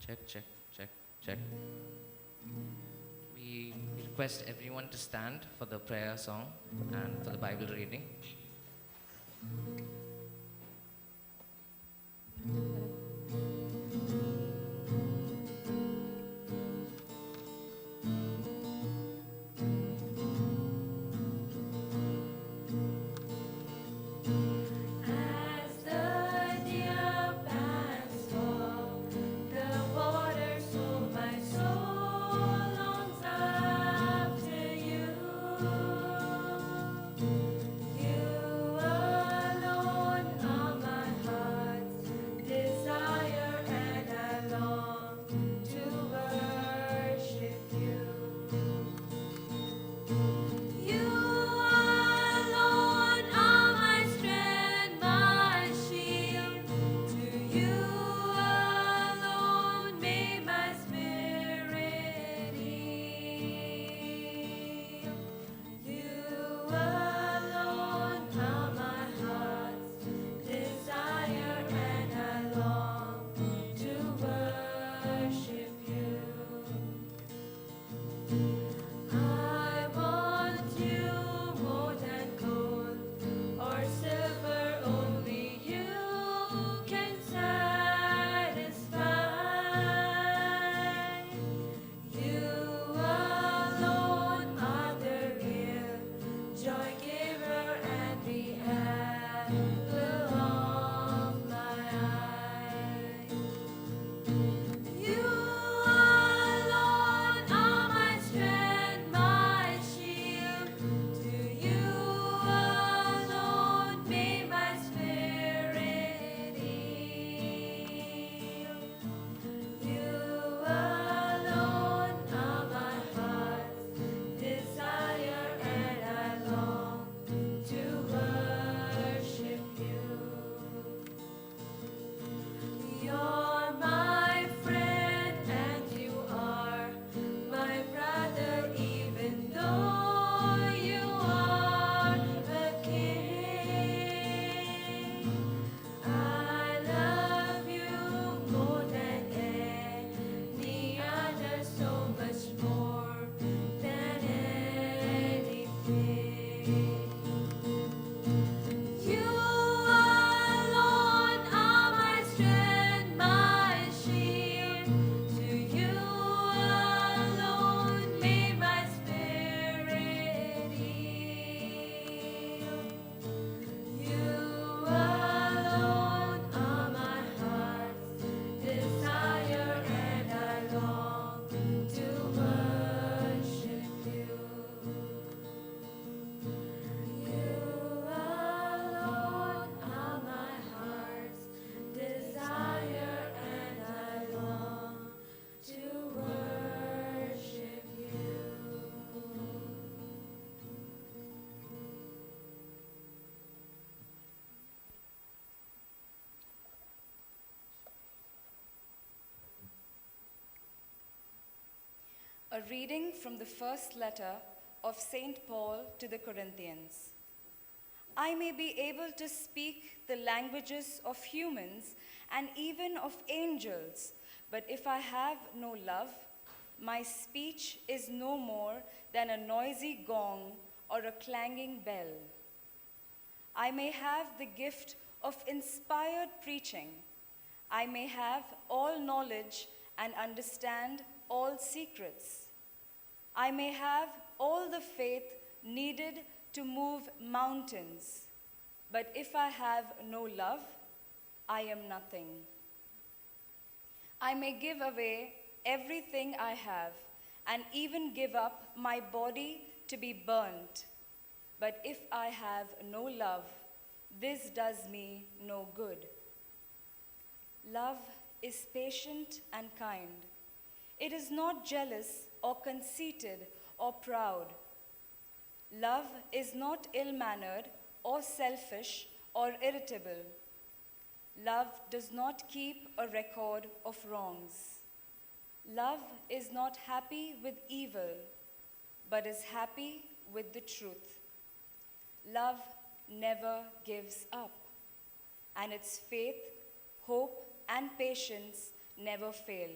Check, check, check, check. We request everyone to stand for the prayer song and for the Bible reading. A reading from the first letter of St. Paul to the Corinthians. I may be able to speak the languages of humans and even of angels, but if I have no love, my speech is no more than a noisy gong or a clanging bell. I may have the gift of inspired preaching. I may have all knowledge and understand all secrets. I may have all the faith needed to move mountains, but if I have no love, I am nothing. I may give away everything I have and even give up my body to be burnt, but if I have no love, this does me no good. Love is patient and kind. It is not jealous or conceited or proud. Love is not ill-mannered or selfish or irritable. Love does not keep a record of wrongs. Love is not happy with evil, but is happy with the truth. Love never gives up, and its faith, hope, and patience never fail.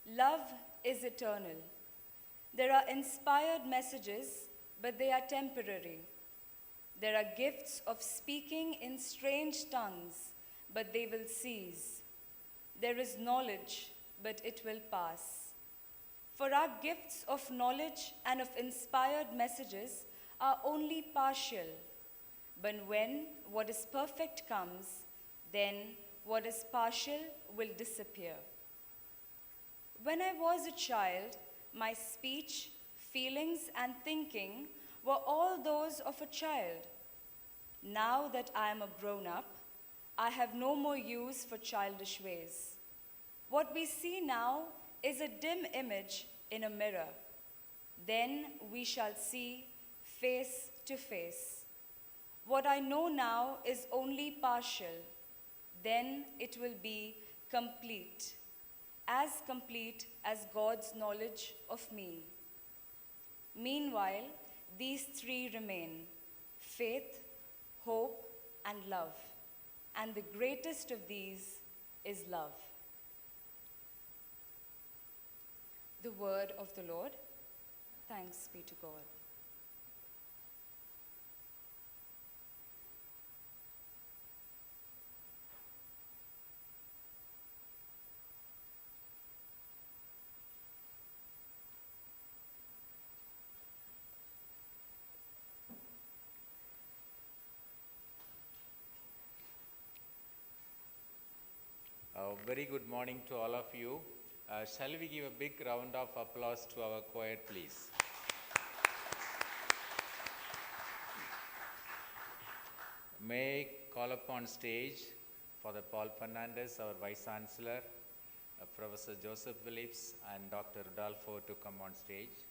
Love is eternal. There are inspired messages, but they are temporary. There are gifts of speaking in strange tongues, but they will cease. There is knowledge, but it will pass. For our gifts of knowledge and of inspired messages are only partial. But when what is perfect comes, then what is partial will disappear. When I was a child, my speech, feelings, and thinking were all those of a child. Now that I am a grown-up, I have no more use for childish ways. What we see now is a dim image in a mirror. Then we shall see face to face. What I know now is only partial. Then it will be complete as God's knowledge of me. Meanwhile, these three remain: faith, hope, and love. And the greatest of these is love. The word of the Lord. Thanks be to God. Very good morning to all of you. Shall we give a big round of applause to our choir, please? May I call upon stage Father Paul Fernandez, our Vice Chancellor, Professor Joseph Phillips, and Dr. Rodolfo to come on stage.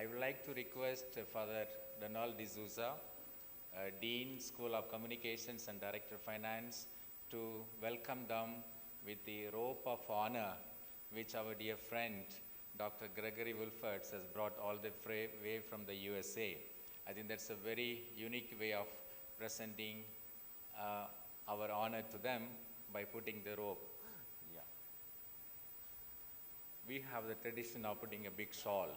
I would like to request Father Donald D'Souza, Dean, School of Communications and Director of Finance, to welcome them with the rope of honor which our dear friend Dr. Gregory Wolferts has brought all the way from the USA. I think that's a very unique way of presenting our honor to them by putting the rope. Yeah. We have the tradition of putting a big shawl.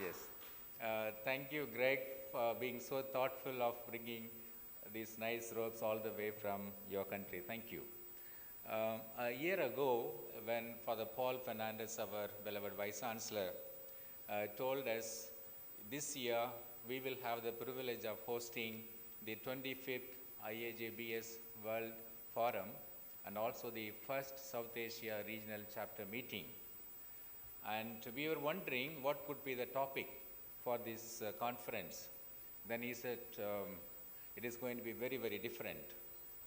Yes. Thank you, Greg, for being so thoughtful of bringing these nice robes all the way from your country. Thank you. A year ago, when Father Paul Fernandez, our beloved Vice Chancellor, told us this year we will have the privilege of hosting the 25th IAJBS World Forum and also the first South Asia Regional Chapter meeting. And we were wondering what could be the topic for this conference. Then he said, it is going to be very, very different.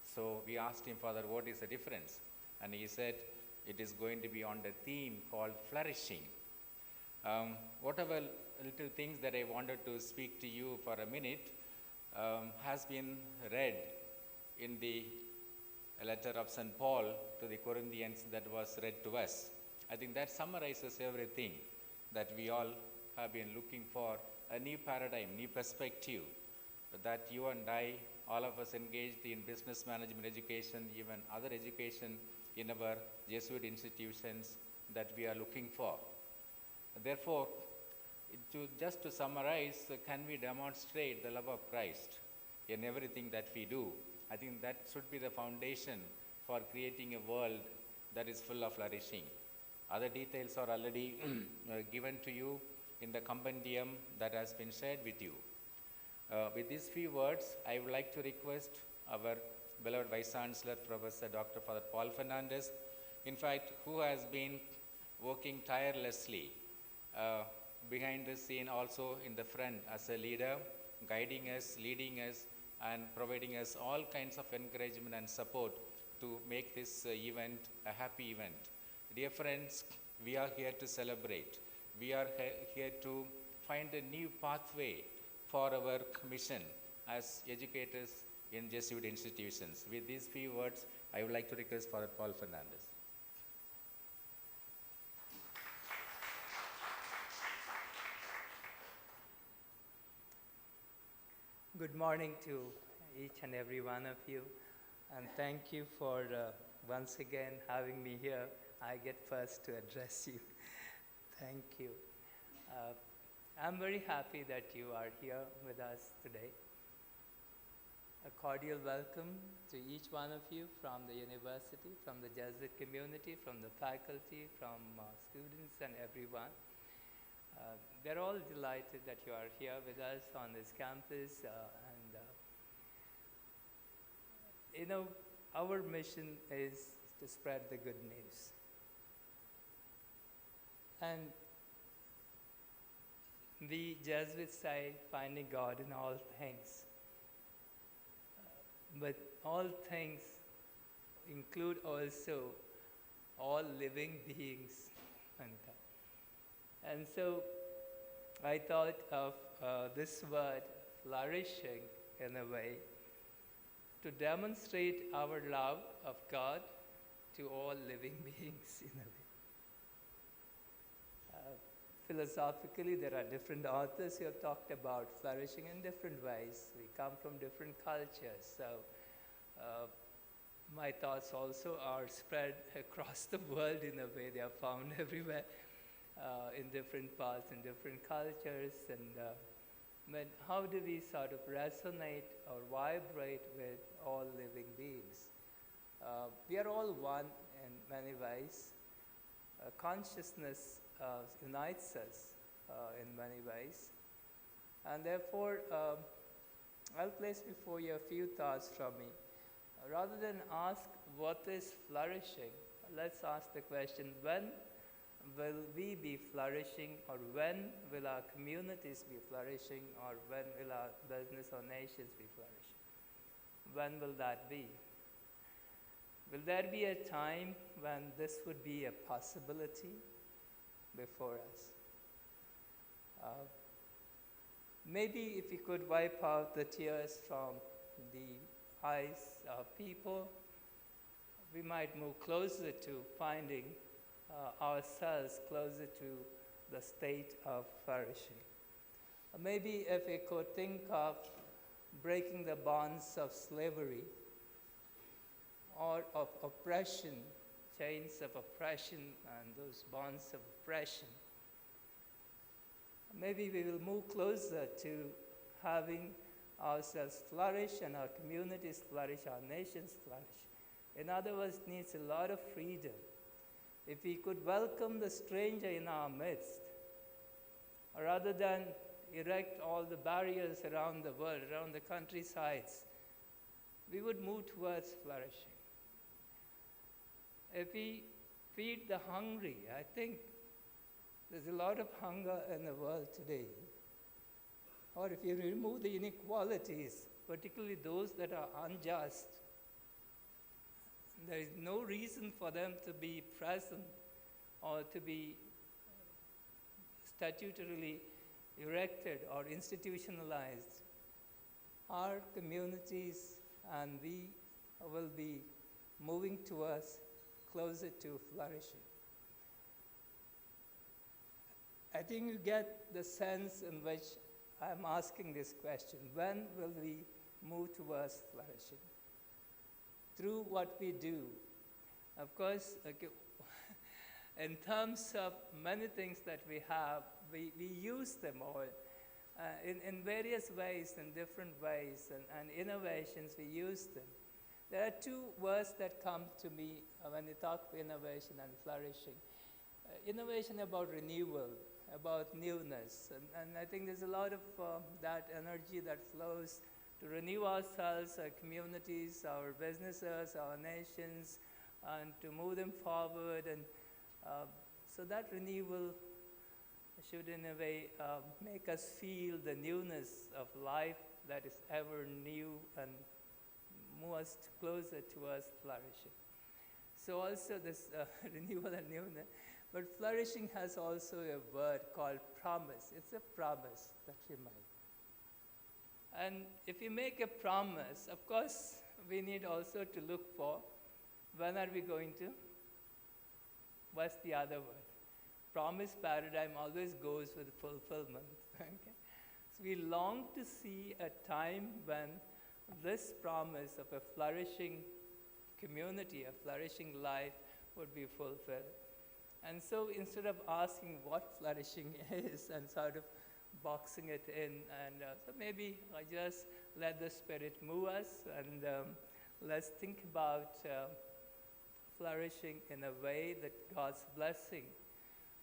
So we asked him, Father, what is the difference? And he said, it is going to be on the theme called Flourishing. Whatever little things that I wanted to speak to you for a minute has been read in the letter of St. Paul to the Corinthians that was read to us. I think that summarizes everything that we all have been looking for, a new paradigm, new perspective, that you and I, all of us engaged in business management education, even other education in our Jesuit institutions, that we are looking for. Therefore, just to summarize, can we demonstrate the love of Christ in everything that we do? I think that should be the foundation for creating a world that is full of flourishing. Other details are already given to you in the compendium that has been shared with you. With these few words, I would like to request our beloved Vice Chancellor, Professor Dr. Father Paul Fernandez, in fact, who has been working tirelessly behind the scene, also in the front as a leader, guiding us, leading us, and providing us all kinds of encouragement and support to make this event a happy event. Dear friends, we are here to celebrate. We are here to find a new pathway for our mission as educators in Jesuit institutions. With these few words, I would like to request Father Paul Fernandez. Good morning to each and every one of you, and thank you for once again having me here. I get first to address you. Thank you. I'm very happy that you are here with us today. A cordial welcome to each one of you from the university, from the Jesuit community, from the faculty, from students and everyone. We're all delighted that you are here with us on this campus, our mission is to spread the good news. And the Jesuits say finding God in all things. But all things include also all living beings. And so I thought of this word, flourishing, in a way, to demonstrate our love of God to all living beings, in a way. Philosophically, there are different authors who have talked about flourishing in different ways. We come from different cultures, so my thoughts also are spread across the world in a way. They are found everywhere in different parts, in different cultures, but how do we sort of resonate or vibrate with all living beings? We are all one in many ways. Consciousness unites us in many ways. And therefore, I'll place before you a few thoughts from me. Rather than ask what is flourishing, let's ask the question, when will we be flourishing, or when will our communities be flourishing, or when will our business or nations be flourishing? When will that be? Will there be a time when this would be a possibility before us? Maybe if we could wipe out the tears from the eyes of people, we might move closer to finding ourselves closer to the state of flourishing. Maybe if we could think of breaking the bonds of slavery or of oppression, chains of oppression and those bonds of oppression, maybe we will move closer to having ourselves flourish and our communities flourish, our nations flourish. In other words, it needs a lot of freedom. If we could welcome the stranger in our midst, rather than erect all the barriers around the world, around the countrysides, we would move towards flourishing. If we feed the hungry, I think there's a lot of hunger in the world today. Or if you remove the inequalities, particularly those that are unjust, there is no reason for them to be present or to be statutorily erected or institutionalized. Our communities and we will be moving towards closer to flourishing. I think you get the sense in which I'm asking this question. When will we move towards flourishing? Through what we do. Of course, in terms of many things that we have, we use them all in various ways, in different ways, and innovations, we use them. There are two words that come to me when you talk of innovation and flourishing. Innovation about renewal. about newness. And I think there's a lot of that energy that flows to renew ourselves, our communities, our businesses, our nations, and to move them forward. And so that renewal should, in a way, make us feel the newness of life that is ever new and move us closer towards flourishing. So also this renewal and newness. But flourishing has also a word called promise. It's a promise that we make. And if we make a promise, of course, we need also to look for when are we going to? What's the other word? Promise paradigm always goes with fulfillment. Okay? So we long to see a time when this promise of a flourishing community, a flourishing life would be fulfilled. And so instead of asking what flourishing is and sort of boxing it in, and so maybe I just let the Spirit move us, and let's think about flourishing in a way that God's blessing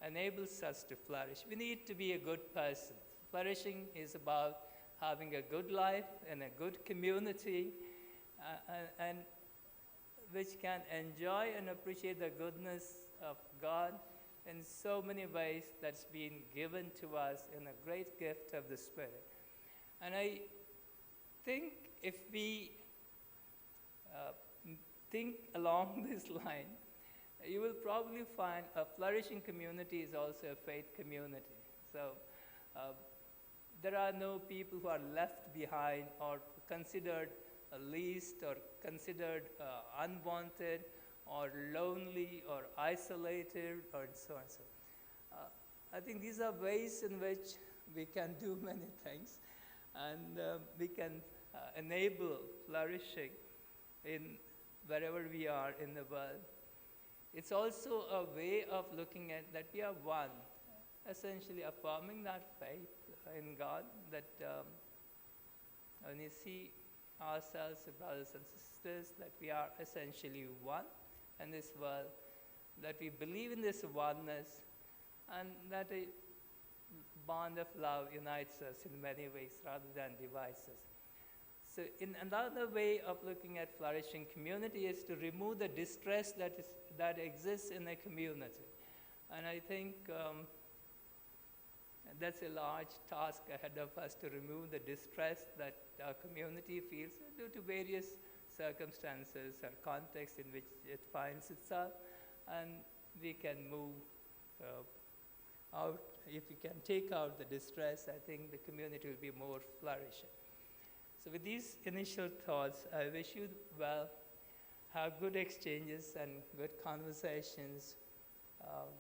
enables us to flourish. We need to be a good person. Flourishing is about having a good life in a good community, and which can enjoy and appreciate the goodness of God in so many ways that's been given to us in a great gift of the Spirit. And I think if we think along this line, you will probably find a flourishing community is also a faith community. So there are no people who are left behind or considered least or considered unwanted or lonely or isolated or so on. So I think these are ways in which we can do many things, and we can enable flourishing in wherever we are in the world. It's also a way of looking at that we are one, essentially affirming that faith in God, that when you see ourselves as brothers and sisters, that we are essentially one in this world, that we believe in this oneness, and that a bond of love unites us in many ways rather than divides us. So in another way of looking at flourishing community is to remove the distress that exists in a community. And I think that's a large task ahead of us, to remove the distress that our community feels due to various circumstances or context in which it finds itself. And we can move out. If we can take out the distress, I think the community will be more flourishing. So with these initial thoughts, I wish you well, have good exchanges and good conversations,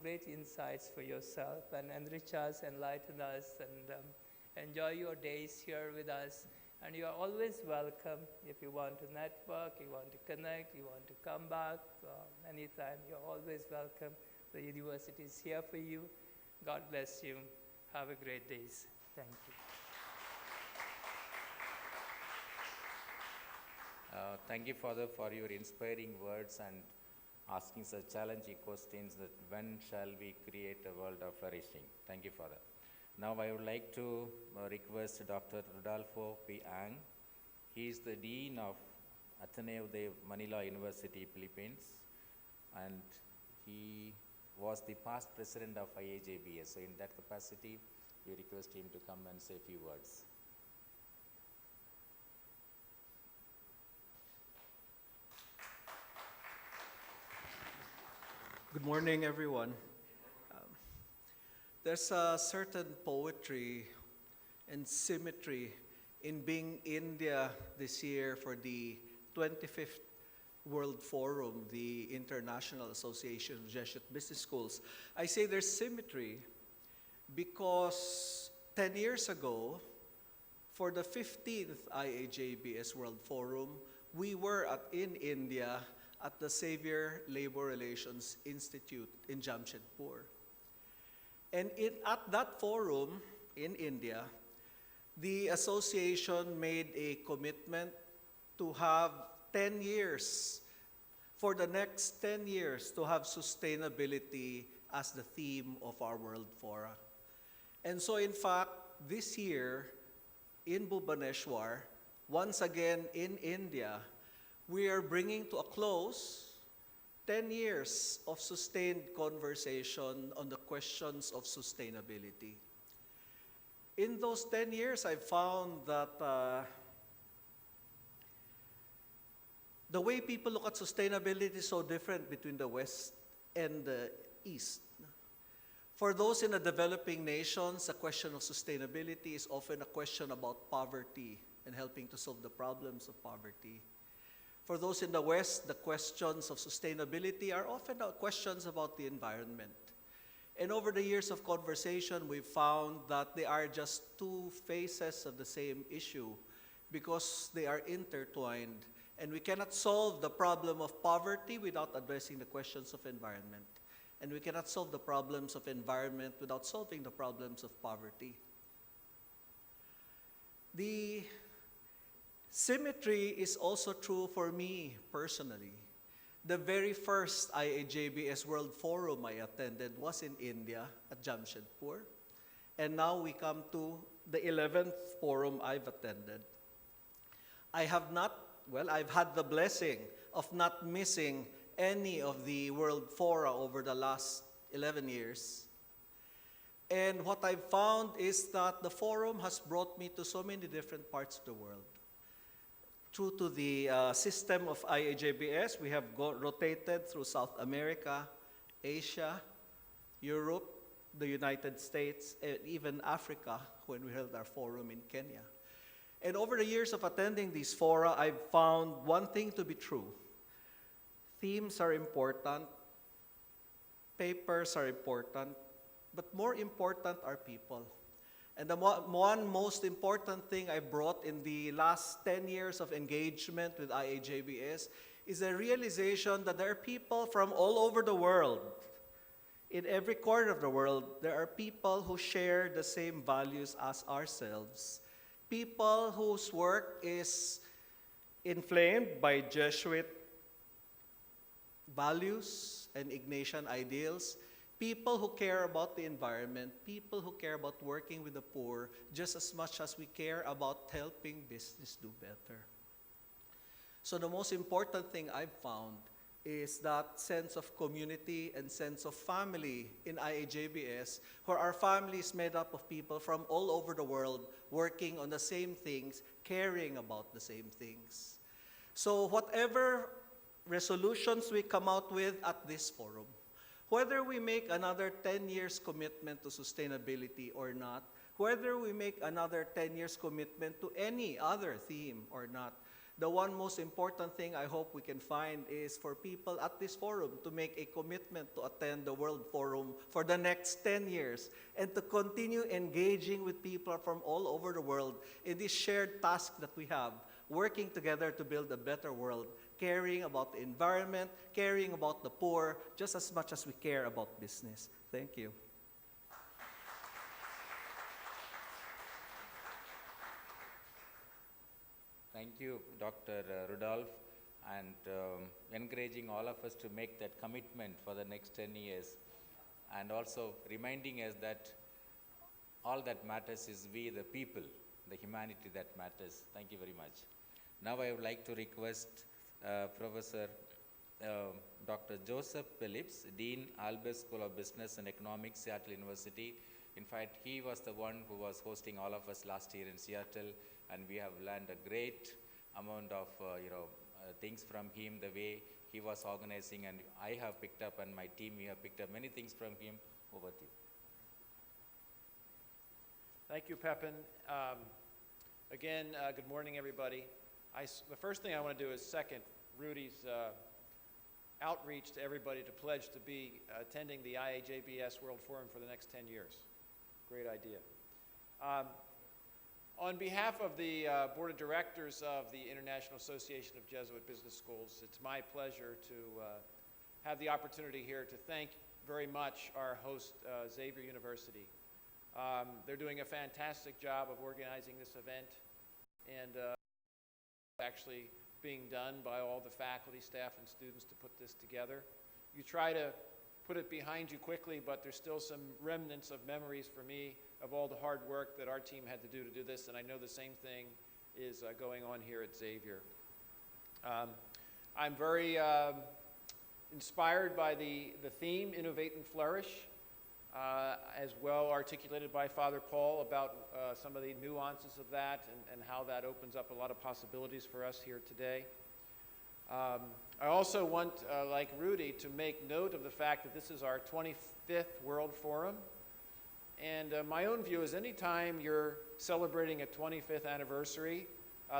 great insights for yourself, and enrich us, enlighten us, and enjoy your days here with us. And you are always welcome if you want to network, you want to connect, you want to come back anytime. You're always welcome. The university is here for you. God bless you. Have a great days. Thank you. Thank you, Father, for your inspiring words and asking such challenging questions that when shall we create a world of flourishing. Thank you, Father. Now I would like to request Dr. Rodolfo P. Ang. He is the Dean of Ateneo de Manila University, Philippines, and he was the past president of IAJBS. So in that capacity, we request him to come and say a few words. Good morning, everyone. There's a certain poetry and symmetry in being India this year for the 25th World Forum, the International Association of Jesuit Business Schools. I say there's symmetry because 10 years ago, for the 15th IAJBS World Forum, we were in India at the Xavier Labor Relations Institute in Jamshedpur. And at that forum in India, the association made a commitment to have 10 years, for the next 10 years, to have sustainability as the theme of our World Fora. And so in fact, this year in Bhubaneswar, once again in India, we are bringing to a close 10 years of sustained conversation on the questions of sustainability. In those 10 years, I've found that the way people look at sustainability is so different between the West and the East. For those in the developing nations, the question of sustainability is often a question about poverty and helping to solve the problems of poverty. For those in the West, the questions of sustainability are often questions about the environment. And over the years of conversation, we've found that they are just two faces of the same issue because they are intertwined. And we cannot solve the problem of poverty without addressing the questions of environment. And we cannot solve the problems of environment without solving the problems of poverty. The symmetry is also true for me personally. The very first IAJBS World Forum I attended was in India at Jamshedpur. And now we come to the 11th forum I've attended. I've had the blessing of not missing any of the world fora over the last 11 years. And what I've found is that the forum has brought me to so many different parts of the world. True to the system of IAJBS, we have rotated through South America, Asia, Europe, the United States, and even Africa when we held our forum in Kenya. And over the years of attending these fora, I've found one thing to be true. Themes are important, papers are important, but more important are people. And the one most important thing I brought in the last 10 years of engagement with IAJBS is a realization that there are people from all over the world. In every corner of the world, there are people who share the same values as ourselves. People whose work is inflamed by Jesuit values and Ignatian ideals, people who care about the environment, people who care about working with the poor just as much as we care about helping business do better. So the most important thing I've found is that sense of community and sense of family in IAJBS, where our family is made up of people from all over the world working on the same things, caring about the same things. So whatever resolutions we come out with at this forum, whether we make another 10 years commitment to sustainability or not, whether we make another 10 years commitment to any other theme or not, the one most important thing I hope we can find is for people at this forum to make a commitment to attend the World Forum for the next 10 years and to continue engaging with people from all over the world in this shared task that we have, working together to build a better world, caring about the environment, caring about the poor, just as much as we care about business. Thank you. Thank you, Dr. Rudolph, and encouraging all of us to make that commitment for the next 10 years, and also reminding us that all that matters is we, the people, the humanity that matters. Thank you very much. Now I would like to request Professor Dr. Joseph Phillips, Dean, Albert School of Business and Economics, Seattle University. In fact, he was the one who was hosting all of us last year in Seattle, and we have learned a great amount of things from him, the way he was organizing, and I have picked up, and my team, we have picked up many things from him. Over to you. Thank you, Pepin. Again, good morning, everybody. The first thing I want to do is second Rudy's outreach to everybody to pledge to be attending the IAJBS World Forum for the next 10 years. Great idea. On behalf of the Board of Directors of the International Association of Jesuit Business Schools, it's my pleasure to have the opportunity here to thank very much our host, Xavier University. They're doing a fantastic job of organizing this event, and actually being done by all the faculty, staff, and students to put this together. You try to put it behind you quickly, but there's still some remnants of memories for me of all the hard work that our team had to do this, and I know the same thing is going on here at Xavier. I'm very inspired by the theme, Innovate and Flourish, as well articulated by Father Paul about some of the nuances of that and how that opens up a lot of possibilities for us here today. I also want, like Rudy, to make note of the fact that this is our 25th World Forum. And my own view is anytime you're celebrating a 25th anniversary,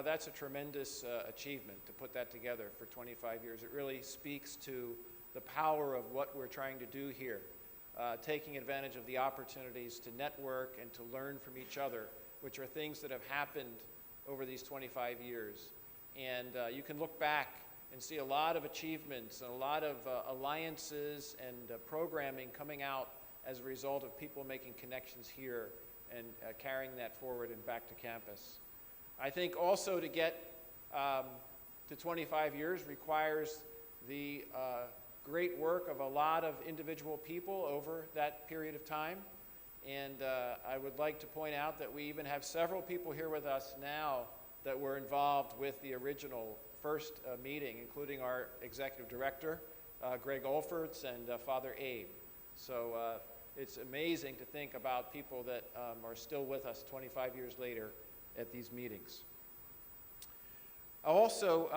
that's a tremendous achievement to put that together for 25 years. It really speaks to the power of what we're trying to do here, taking advantage of the opportunities to network and to learn from each other, which are things that have happened over these 25 years. And you can look back and see a lot of achievements and a lot of alliances and programming coming out as a result of people making connections here and carrying that forward and back to campus. I think also to get to 25 years requires the great work of a lot of individual people over that period of time. And I would like to point out that we even have several people here with us now that were involved with the original first meeting, including our executive director, Greg Olferts, and Father Abe. So it's amazing to think about people that are still with us 25 years later at these meetings. I also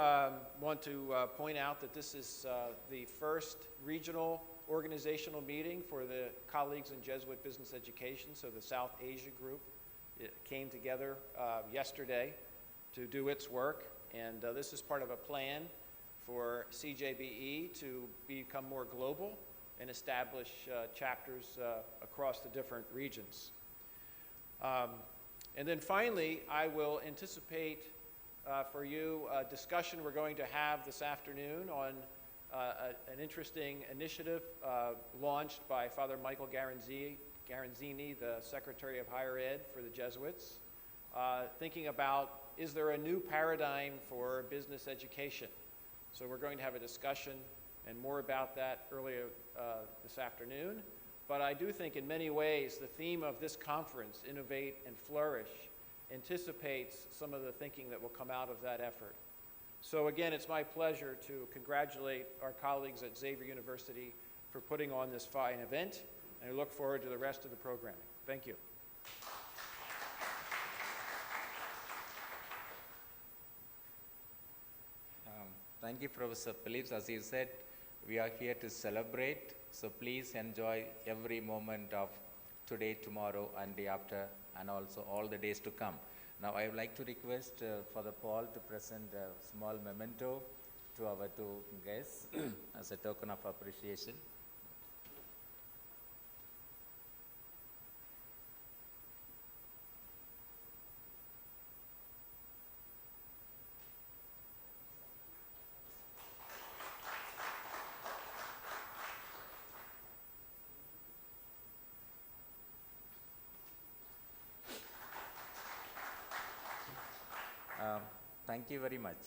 want to point out that this is the first regional organizational meeting for the colleagues in Jesuit Business Education, so the South Asia group. It came together yesterday to do its work, and this is part of a plan for CJBE to become more global and establish chapters across the different regions. And then finally, I will anticipate for you a discussion we're going to have this afternoon on an interesting initiative launched by Father Michael Garanzini, the Secretary of Higher Ed for the Jesuits, thinking about, is there a new paradigm for business education? So we're going to have a discussion and more about that earlier this afternoon. But I do think in many ways the theme of this conference, Innovate and Flourish, anticipates some of the thinking that will come out of that effort. So again, it's my pleasure to congratulate our colleagues at Xavier University for putting on this fine event, and I look forward to the rest of the programming. Thank you. Thank you, Professor Phillips. As you said, we are here to celebrate, so please enjoy every moment of today, tomorrow, and day after, and also all the days to come. Now, I would like to request Father Paul to present a small memento to our two guests as a token of appreciation. Thank you very much.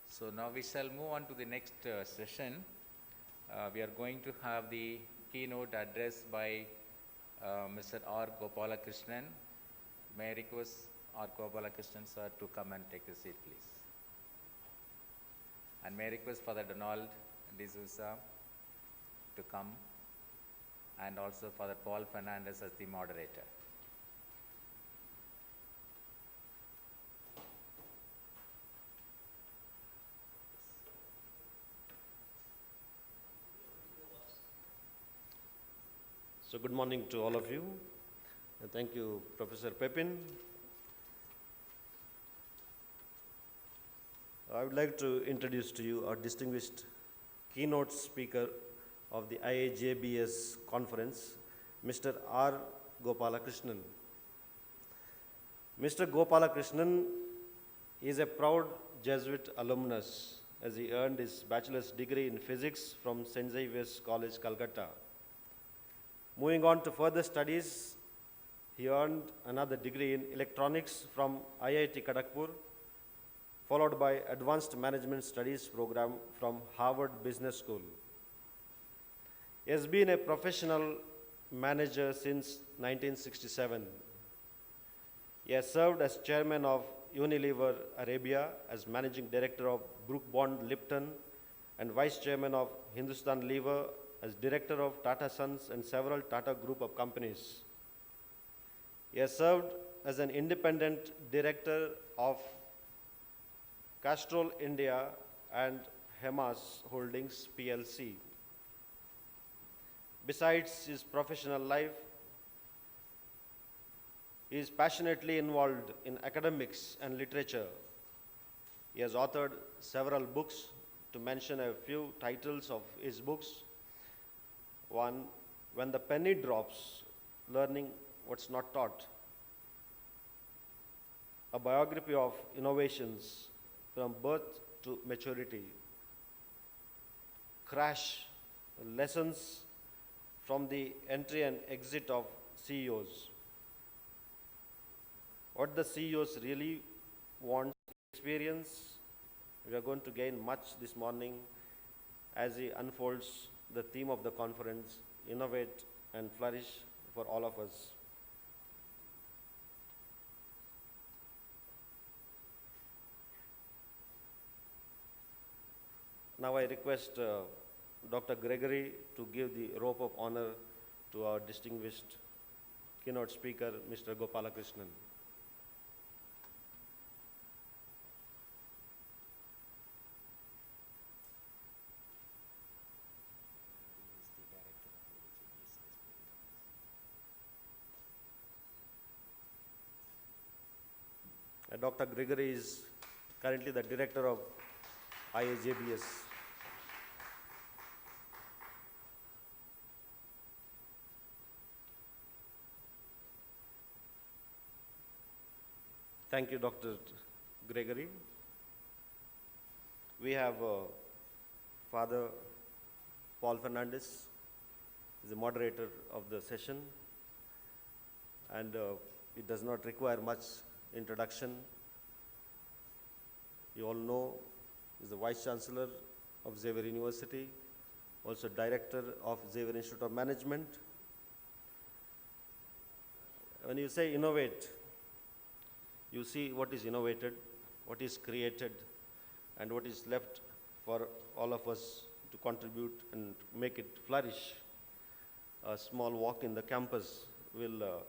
So now we shall move on to the next session. We are going to have the keynote address by Mr. R. Gopalakrishnan. May I request R. Gopalakrishnan sir to come and take a seat, please. And may I request Father Donald D'Souza to come, and also Father Paul Fernandez as the moderator. So good morning to all of you, and thank you, Professor Pepin. I would like to introduce to you our distinguished keynote speaker of the IAJBS conference, Mr. R. Gopalakrishnan. Mr. Gopalakrishnan is a proud Jesuit alumnus, as he earned his bachelor's degree in physics from St. Xavier's College, Calcutta. Moving on to further studies, he earned another degree in electronics from IIT Kharagpur followed by Advanced Management Studies program from Harvard Business School. He has been a professional manager since 1967. He has served as chairman of Unilever Arabia, as managing director of Brook Bond Lipton, and vice chairman of Hindustan Lever, as director of Tata Sons and several Tata Group of companies. He has served as an independent director of Castrol India and Hemas Holdings PLC. Besides his professional life, he is passionately involved in academics and literature. He has authored several books. To mention a few titles of his books: one, When the Penny Drops, Learning What's Not Taught; a biography of innovations from birth to maturity; Crash, Lessons from the Entry and Exit of CEOs; what the CEOs really want to experience. We are going to gain much this morning as he unfolds the theme of the conference, Innovate and Flourish for all of us. Now I request Dr. Gregory to give the rope of honor to our distinguished keynote speaker, Mr. Gopalakrishnan. Dr. Gregory is currently the director of IAJBS. Thank you, Dr. Gregory. We have Father Paul Fernandez, is the moderator of the session, and it does not require much introduction. You all know is the Vice Chancellor of Xavier University, also Director of Xavier Institute of Management. When you say innovate, you see what is innovated, what is created, and what is left for all of us to contribute and make it flourish. A small walk in the campus will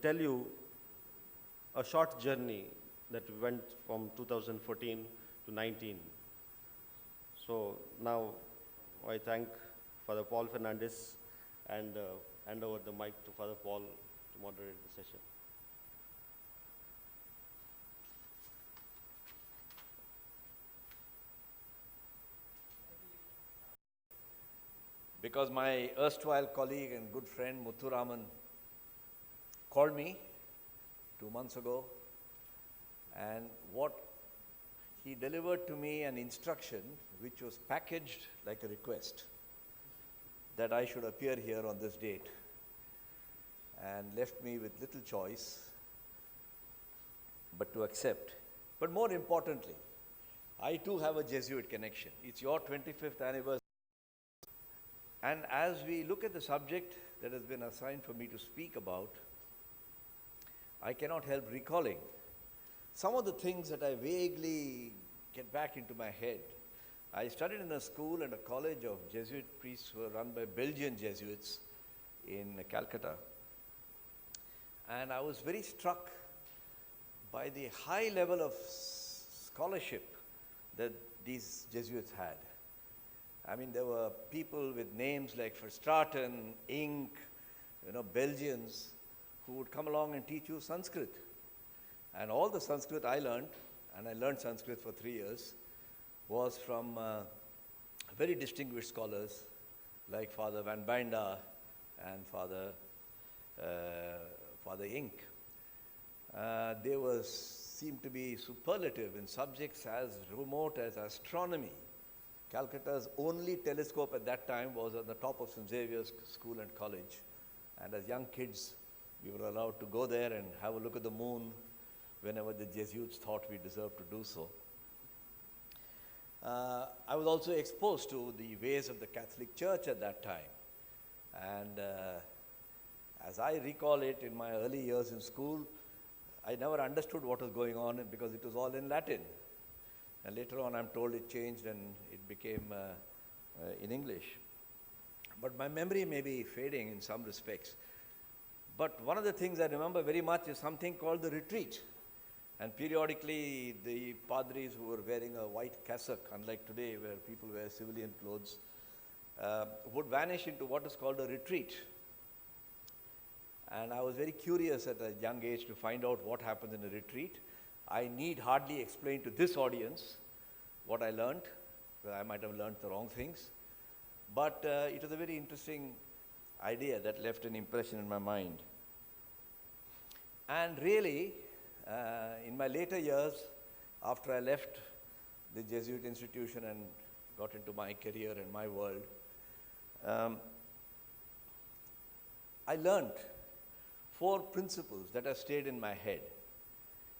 tell you a short journey that went from 2014 to 19. So now I thank Father Paul Fernandez and hand over the mic to Father Paul to moderate the session. Because my erstwhile colleague and good friend Muthuraman called me 2 months ago, and what he delivered to me an instruction which was packaged like a request that I should appear here on this date, and left me with little choice but to accept. But more importantly, I too have a Jesuit connection. It's your 25th anniversary. And as we look at the subject that has been assigned for me to speak about, I cannot help recalling some of the things that I vaguely get back into my head. I studied in a school and a college of Jesuit priests who were run by Belgian Jesuits in Calcutta. And I was very struck by the high level of scholarship that these Jesuits had. I mean, there were people with names like Verstraeten, Inc., Belgians, who would come along and teach you Sanskrit. And all the Sanskrit I learned, and I learned Sanskrit for 3 years, was from very distinguished scholars like Father Van Binda and Father Inc. They seemed to be superlative in subjects as remote as astronomy. Calcutta's only telescope at that time was on the top of St. Xavier's School and College. And as young kids, we were allowed to go there and have a look at the moon whenever the Jesuits thought we deserved to do so. I was also exposed to the ways of the Catholic Church at that time. And as I recall it, in my early years in school, I never understood what was going on because it was all in Latin. And later on, I'm told it changed and it became in English. But my memory may be fading in some respects. But one of the things I remember very much is something called the retreat. And periodically, the padris who were wearing a white cassock, unlike today where people wear civilian clothes, would vanish into what is called a retreat. And I was very curious at a young age to find out what happens in a retreat. I need hardly explain to this audience what I learned, because I might have learned the wrong things. But it was a very interesting idea that left an impression in my mind. And really, in my later years, after I left the Jesuit institution and got into my career and my world, I learned 4 principles that have stayed in my head.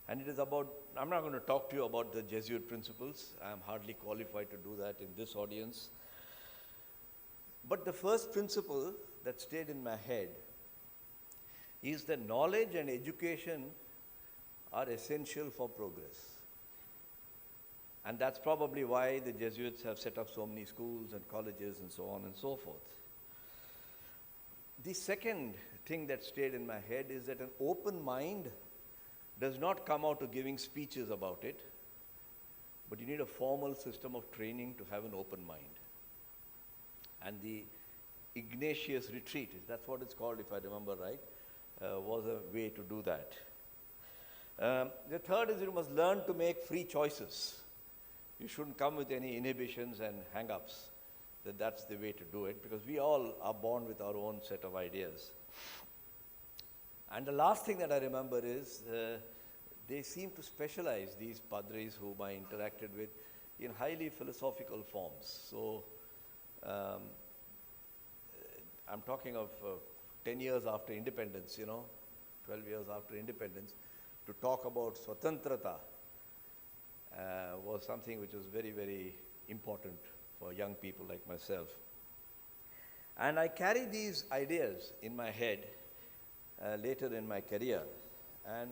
And it is about, I'm not going to talk to you about the Jesuit principles. I'm hardly qualified to do that in this audience. But the first principle that stayed in my head is that knowledge and education are essential for progress. And that's probably why the Jesuits have set up so many schools and colleges and so on and so forth. The second thing that stayed in my head is that an open mind does not come out of giving speeches about it, but you need a formal system of training to have an open mind. And the Ignatius retreat, that's what it's called if I remember right, was a way to do that. The third is you must learn to make free choices. You shouldn't come with any inhibitions and hang-ups. That's the way to do it, because we all are born with our own set of ideas. And the last thing that I remember is they seem to specialize, these padris whom I interacted with, in highly philosophical forms. So I'm talking of 10 years after independence, 12 years after independence, to talk about swatantrata was something which was very, very important for young people like myself. And I carry these ideas in my head later in my career. And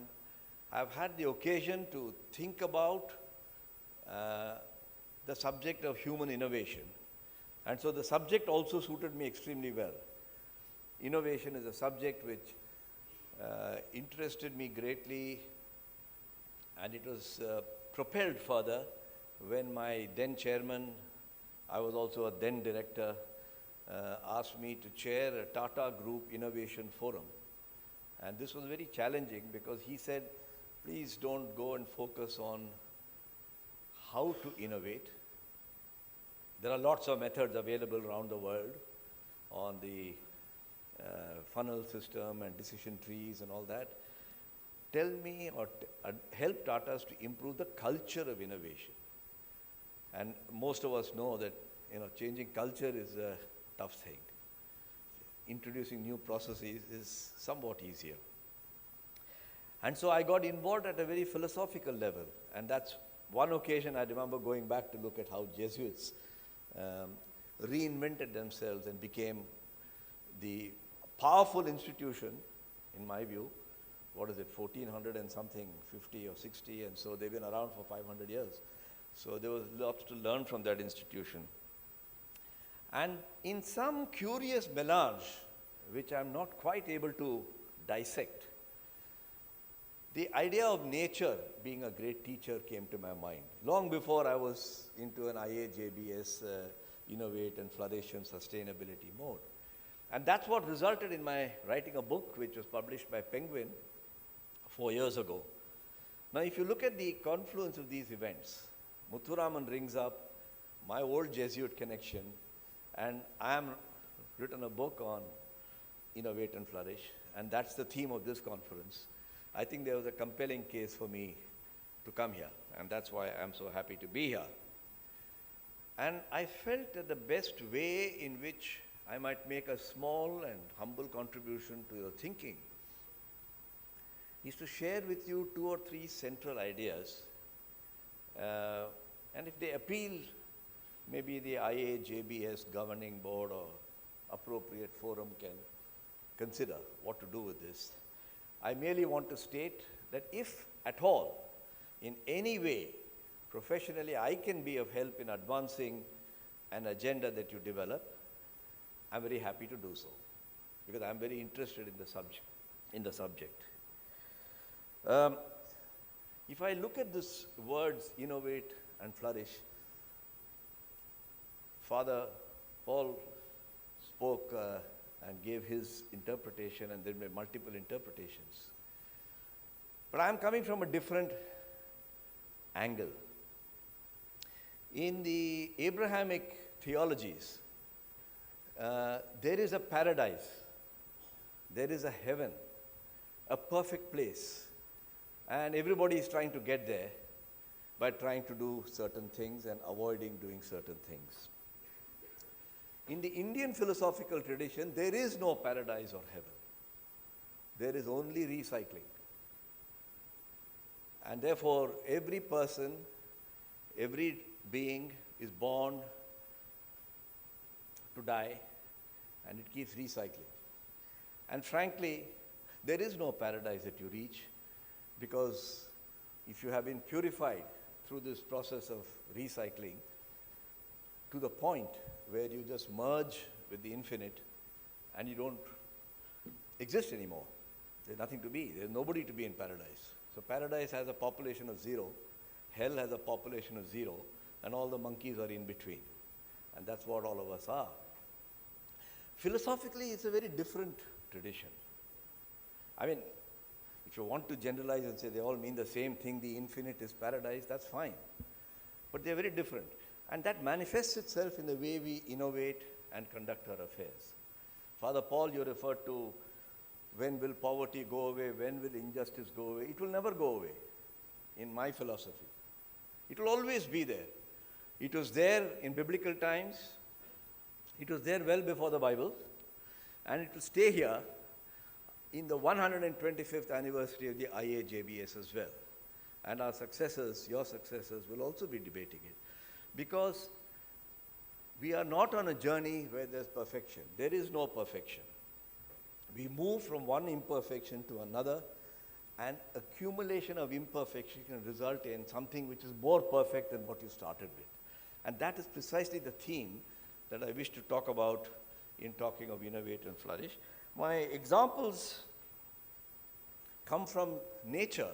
I've had the occasion to think about the subject of human innovation. And so the subject also suited me extremely well. Innovation is a subject which interested me greatly, and it was propelled further when my then chairman, I was also a then director, asked me to chair a Tata Group Innovation Forum. And this was very challenging because he said, please don't go and focus on how to innovate. There are lots of methods available around the world on the funnel system and decision trees and all that. Tell me or help Tatas to improve the culture of innovation. And most of us know that changing culture is a tough thing. Introducing new processes is somewhat easier. And so I got involved at a very philosophical level. And that's one occasion I remember going back to look at how Jesuits reinvented themselves and became the powerful institution, in my view. What is it, 1400 and something, 50 or 60, and so they've been around for 500 years. So there was lots to learn from that institution. And in some curious melange, which I'm not quite able to dissect, the idea of nature being a great teacher came to my mind. Long before I was into an IAJBS Innovate and Flourish and Sustainability mode. And that's what resulted in my writing a book which was published by Penguin 4 years ago. Now if you look at the confluence of these events, Muthuraman rings up my old Jesuit connection, and I am written a book on Innovate and Flourish, and that's the theme of this conference. I think there was a compelling case for me to come here, and that's why I'm so happy to be here. And I felt that the best way in which I might make a small and humble contribution to your thinking is to share with you 2 or 3 central ideas. And if they appeal, maybe the IAJBS governing board or appropriate forum can consider what to do with this. I merely want to state that if at all, in any way, professionally, I can be of help in advancing an agenda that you develop, I'm very happy to do so, because I'm very interested in the subject. If I look at these words, innovate and flourish, Father Paul spoke and gave his interpretation, and there were multiple interpretations. But I'm coming from a different angle. In the Abrahamic theologies, there is a paradise, there is a heaven, a perfect place, and everybody is trying to get there by trying to do certain things and avoiding doing certain things. In the Indian philosophical tradition, there is no paradise or heaven. There is only recycling. And therefore, every person, every being is born to die, and it keeps recycling. And frankly, there is no paradise that you reach, because if you have been purified through this process of recycling to the point where you just merge with the infinite and you don't exist anymore, there's nothing to be, there's nobody to be in paradise. So paradise has a population of 0, hell has a population of 0, and all the monkeys are in between. And that's what all of us are. Philosophically, it's a very different tradition. I mean, if you want to generalize and say they all mean the same thing, the infinite is paradise, that's fine. But they're very different. And that manifests itself in the way we innovate and conduct our affairs. Father Paul, you referred to when will poverty go away, when will injustice go away. It will never go away in my philosophy. It will always be there. It was there in biblical times. It was there well before the Bible. And it will stay here in the 125th anniversary of the IAJBS as well. And our successors, your successors, will also be debating it. Because we are not on a journey where there's perfection. There is no perfection. We move from one imperfection to another, and accumulation of imperfection can result in something which is more perfect than what you started with. And that is precisely the theme that I wish to talk about in talking of innovate and flourish. My examples come from nature,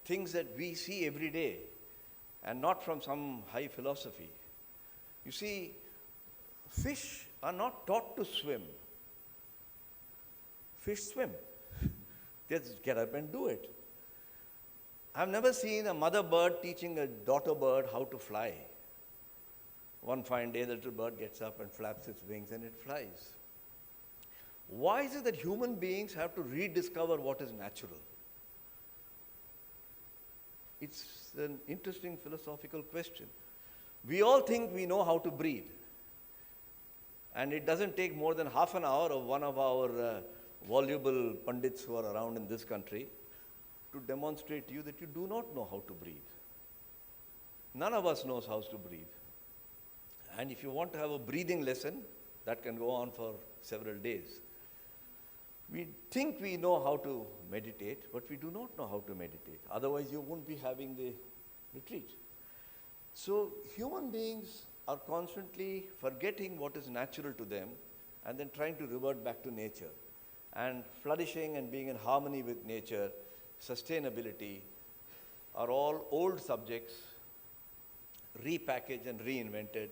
things that we see every day, and not from some high philosophy. You see, fish are not taught to swim. Fish swim. They just get up and do it. I've never seen a mother bird teaching a daughter bird how to fly. One fine day, the little bird gets up and flaps its wings and it flies. Why is it that human beings have to rediscover what is natural? It's an interesting philosophical question. We all think we know how to breathe. And it doesn't take more than half an hour of one of our voluble pundits who are around in this country to demonstrate to you that you do not know how to breathe. None of us knows how to breathe. And if you want to have a breathing lesson, that can go on for several days. We think we know how to meditate, but we do not know how to meditate. Otherwise, you won't be having the retreat. So human beings are constantly forgetting what is natural to them and then trying to revert back to nature. And flourishing and being in harmony with nature, sustainability, are all old subjects repackaged and reinvented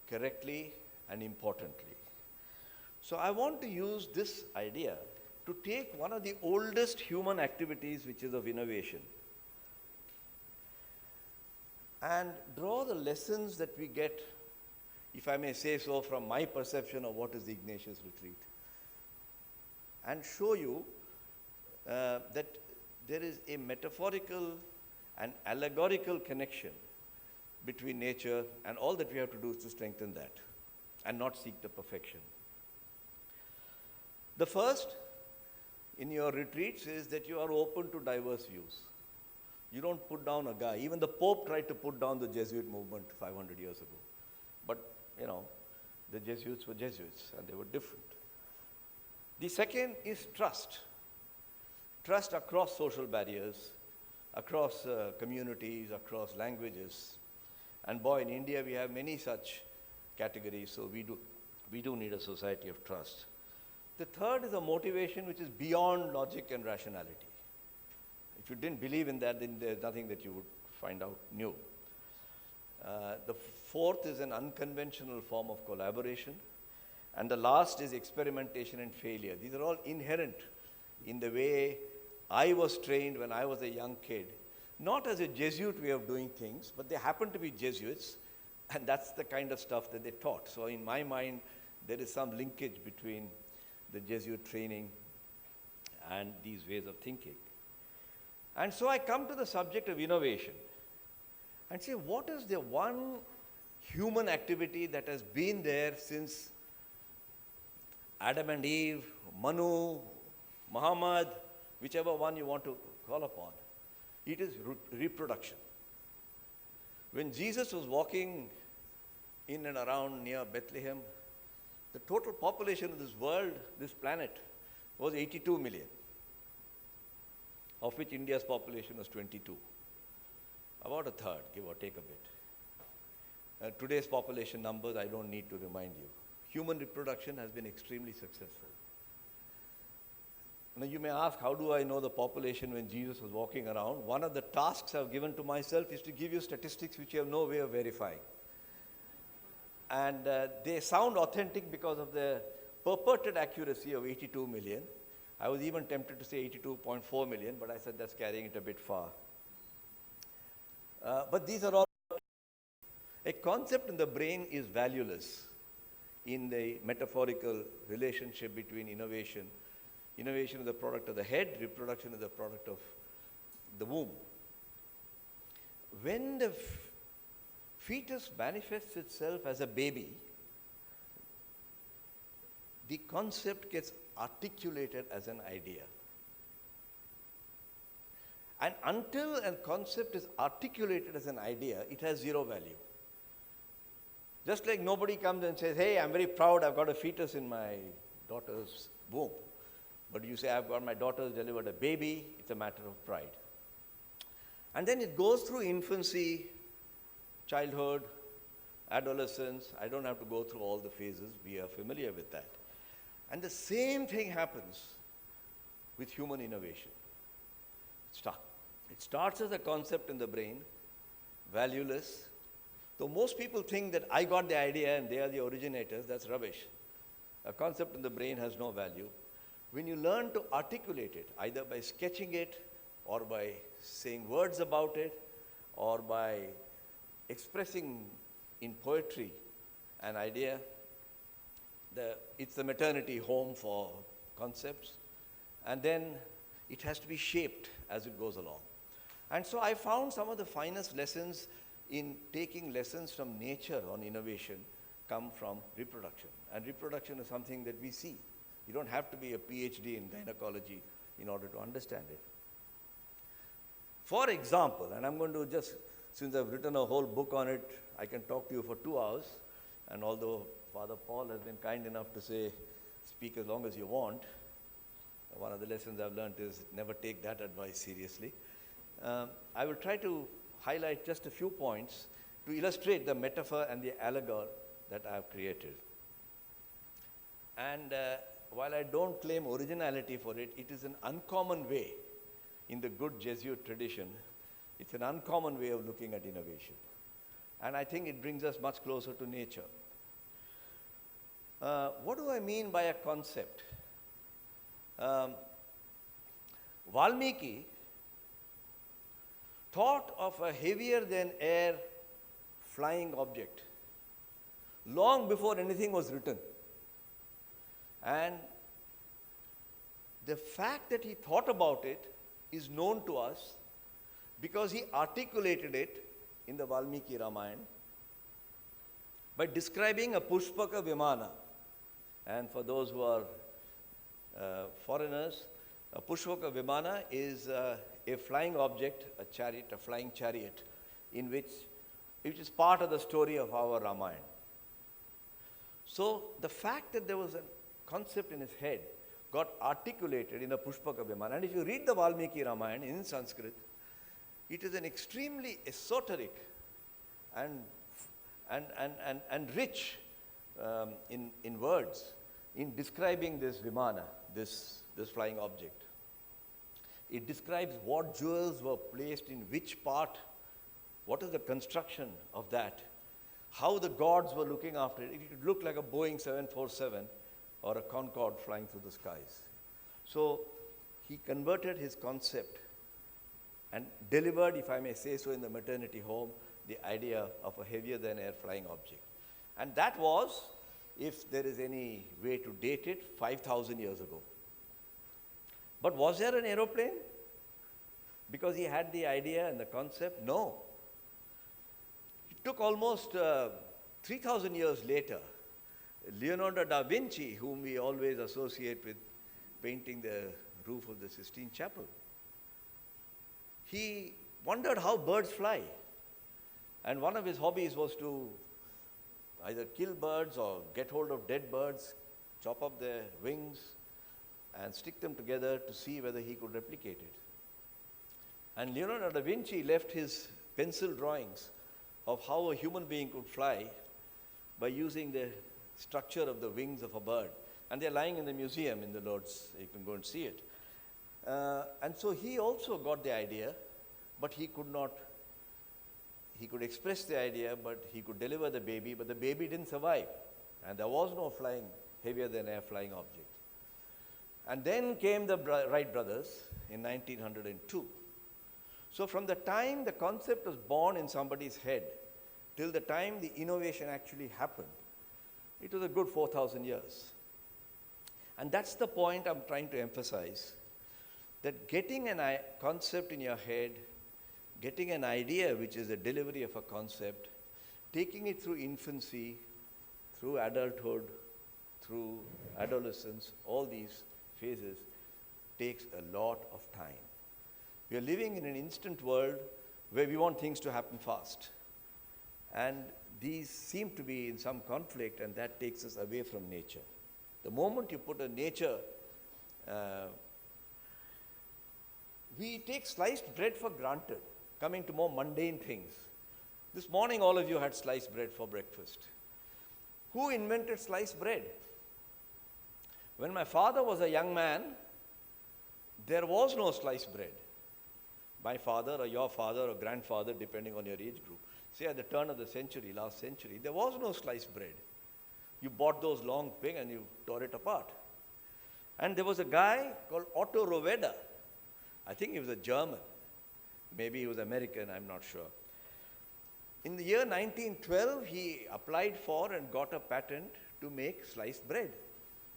correctly and importantly. So I want to use this idea to take one of the oldest human activities, which is of innovation, and draw the lessons that we get, if I may say so, from my perception of what is the Ignatius Retreat, and show you that there is a metaphorical and allegorical connection between nature, and all that we have to do is to strengthen that and not seek the perfection. The first in your retreats is that you are open to diverse views. You don't put down a guy. Even the Pope tried to put down the Jesuit movement 500 years ago. But, the Jesuits were Jesuits and they were different. The second is trust. Trust across social barriers, across communities, across languages. And boy, in India we have many such categories, so we do need a society of trust. The third is a motivation which is beyond logic and rationality. If you didn't believe in that, then there's nothing that you would find out new. The fourth is an unconventional form of collaboration. And the last is experimentation and failure. These are all inherent in the way I was trained when I was a young kid. Not as a Jesuit way of doing things, but they happen to be Jesuits, and that's the kind of stuff that they taught. So in my mind, there is some linkage between the Jesuit training and these ways of thinking. And so I come to the subject of innovation and say, what is the one human activity that has been there since Adam and Eve, Manu, Muhammad, whichever one you want to call upon? It is reproduction. When Jesus was walking in and around near Bethlehem, the total population of this world, this planet, was 82 million, of which India's population was 22. About a third, give or take a bit. Today's population numbers, I don't need to remind you. Human reproduction has been extremely successful. Now you may ask, how do I know the population when Jesus was walking around? One of the tasks I've given to myself is to give you statistics which you have no way of verifying. And they sound authentic because of the purported accuracy of 82 million. I was even tempted to say 82.4 million, but I said that's carrying it a bit far. But these are all... A concept in the brain is valueless in the metaphorical relationship between innovation. Innovation is the product of the head, reproduction is the product of the womb. When the fetus manifests itself as a baby, the concept gets articulated as an idea. And until a concept is articulated as an idea, it has zero value. Just like nobody comes and says, hey, I'm very proud, I've got a fetus in my daughter's womb. But you say, I've got my daughter's delivered a baby, it's a matter of pride. And then it goes through infancy, childhood, adolescence. I don't have to go through all the phases, we are familiar with that. And the same thing happens with human innovation. It starts as a concept in the brain, valueless. Though most people think that I got the idea and they are the originators, that's rubbish. A concept in the brain has no value. When you learn to articulate it, either by sketching it, or by saying words about it, or by expressing in poetry an idea, it's the maternity home for concepts, and then it has to be shaped as it goes along. And so I found some of the finest lessons in taking lessons from nature on innovation come from reproduction. And reproduction is something that we see. You don't have to be a PhD in gynecology in order to understand it. For example, and I'm going to just, since I've written a whole book on it, I can talk to you for 2 hours. And although Father Paul has been kind enough to say, speak as long as you want, one of the lessons I've learned is never take that advice seriously. I will try to highlight just a few points to illustrate the metaphor and the allegory that I have created. And while I don't claim originality for it, it is an uncommon way in the good Jesuit tradition. It's an uncommon way of looking at innovation. And I think it brings us much closer to nature. What do I mean by a concept? Valmiki thought of a heavier than air flying object long before anything was written. And the fact that he thought about it is known to us because he articulated it in the Valmiki Ramayana by describing a Pushpaka Vimana. And for those who are foreigners, A Pushpaka Vimana is a flying object, a chariot, a flying chariot, which is part of the story of our Ramayana. So the fact that there was a concept in his head got articulated in a Pushpaka Vimana. And if you read the Valmiki Ramayana in Sanskrit, it is an extremely esoteric and rich in words in describing this Vimana, this flying object. It describes what jewels were placed in which part, what is the construction of that, how the gods were looking after it. It could look like a Boeing 747 or a Concorde flying through the skies. So he converted his concept and delivered, if I may say so, in the maternity home, the idea of a heavier-than-air flying object. And that was, if there is any way to date it, 5,000 years ago. But was there an aeroplane? Because he had the idea and the concept? No. It took almost 3,000 years later, Leonardo da Vinci, whom we always associate with painting the roof of the Sistine Chapel, he wondered how birds fly. And one of his hobbies was to either kill birds or get hold of dead birds, chop up their wings, and stick them together to see whether he could replicate it. And Leonardo da Vinci left his pencil drawings of how a human being could fly by using the structure of the wings of a bird. And they're lying in the museum in the Lourdes. You can go and see it. And so he also got the idea, but he could not. He could express the idea, but he could deliver the baby, but the baby didn't survive. And there was no flying, heavier-than-air flying object. And then came the Wright Brothers in 1902. So from the time the concept was born in somebody's head till the time the innovation actually happened, it was a good 4,000 years. And that's the point I'm trying to emphasize, that getting a concept in your head, getting an idea, which is the delivery of a concept, taking it through infancy, through adulthood, through adolescence, all these phases, takes a lot of time. We are living in an instant world where we want things to happen fast. And these seem to be in some conflict, and that takes us away from nature. The moment you put a nature, we take sliced bread for granted, coming to more mundane things. This morning, all of you had sliced bread for breakfast. Who invented sliced bread? When my father was a young man, there was no sliced bread. My father or your father or grandfather, depending on your age group, say at the turn of the century, last century, there was no sliced bread. You bought those long pig and you tore it apart. And there was a guy called Otto Roveda. I think he was a German. Maybe he was American, I'm not sure. In the year 1912, he applied for and got a patent to make sliced bread,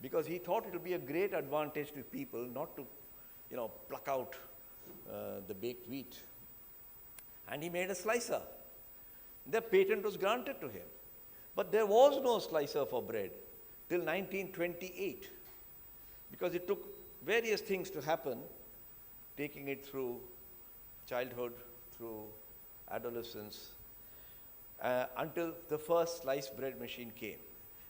because he thought it would be a great advantage to people not to, pluck out the baked wheat. And he made a slicer. The patent was granted to him. But there was no slicer for bread till 1928, because it took various things to happen, taking it through childhood, through adolescence, until the first sliced bread machine came.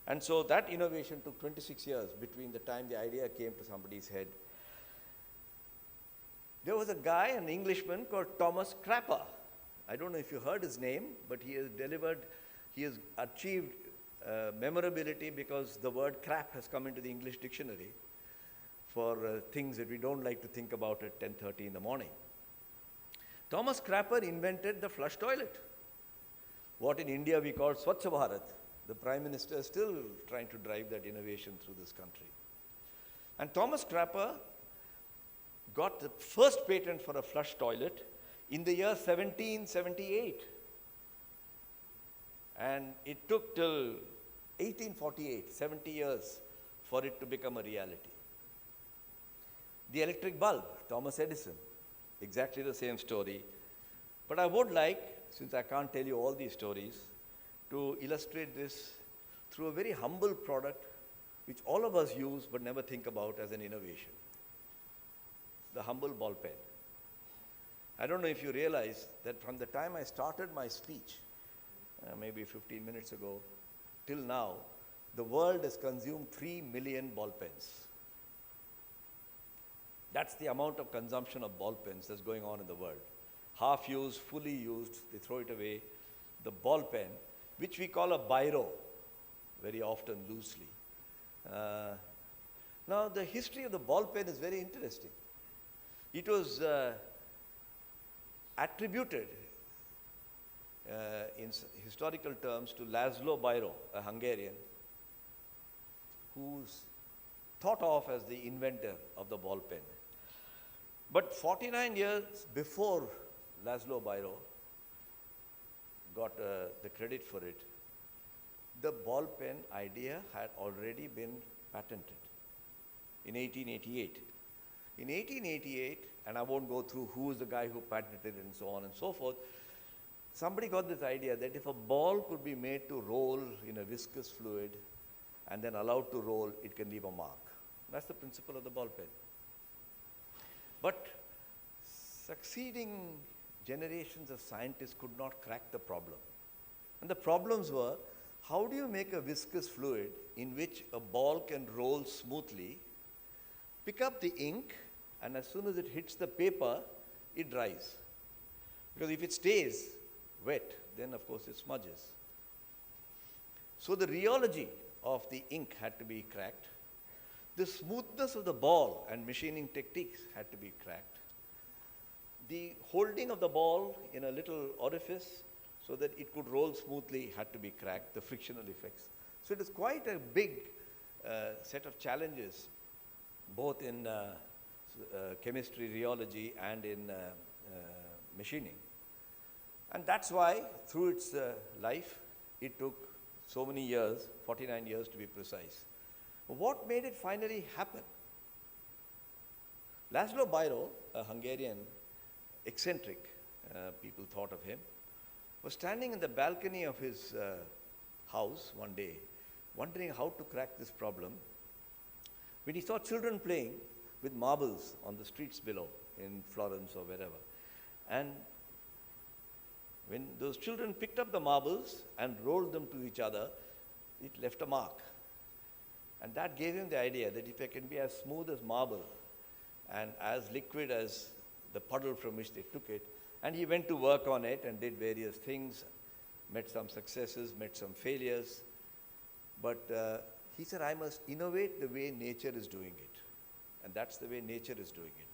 And so that innovation took 26 years between the time the idea came to somebody's head. There was a guy, an Englishman called Thomas Crapper. I don't know if you heard his name, but he has achieved memorability because the word crap has come into the English dictionary for things that we don't like to think about at 10:30 in the morning. Thomas Crapper invented the flush toilet, what in India we call Swachh Bharat. The Prime Minister is still trying to drive that innovation through this country. And Thomas Crapper got the first patent for a flush toilet in the year 1778. And it took till 1848, 70 years, for it to become a reality. The electric bulb, Thomas Edison, exactly the same story. But I would like, since I can't tell you all these stories, to illustrate this through a very humble product which all of us use but never think about as an innovation. the humble ball pen. I don't know if you realize that from the time I started my speech, maybe 15 minutes ago, till now, the world has consumed 3 million ball pens. That's the amount of consumption of ball pens that's going on in the world. Half used, fully used, they throw it away. The ball pen, which we call a biro, very often loosely. Now, the history of the ball pen is very interesting. It was attributed in historical terms to Laszlo Biro, a Hungarian, who's thought of as the inventor of the ball pen. But 49 years before Laszlo Biro got the credit for it, the ball pen idea had already been patented in 1888. In 1888, and I won't go through who is the guy who patented it and so on and so forth, somebody got this idea that if a ball could be made to roll in a viscous fluid and then allowed to roll, it can leave a mark. That's the principle of the ball pen. But succeeding generations of scientists could not crack the problem. And the problems were, how do you make a viscous fluid in which a ball can roll smoothly, pick up the ink, and as soon as it hits the paper, it dries. Because if it stays wet, then of course it smudges. So the rheology of the ink had to be cracked. The smoothness of the ball and machining techniques had to be cracked. The holding of the ball in a little orifice so that it could roll smoothly had to be cracked, the frictional effects. So it is quite a big set of challenges, both in chemistry, rheology, and in machining. And that's why, through its life, it took so many years, 49 years to be precise. What made it finally happen? Laszlo Biro, a Hungarian eccentric, people thought of him, was standing in the balcony of his house one day, wondering how to crack this problem, when he saw children playing with marbles on the streets below in Florence or wherever. And when those children picked up the marbles and rolled them to each other, it left a mark. And that gave him the idea that if it can be as smooth as marble and as liquid as the puddle from which they took it, and he went to work on it and did various things, met some successes, met some failures, but he said, I must innovate the way nature is doing it. And that's the way nature is doing it.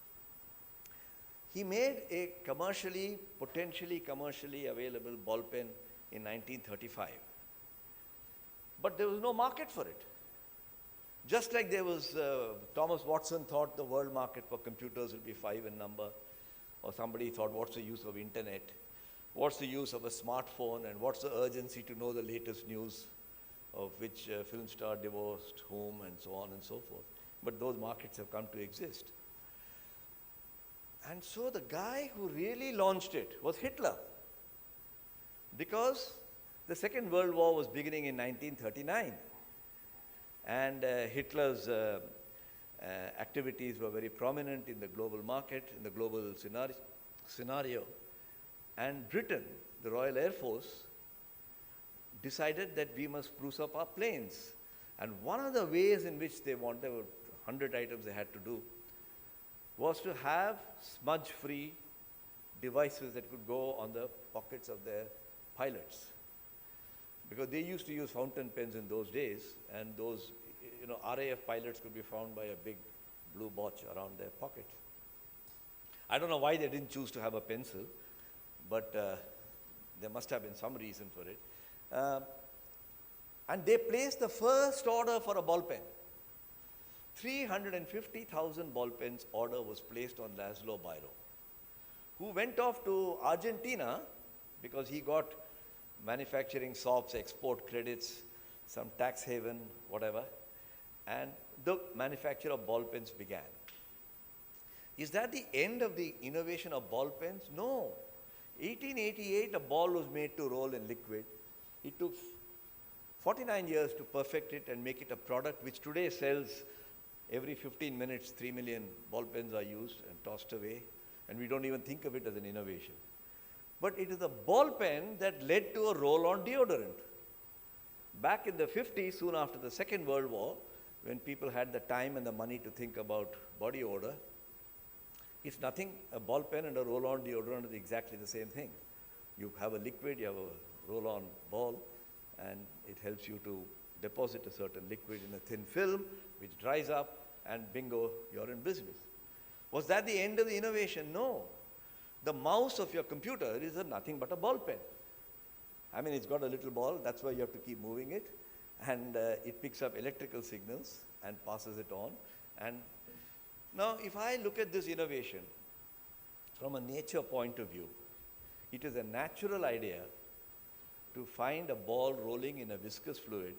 He made a potentially commercially available ball pen in 1935. But there was no market for it. Just like there was, Thomas Watson thought the world market for computers would be 5 in number, or somebody thought, what's the use of internet? What's the use of a smartphone? And what's the urgency to know the latest news of which film star divorced whom, and so on and so forth. But those markets have come to exist. And so the guy who really launched it was Hitler. Because the Second World War was beginning in 1939. And Hitler's activities were very prominent in the global market, in the global scenario. And Britain, the Royal Air Force, decided that we must spruce up our planes. And one of the ways in which there were 100 items they had to do, was to have smudge-free devices that could go on the pockets of their pilots. Because they used to use fountain pens in those days, and those, RAF pilots could be found by a big blue botch around their pocket. I don't know why they didn't choose to have a pencil, but there must have been some reason for it. And they placed the first order for a ball pen. 350,000 ball pens order was placed on Laszlo Biro, who went off to Argentina because he got manufacturing shops, export credits, some tax haven, whatever, and the manufacture of ball pens began. Is that the end of the innovation of ball pens? No. 1888, a ball was made to roll in liquid. It took 49 years to perfect it and make it a product which today sells Every 15 minutes, 3 million ball pens are used and tossed away, and we don't even think of it as an innovation. But it is a ball pen that led to a roll-on deodorant. Back in the 50s, soon after the Second World War, when people had the time and the money to think about body odor, it's nothing, a ball pen and a roll-on deodorant is exactly the same thing. You have a liquid, you have a roll-on ball, and it helps you to deposit a certain liquid in a thin film, which dries up, and bingo, you're in business. Was that the end of the innovation? No. The mouse of your computer is nothing but a ball pen. I mean, it's got a little ball, that's why you have to keep moving it, and it picks up electrical signals and passes it on. And now, if I look at this innovation from a nature point of view, it is a natural idea to find a ball rolling in a viscous fluid,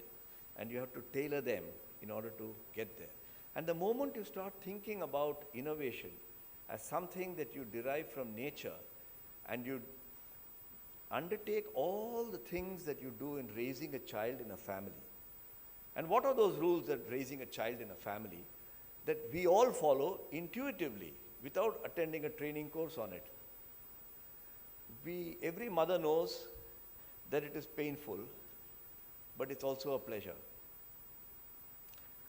and you have to tailor them in order to get there. And the moment you start thinking about innovation as something that you derive from nature, and you undertake all the things that you do in raising a child in a family. And what are those rules that raising a child in a family that we all follow intuitively without attending a training course on it? Every mother knows that it is painful, but it's also a pleasure.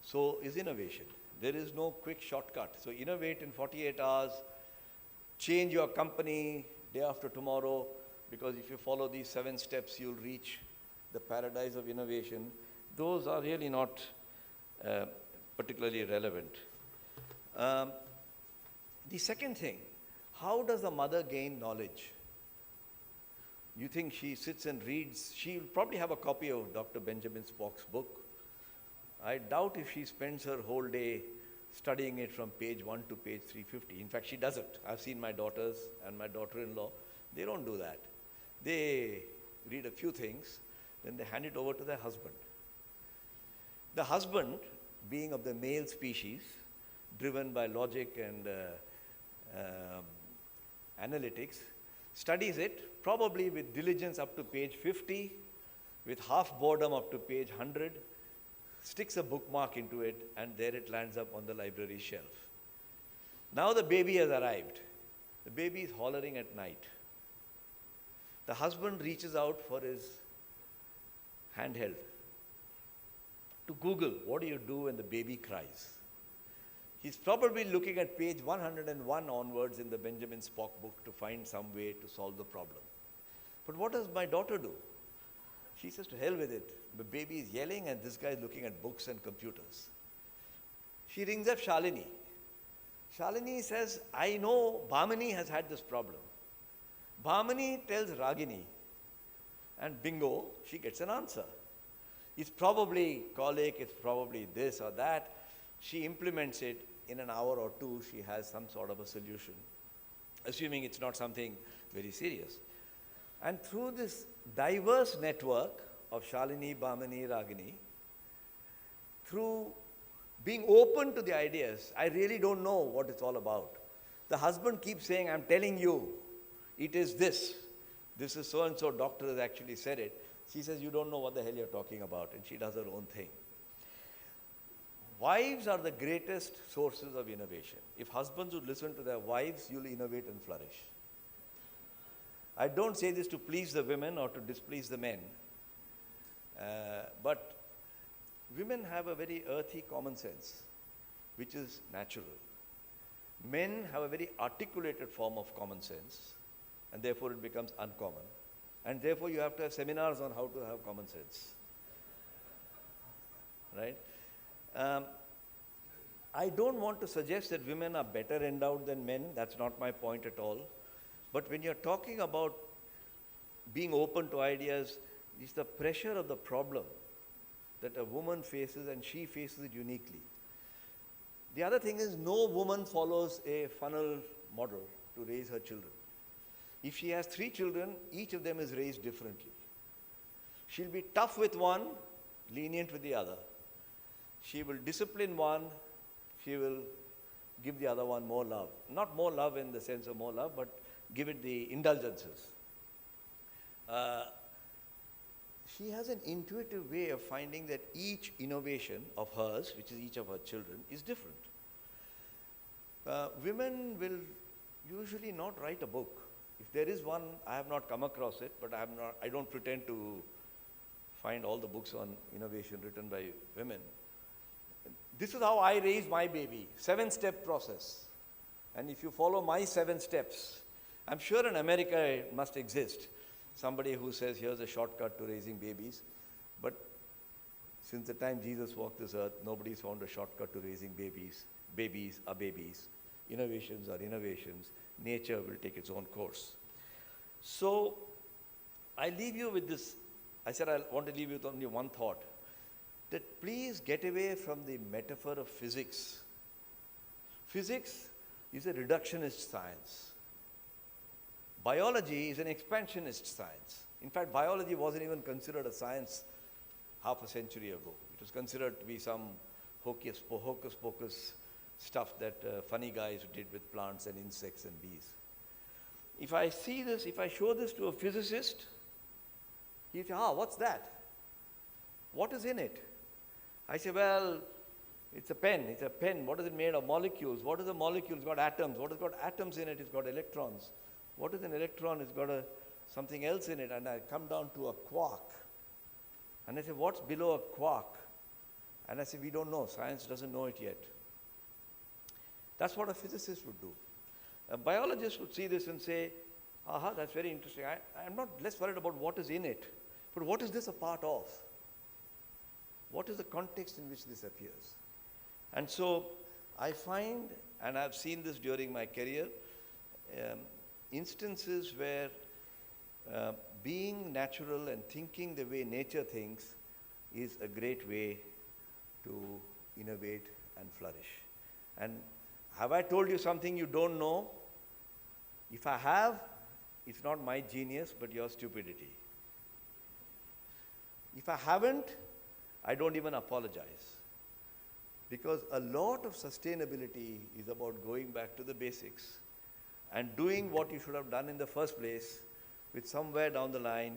So is innovation. There is no quick shortcut. So innovate in 48 hours, change your company day after tomorrow, because if you follow these 7 steps, you'll reach the paradise of innovation. Those are really not particularly relevant. The second thing, how does the mother gain knowledge? You think she sits and reads? She'll probably have a copy of Dr. Benjamin Spock's book. I doubt if she spends her whole day studying it from page 1 to page 350. In fact, she doesn't. I've seen my daughters and my daughter-in-law. They don't do that. They read a few things, then they hand it over to their husband. The husband, being of the male species, driven by logic and analytics, studies it, probably with diligence up to page 50, with half boredom up to page 100, sticks a bookmark into it, and there it lands up on the library shelf. Now the baby has arrived. The baby is hollering at night. The husband reaches out for his handheld to Google, what do you do when the baby cries? He's probably looking at page 101 onwards in the Benjamin Spock book to find some way to solve the problem. But what does my daughter do? She says, to hell with it. The baby is yelling and this guy is looking at books and computers. She rings up Shalini. Shalini says, I know Bhamani has had this problem. Bhamani tells Ragini, and bingo, she gets an answer. It's probably colic, it's probably this or that. She implements it. In an hour or two, she has some sort of a solution, assuming it's not something very serious. And through this diverse network of Shalini, Bhamani, Ragini, through being open to the ideas, I really don't know what it's all about. The husband keeps saying, I'm telling you, it is this. This is so-and-so doctor has actually said it. She says, you don't know what the hell you're talking about, and she does her own thing. Wives are the greatest sources of innovation. If husbands would listen to their wives, you'll innovate and flourish. I don't say this to please the women or to displease the men, but women have a very earthy common sense, which is natural. Men have a very articulated form of common sense, and therefore it becomes uncommon. And therefore you have to have seminars on how to have common sense. Right? I don't want to suggest that women are better endowed than men. That's not my point at all. But when you're talking about being open to ideas, it's the pressure of the problem that a woman faces, and she faces it uniquely. The other thing is, no woman follows a funnel model to raise her children. If she has 3 children, each of them is raised differently. She'll be tough with one, lenient with the other. She will discipline one, she will give the other one more love. Not more love in the sense of more love, but give it the indulgences. she has an intuitive way of finding that each innovation of hers, which is each of her children, is different. Women will usually not write a book. If there is one, I have not come across it, but I don't pretend to find all the books on innovation written by women. This is how I raised my baby, 7-step process. And if you follow my 7 steps, I'm sure in America it must exist. Somebody who says, here's a shortcut to raising babies. But since the time Jesus walked this earth, nobody's found a shortcut to raising babies. Babies are babies. Innovations are innovations. Nature will take its own course. So I leave you with this. I said I want to leave you with only one thought. That please get away from the metaphor of physics. Physics is a reductionist science. Biology is an expansionist science. In fact, biology wasn't even considered a science half a century ago. It was considered to be some hocus pocus stuff that funny guys did with plants and insects and bees. If I see this, if I show this to a physicist, he'll say, what's that? What is in it? I say, well, it's a pen. It's a pen. What is it made of? Molecules. What is a molecule? It's got atoms. What has got atoms in it? It's got electrons. What is an electron? It's got something else in it. And I come down to a quark. And I say, what's below a quark? And I say, we don't know. Science doesn't know it yet. That's what a physicist would do. A biologist would see this and say, that's very interesting. I'm not less worried about what is in it, but what is this a part of? What is the context in which this appears? And so I find, and I've seen this during my career, instances where being natural and thinking the way nature thinks is a great way to innovate and flourish. And have I told you something you don't know? If I have, it's not my genius, but your stupidity. If I haven't, I don't even apologize. Because a lot of sustainability is about going back to the basics and doing what you should have done in the first place, which somewhere down the line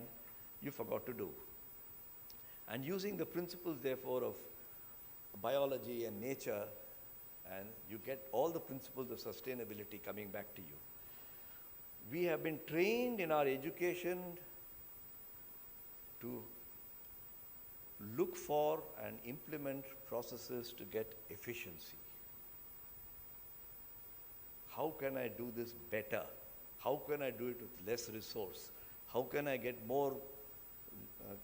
you forgot to do. And using the principles, therefore, of biology and nature, and you get all the principles of sustainability coming back to you. We have been trained in our education to look for and implement processes to get efficiency. How can I do this better? How can I do it with less resource? How can I get more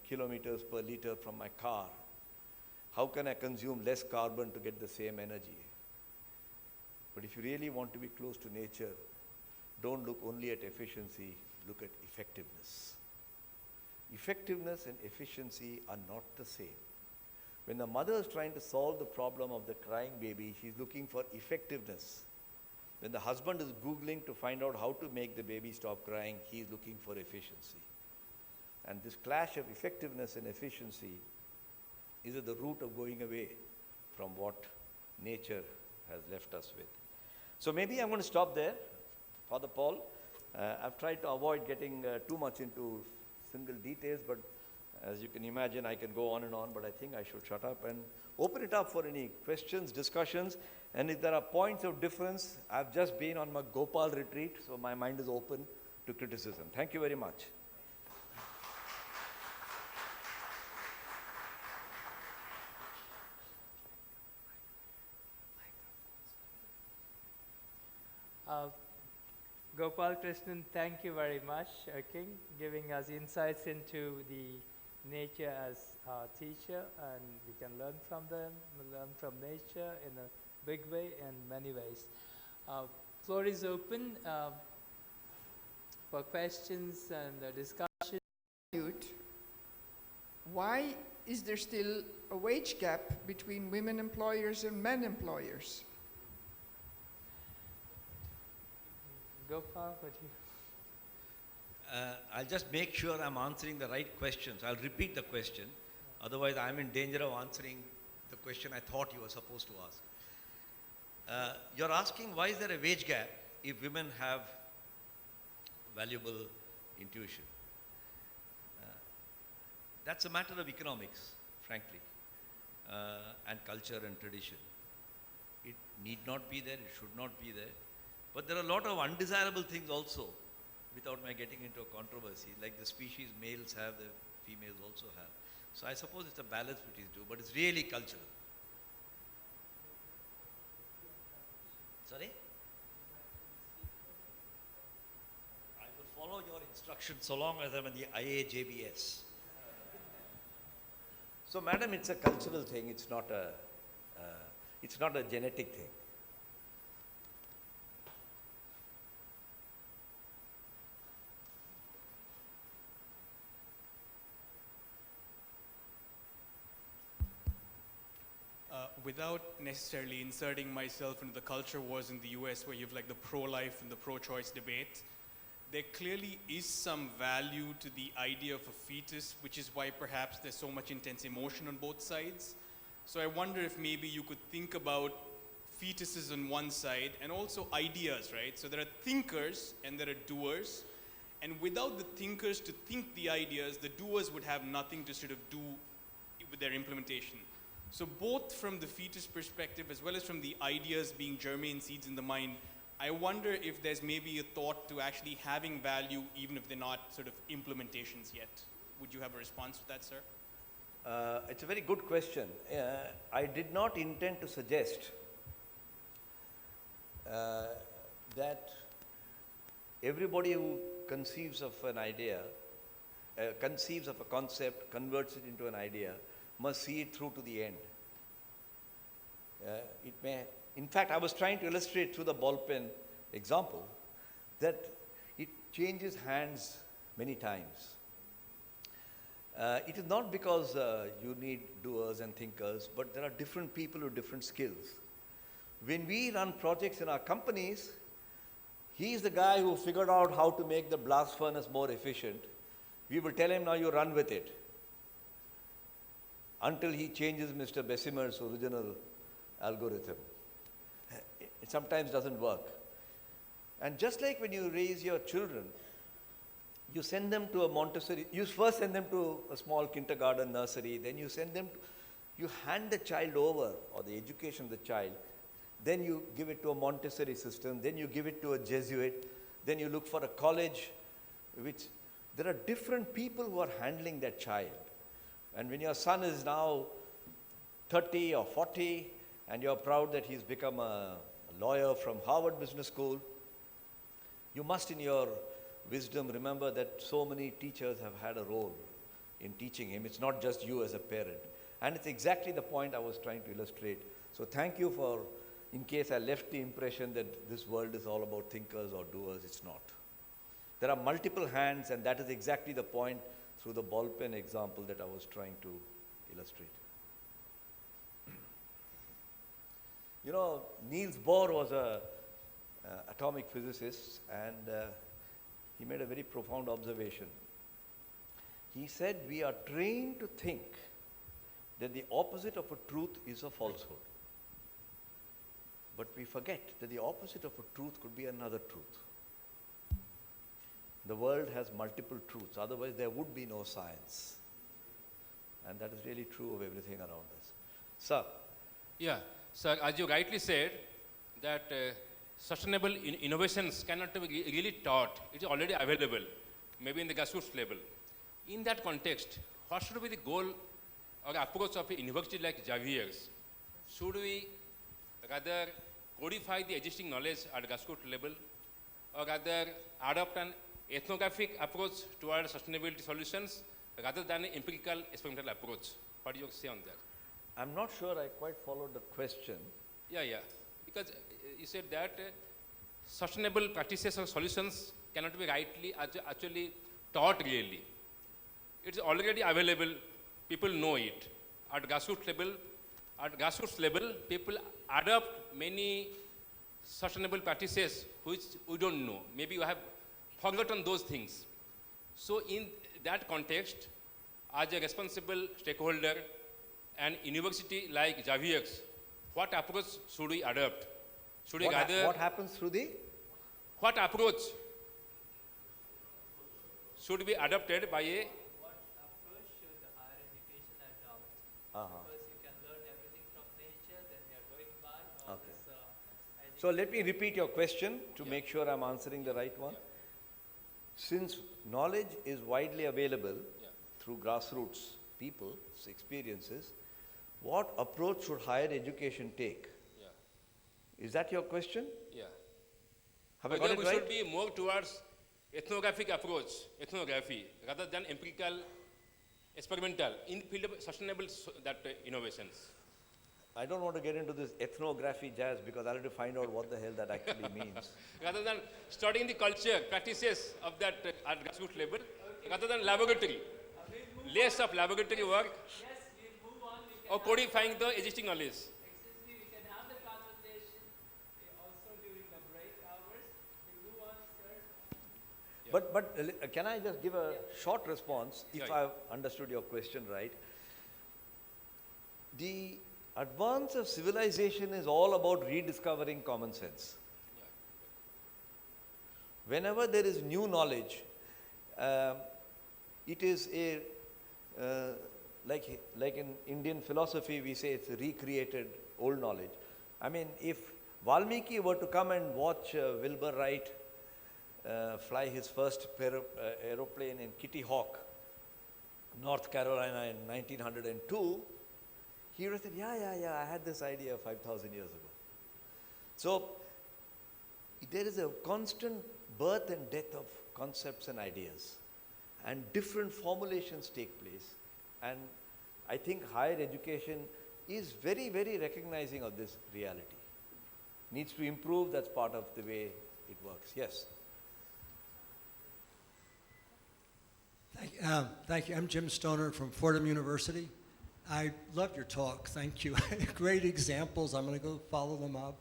kilometers per liter from my car? How can I consume less carbon to get the same energy? But if you really want to be close to nature, don't look only at efficiency, look at effectiveness. Effectiveness and efficiency are not the same. When the mother is trying to solve the problem of the crying baby, she's looking for effectiveness. When the husband is Googling to find out how to make the baby stop crying, he's looking for efficiency. And this clash of effectiveness and efficiency is at the root of going away from what nature has left us with. So maybe I'm going to stop there, Father Paul. I've tried to avoid getting too much into single details, but as you can imagine, I can go on and on, but I think I should shut up and open it up for any questions, discussions, and if there are points of difference, I've just been on my Gopal retreat, so my mind is open to criticism. Thank you very much. Gopalakrishnan, thank you very much, King, giving us insights into the nature as our teacher, and we can learn from them, learn from nature in a big way in many ways. Floor is open for questions and discussion. Why is there still a wage gap between women employers and men employers? Gopal, what you? I'll just make sure I'm answering the right questions. I'll repeat the question. Otherwise, I'm in danger of answering the question I thought you were supposed to ask. You're asking why is there a wage gap if women have valuable intuition? That's a matter of economics, frankly, and culture and tradition. It need not be there, it should not be there. But there are a lot of undesirable things also, without my getting into a controversy, like the species males have, the females also have. So I suppose it's a balance between two, but it's really cultural. Sorry? I will follow your instructions so long as I'm in the IAJBS. So, madam, it's a cultural thing. It's not a genetic thing. Without necessarily inserting myself into the culture wars in the US where you have like the pro-life and the pro-choice debate, there clearly is some value to the idea of a fetus, which is why perhaps there's so much intense emotion on both sides. So I wonder if maybe you could think about fetuses on one side and also ideas, right? So there are thinkers and there are doers. And without the thinkers to think the ideas, the doers would have nothing to sort of do with their implementation. So both from the fetus perspective as well as from the ideas being germane seeds in the mind, I wonder if there's maybe a thought to actually having value even if they're not sort of implementations yet. Would you have a response to that, sir? It's a very good question. I did not intend to suggest that everybody who conceives of an idea, conceives of a concept, converts it into an idea, must see it through to the end. It may, in fact, I was trying to illustrate through the ball pen example that it changes hands many times. It is not because you need doers and thinkers, but there are different people with different skills. When we run projects in our companies, he is the guy who figured out how to make the blast furnace more efficient. We will tell him, now you run with it, until he changes Mr. Bessemer's original algorithm. It sometimes doesn't work. And just like when you raise your children, you send them to a Montessori, you first send them to a small kindergarten nursery, then you send them, you hand the child over, or the education of the child, then you give it to a Montessori system, then you give it to a Jesuit, then you look for a college, which there are different people who are handling that child. And when your son is now 30 or 40, and you're proud that he's become a lawyer from Harvard Business School, you must in your wisdom remember that so many teachers have had a role in teaching him. It's not just you as a parent. And it's exactly the point I was trying to illustrate. So thank you for, in case I left the impression that this world is all about thinkers or doers, it's not. There are multiple hands, and that is exactly the point through the ball pen example that I was trying to illustrate. You know, Niels Bohr was an atomic physicist, and he made a very profound observation. He said, we are trained to think that the opposite of a truth is a falsehood. But we forget that the opposite of a truth could be another truth. The world has multiple truths, otherwise there would be no science. And that is really true of everything around us. Sir? Yeah, sir, as you rightly said, that sustainable innovations cannot be really taught. It is already available, maybe in the grassroots level. In that context, what should be the goal or approach of a university like Xavier's? Should we rather codify the existing knowledge at grassroots level, or rather adopt an ethnographic approach towards sustainability solutions rather than an empirical experimental approach? What do you say on that? I'm not sure I quite followed the question. Yeah. Because you said that sustainable practices or solutions cannot be rightly actually taught really. It's already available, people know it. At grassroots level, people adopt many sustainable practices which we don't know. Maybe you have forgotten those things. So in that context, as a responsible stakeholder and university like Xavier's, what approach should we adopt? Should we gather? What happens through the? What approach should be adopted by a? What approach should the because you can learn everything from nature, then you are going by all Okay. this. So let me repeat your question to make sure I'm answering the right one. Since knowledge is widely available through grassroots people's experiences, what approach should higher education take? Is that your question? Yeah. Have I got it we right? should be more towards ethnographic approach, ethnography, rather than empirical, experimental, in the field of sustainable innovations. I don't want to get into this ethnography jazz because I'll have to find out what the hell that actually means. Rather than studying the culture, practices of that at grassroots level, rather than laboratory, less of laboratory work, or codifying the existing knowledge. Excuse me, we can have the conversation also during the break hours. We'll move on, sir. But can I just give a short response if I've understood your question right? The advance of civilization is all about rediscovering common sense. Whenever there is new knowledge, it is a like in Indian philosophy we say it's recreated old knowledge. I mean, if Valmiki were to come and watch Wilbur Wright fly his first aeroplane in Kitty Hawk, North Carolina in 1902, he would have said, yeah, I had this idea 5,000 years ago. So there is a constant birth and death of concepts and ideas, and different formulations take place. And I think higher education is very, very recognizing of this reality. Needs to improve, that's part of the way it works. Yes? Thank you. I'm Jim Stoner from Fordham University. I loved your talk. Thank you. Great examples. I'm going to go follow them up.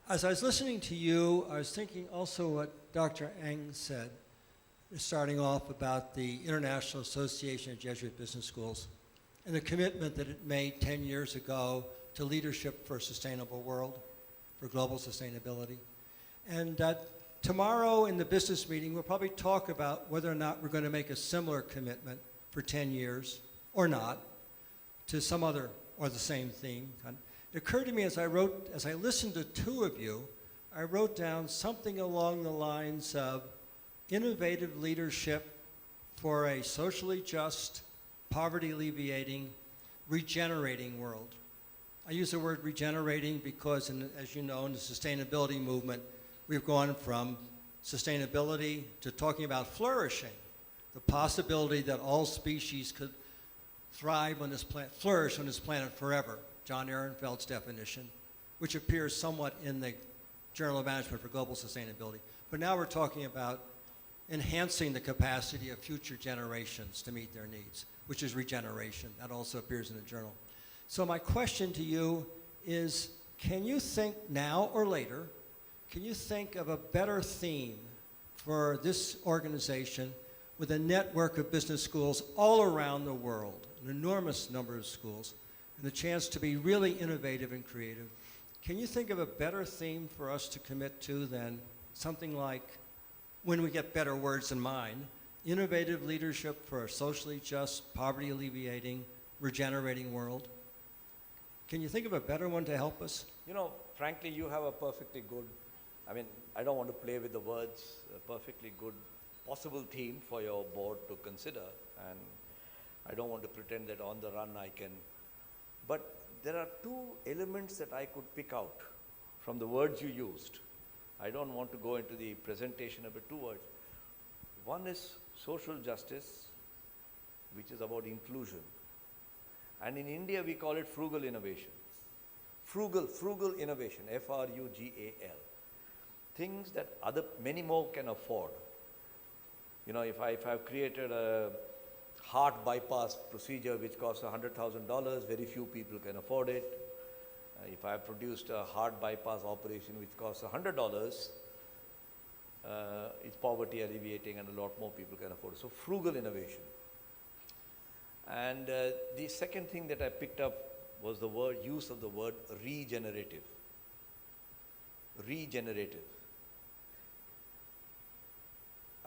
As I was listening to you, I was thinking also what Dr. Eng said, starting off about the International Association of Jesuit Business Schools and the commitment that it made 10 years ago to leadership for a sustainable world, for global sustainability. And tomorrow in the business meeting, we'll probably talk about whether or not we're going to make a similar commitment for 10 years or not to some other or the same theme. It occurred to me as I listened to two of you, I wrote down something along the lines of innovative leadership for a socially just, poverty alleviating, regenerating world. I use the word regenerating because, as you know, in the sustainability movement, we've gone from sustainability to talking about flourishing, the possibility that all species could thrive on this planet, flourish on this planet forever, John Ehrenfeld's definition, which appears somewhat in the Journal of Management for Global Sustainability. But now we're talking about enhancing the capacity of future generations to meet their needs, which is regeneration. That also appears in the journal. So my question to you is, can you think now or later, can you think of a better theme for this organization with a network of business schools all around the world, an enormous number of schools, and the chance to be really innovative and creative? Can you think of a better theme for us to commit to than something like, when we get better words in mind, innovative leadership for a socially just, poverty alleviating, regenerating world? Can you think of a better one to help us? You know, frankly, you have a perfectly good, I mean, I don't want to play with the words, a perfectly good possible theme for your board to consider, and I don't want to pretend that on the run I can. But there are two elements that I could pick out from the words you used. I don't want to go into the presentation of the two words. One is social justice, which is about inclusion. And in India, we call it frugal innovation. Frugal innovation, F-R-U-G-A-L. Things that many more can afford. You know, if I've created a heart bypass procedure which costs $100,000, very few people can afford it. If I have produced a heart bypass operation which costs $100, it's poverty alleviating and a lot more people can afford it. So frugal innovation. And the second thing that I picked up was the use of the word regenerative. Regenerative.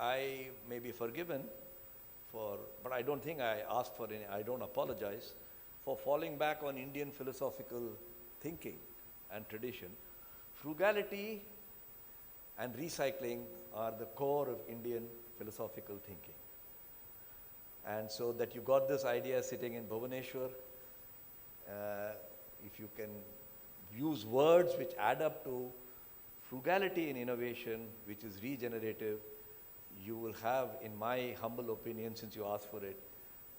I may be forgiven but I don't think I asked for any, I don't apologize for falling back on Indian philosophical thinking and tradition, frugality and recycling are the core of Indian philosophical thinking. And so that you got this idea sitting in Bhubaneswar, if you can use words which add up to frugality in innovation, which is regenerative, you will have, in my humble opinion, since you asked for it,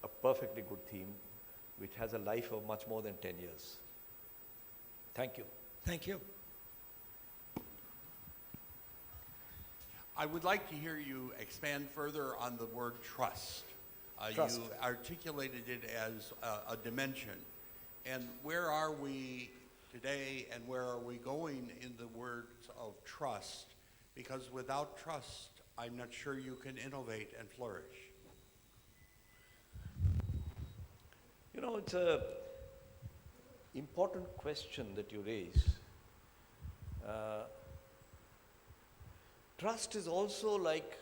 a perfectly good theme which has a life of much more than 10 years. Thank you. Thank you. I would like to hear you expand further on the word trust. Trust. You articulated it as a dimension. And where are we today and where are we going in the words of trust? Because without trust, I'm not sure you can innovate and flourish. You know, it's an important question that you raise. Trust is also like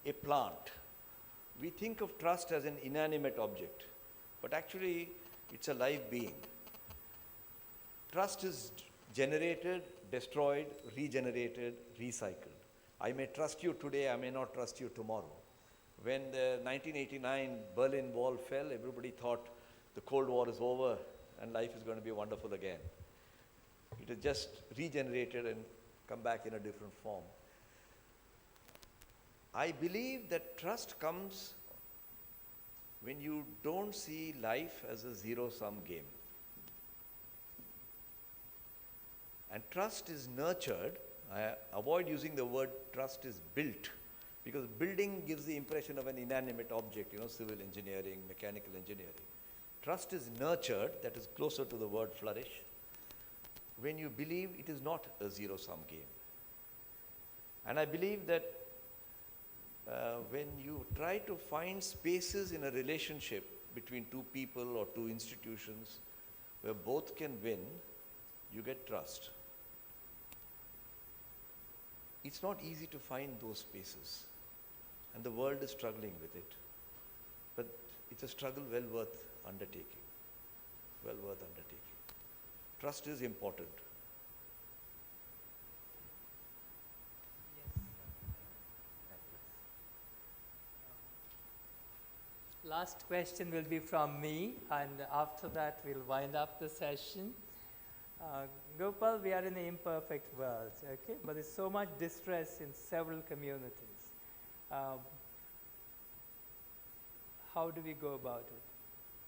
a plant. We think of trust as an inanimate object, but actually it's a live being. Trust is generated, destroyed, regenerated, recycled. I may trust you today, I may not trust you tomorrow. When the 1989 Berlin Wall fell, everybody thought the Cold War is over and life is going to be wonderful again. It has just regenerated and come back in a different form. I believe that trust comes when you don't see life as a zero-sum game. And trust is nurtured. I avoid using the word trust is built, because building gives the impression of an inanimate object, civil engineering, mechanical engineering. Trust is nurtured, that is closer to the word flourish, when you believe it is not a zero-sum game. And I believe that when you try to find spaces in a relationship between two people or two institutions where both can win, you get trust. It's not easy to find those spaces, and the world is struggling with it. But it's a struggle well worth undertaking. Well worth undertaking. Trust is important. Last question will be from me, and after that we'll wind up the session. Gopal, we are in an imperfect world, okay? But there's so much distress in several communities. How do we go about it?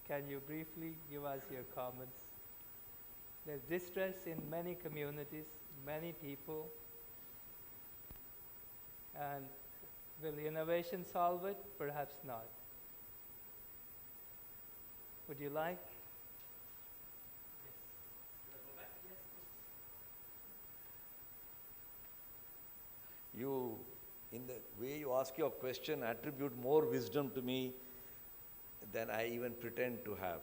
Can you briefly give us your comments? There's distress in many communities, many people. And will innovation solve it? Perhaps not. Would you like? You, in the way you ask your question, attribute more wisdom to me than I even pretend to have.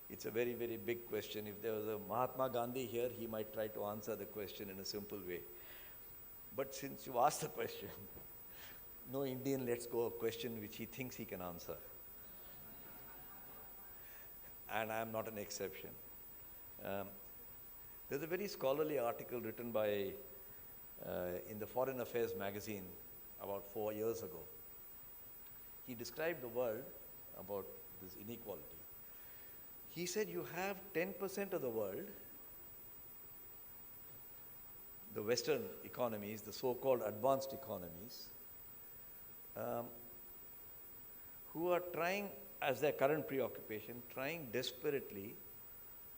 It's a very, very big question. If there was a Mahatma Gandhi here, he might try to answer the question in a simple way. But since you asked the question, no Indian lets go a question which he thinks he can answer. And I am not an exception. There's a very scholarly article written by in the Foreign Affairs magazine about 4 years ago. He described the world about this inequality. He said you have 10% of the world, the Western economies, the so-called advanced economies, who are trying, as their current preoccupation, trying desperately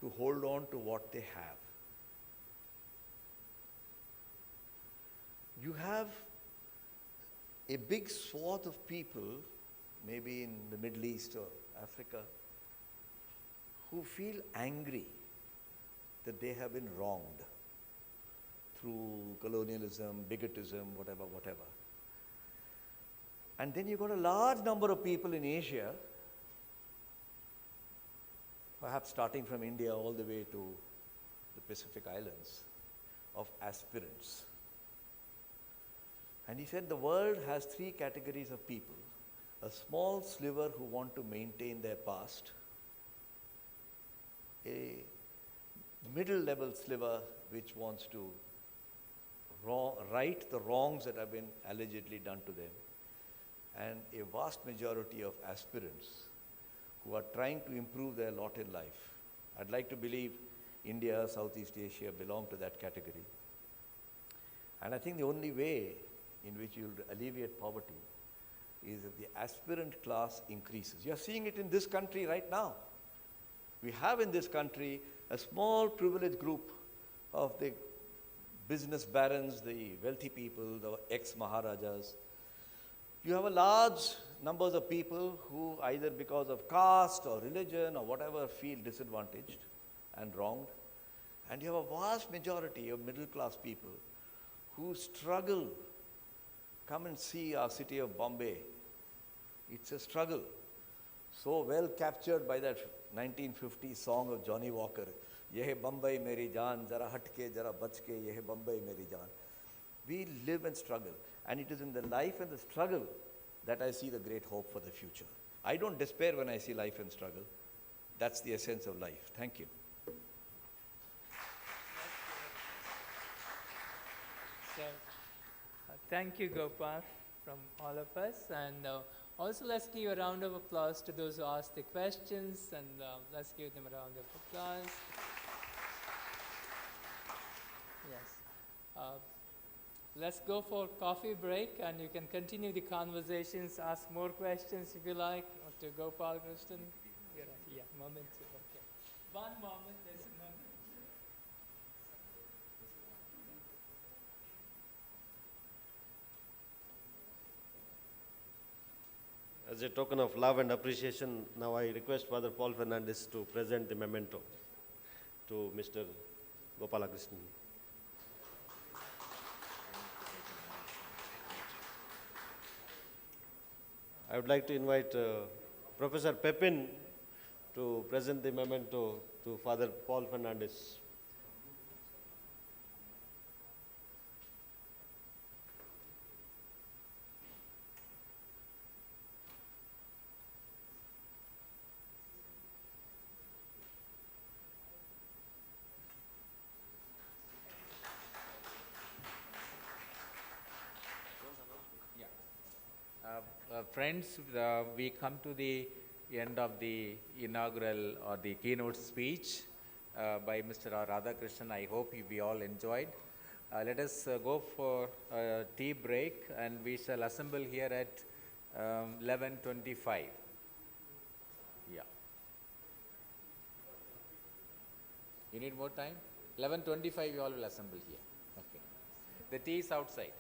to hold on to what they have. You have a big swath of people, maybe in the Middle East or Africa, who feel angry that they have been wronged through colonialism, bigotism, whatever. And then you've got a large number of people in Asia, perhaps starting from India all the way to the Pacific Islands, of aspirants. And he said the world has 3 categories of people. A small sliver who want to maintain their past, a middle level sliver which wants to right the wrongs that have been allegedly done to them, and a vast majority of aspirants who are trying to improve their lot in life. I'd like to believe India, Southeast Asia belong to that category. And I think the only way in which you'll alleviate poverty is if the aspirant class increases. You're seeing it in this country right now. We have in this country a small privileged group of the business barons, the wealthy people, the ex-Maharajas. You have a large numbers of people who either because of caste or religion or whatever feel disadvantaged and wronged. And you have a vast majority of middle class people who struggle. Come and see our city of Bombay. It's a struggle. So well captured by that 1950 song of Johnny Walker. Yeha Bombay meri jaan, zara hatke, zara bachke, yeha Bombay meri jaan. We live and struggle. And it is in the life and the struggle that I see the great hope for the future. I don't despair when I see life and struggle. That's the essence of life. Thank you. So, thank you, Gopal, from all of us. And also, let's give a round of applause to those who asked the questions, and let's give them a round of applause. Yes. Let's go for coffee break, and you can continue the conversations, ask more questions if you like, to Gopalakrishnan. Yeah, moment. Okay. One moment, there's a moment. As a token of love and appreciation, now I request Father Paul Fernandez to present the memento to Mr. Gopalakrishnan. I would like to invite Professor Pepin to present the memento to Father Paul Fernandez. Friends, we come to the end of the inaugural or the keynote speech by Mr. Radhakrishnan. I hope we all enjoyed. Let us go for a tea break, and we shall assemble here at 11:25. Yeah. You need more time? 11:25 we all will assemble here. Okay. The tea is outside.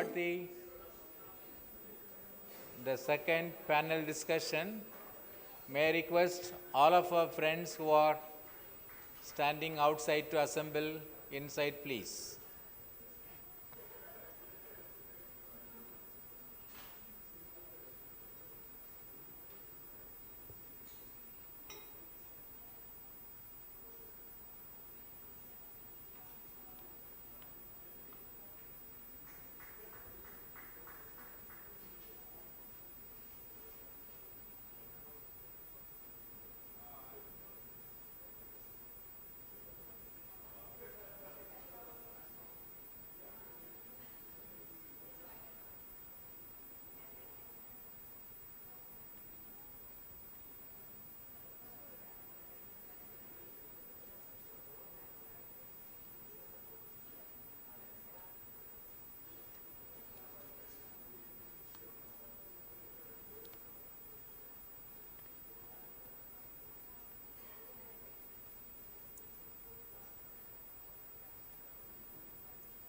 start the second panel discussion. May I request all of our friends who are standing outside to assemble inside, please.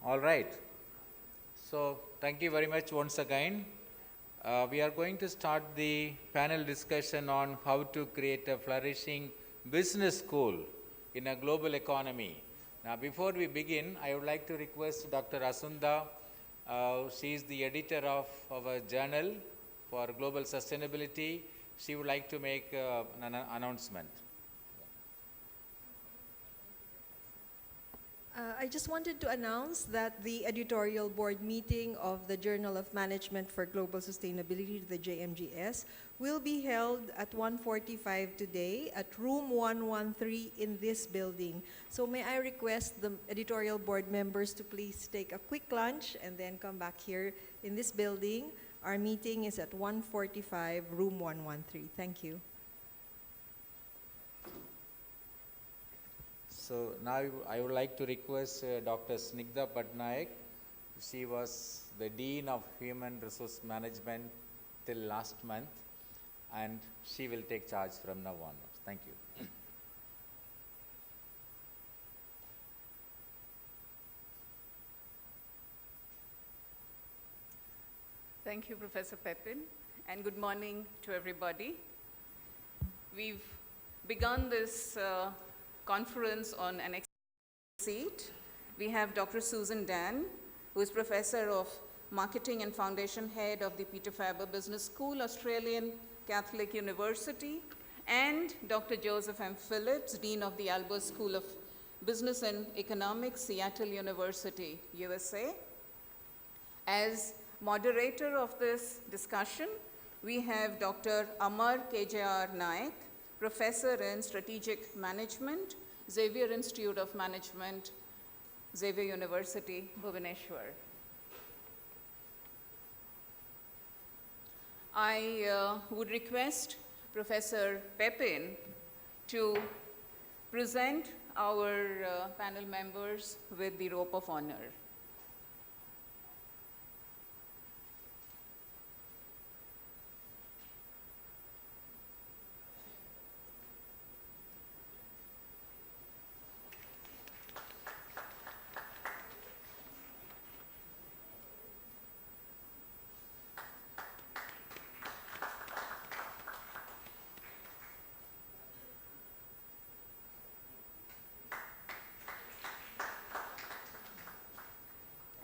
All right. So thank you very much once again. We are going to start the panel discussion on how to create a flourishing business school in a global economy. Now, before we begin, I would like to request Dr. Rozonda. She is the editor of our journal for global sustainability. She would like to make an announcement. I just wanted to announce that the editorial board meeting of the Journal of Management for Global Sustainability, the JMGS, will be held at 1:45 today at room 113 in this building. So may I request the editorial board members to please take a quick lunch and then come back here in this building. Our meeting is at 1:45, room 113. Thank you. So now I would like to request Dr. Snigdha Patnaik. She was the Dean of Human Resource Management till last month, and she will take charge from now on. Thank you. Thank you, Professor Pepin, and good morning to everybody. We've begun this conference on an seat. We have Dr. Susan Dan, who is Professor of Marketing and Foundation Head of the Peter Faber Business School, Australian Catholic University, and Dr. Joseph M. Phillips, Dean of the Albers School of Business and Economics, Seattle University, USA. As moderator of this discussion, we have Dr. Amar KJR Naik, Professor in Strategic Management, Xavier Institute of Management, Xavier University, Bhubaneswar. I would request Professor Pepin to present our panel members with the rope of honor.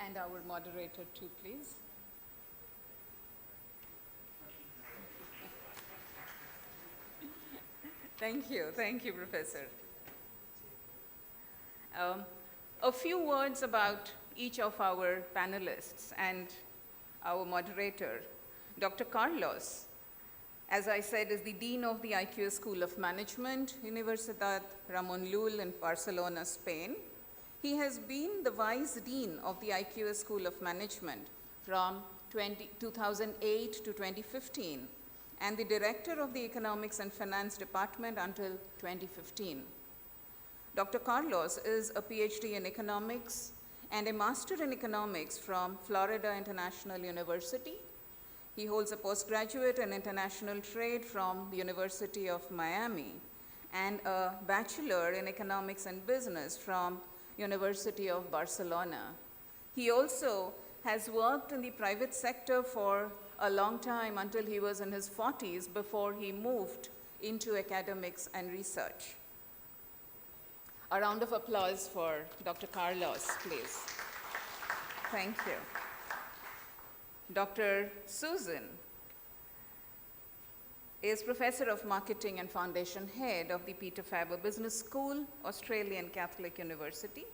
And our moderator too, please. Thank you, Professor. A few words about each of our panelists and our moderator. Dr. Carlos, as I said, is the Dean of the IQS School of Management, Universidad Ramon Llull in Barcelona, Spain. He has been the Vice Dean of the IQS School of Management from 2008 to 2015, and the Director of the Economics and Finance Department until 2015. Dr. Carlos is a PhD in Economics and a Master in Economics from Florida International University. He holds a postgraduate in International Trade from the University of Miami and a Bachelor in Economics and Business from University of Barcelona. He also has worked in the private sector for a long time until he was in his 40s before he moved into academics and research. A round of applause for Dr. Carlos, please. Thank you. Dr. Susan is Professor of Marketing and Foundation Head of the Peter Faber Business School, Australian Catholic University.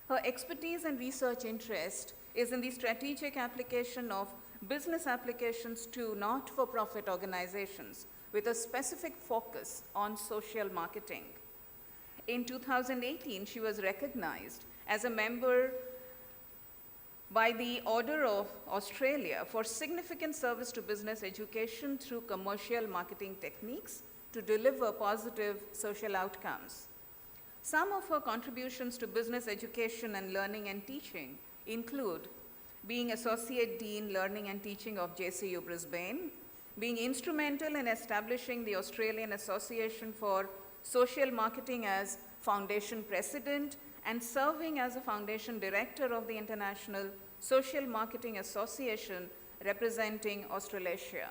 Her expertise and research interest is in the strategic application of business applications to not-for-profit organizations with a specific focus on social marketing. In 2018, she was recognized as a member by the Order of Australia for significant service to business education through commercial marketing techniques to deliver positive social outcomes. Some of her contributions to business education and learning and teaching include being Associate Dean Learning and Teaching of JCU Brisbane, being instrumental in establishing the Australian Association for Social Marketing as Foundation President, and serving as a Foundation Director of the International Social Marketing Association representing Australasia.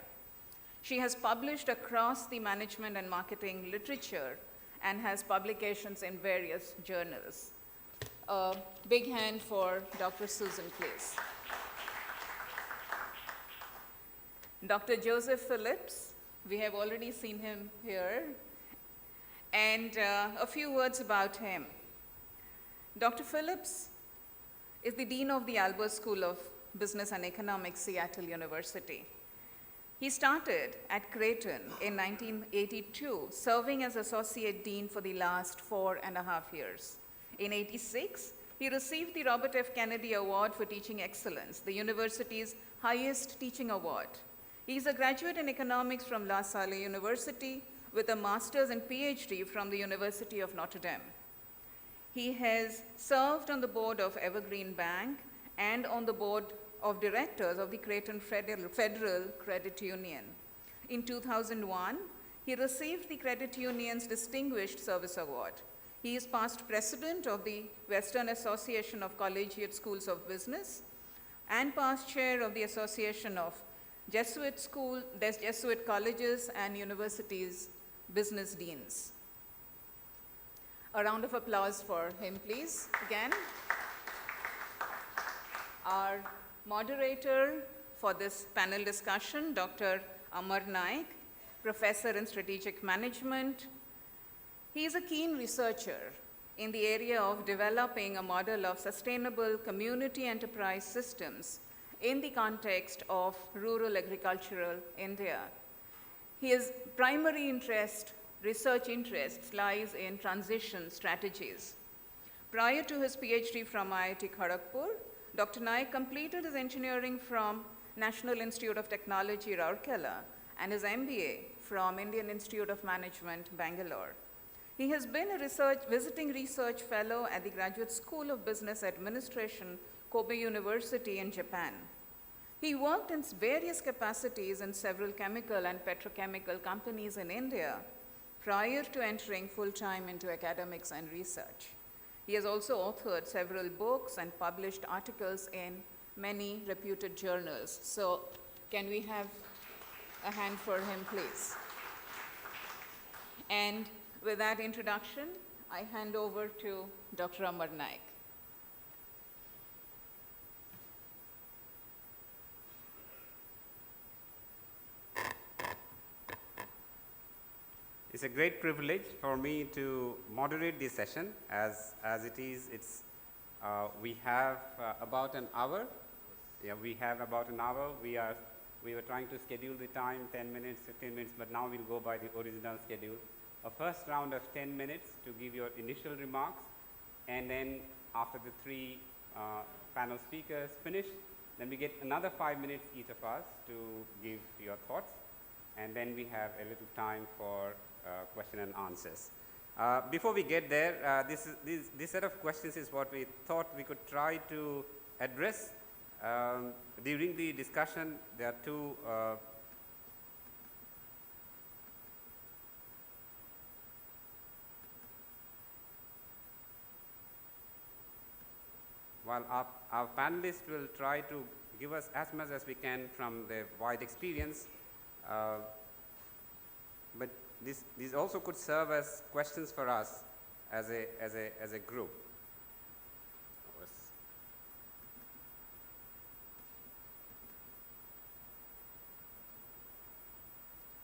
She has published across the management and marketing literature and has publications in various journals. A big hand for Dr. Susan, please. Dr. Joseph Phillips, we have already seen him here, and a few words about him. Dr. Phillips is the Dean of the Albers School of Business and Economics, Seattle University. He started at Creighton in 1982, serving as Associate Dean for the last 4.5 years. In 86, he received the Robert F. Kennedy Award for Teaching Excellence, the university's highest teaching award. He is a graduate in economics from La Salle University with a master's and PhD from the University of Notre Dame. He has served on the board of Evergreen Bank and on the board of directors of the Creighton Federal Credit Union. In 2001, he received the Credit Union's Distinguished Service Award. He is past president of the Western Association of Collegiate Schools of Business and past chair of the Association of Jesuit Colleges and Universities Business Deans. A round of applause for him, please, again. Our moderator for this panel discussion, Dr. Amar Naik, Professor in Strategic Management. He is a keen researcher in the area of developing a model of sustainable community enterprise systems in the context of rural agricultural India. His primary research interests lies in transition strategies. Prior to his PhD from IIT Kharagpur, Dr. Naik completed his engineering from National Institute of Technology, Rourkela, and his MBA from Indian Institute of Management, Bangalore. He has been a visiting research fellow at the Graduate School of Business Administration, Kobe University in Japan. He worked in various capacities in several chemical and petrochemical companies in India prior to entering full-time into academics and research. He has also authored several books and published articles in many reputed journals. So can we have a hand for him, please? And with that introduction, I hand over to Dr. Amar Naik. It's a great privilege for me to moderate this session. As it is, we have about an hour. Yeah, we have about an hour. We were trying to schedule the time 10 minutes, 15 minutes, but now we'll go by the original schedule. A first round of 10 minutes to give your initial remarks, and then after the three panel speakers finish, then we get another 5 minutes each of us to give your thoughts, and then we have a little time for question and answers. Before we get there, this set of questions is what we thought we could try to address. During the discussion, there are two while our panelists will try to give us as much as we can from their wide experience, but these also could serve as questions for us as a group.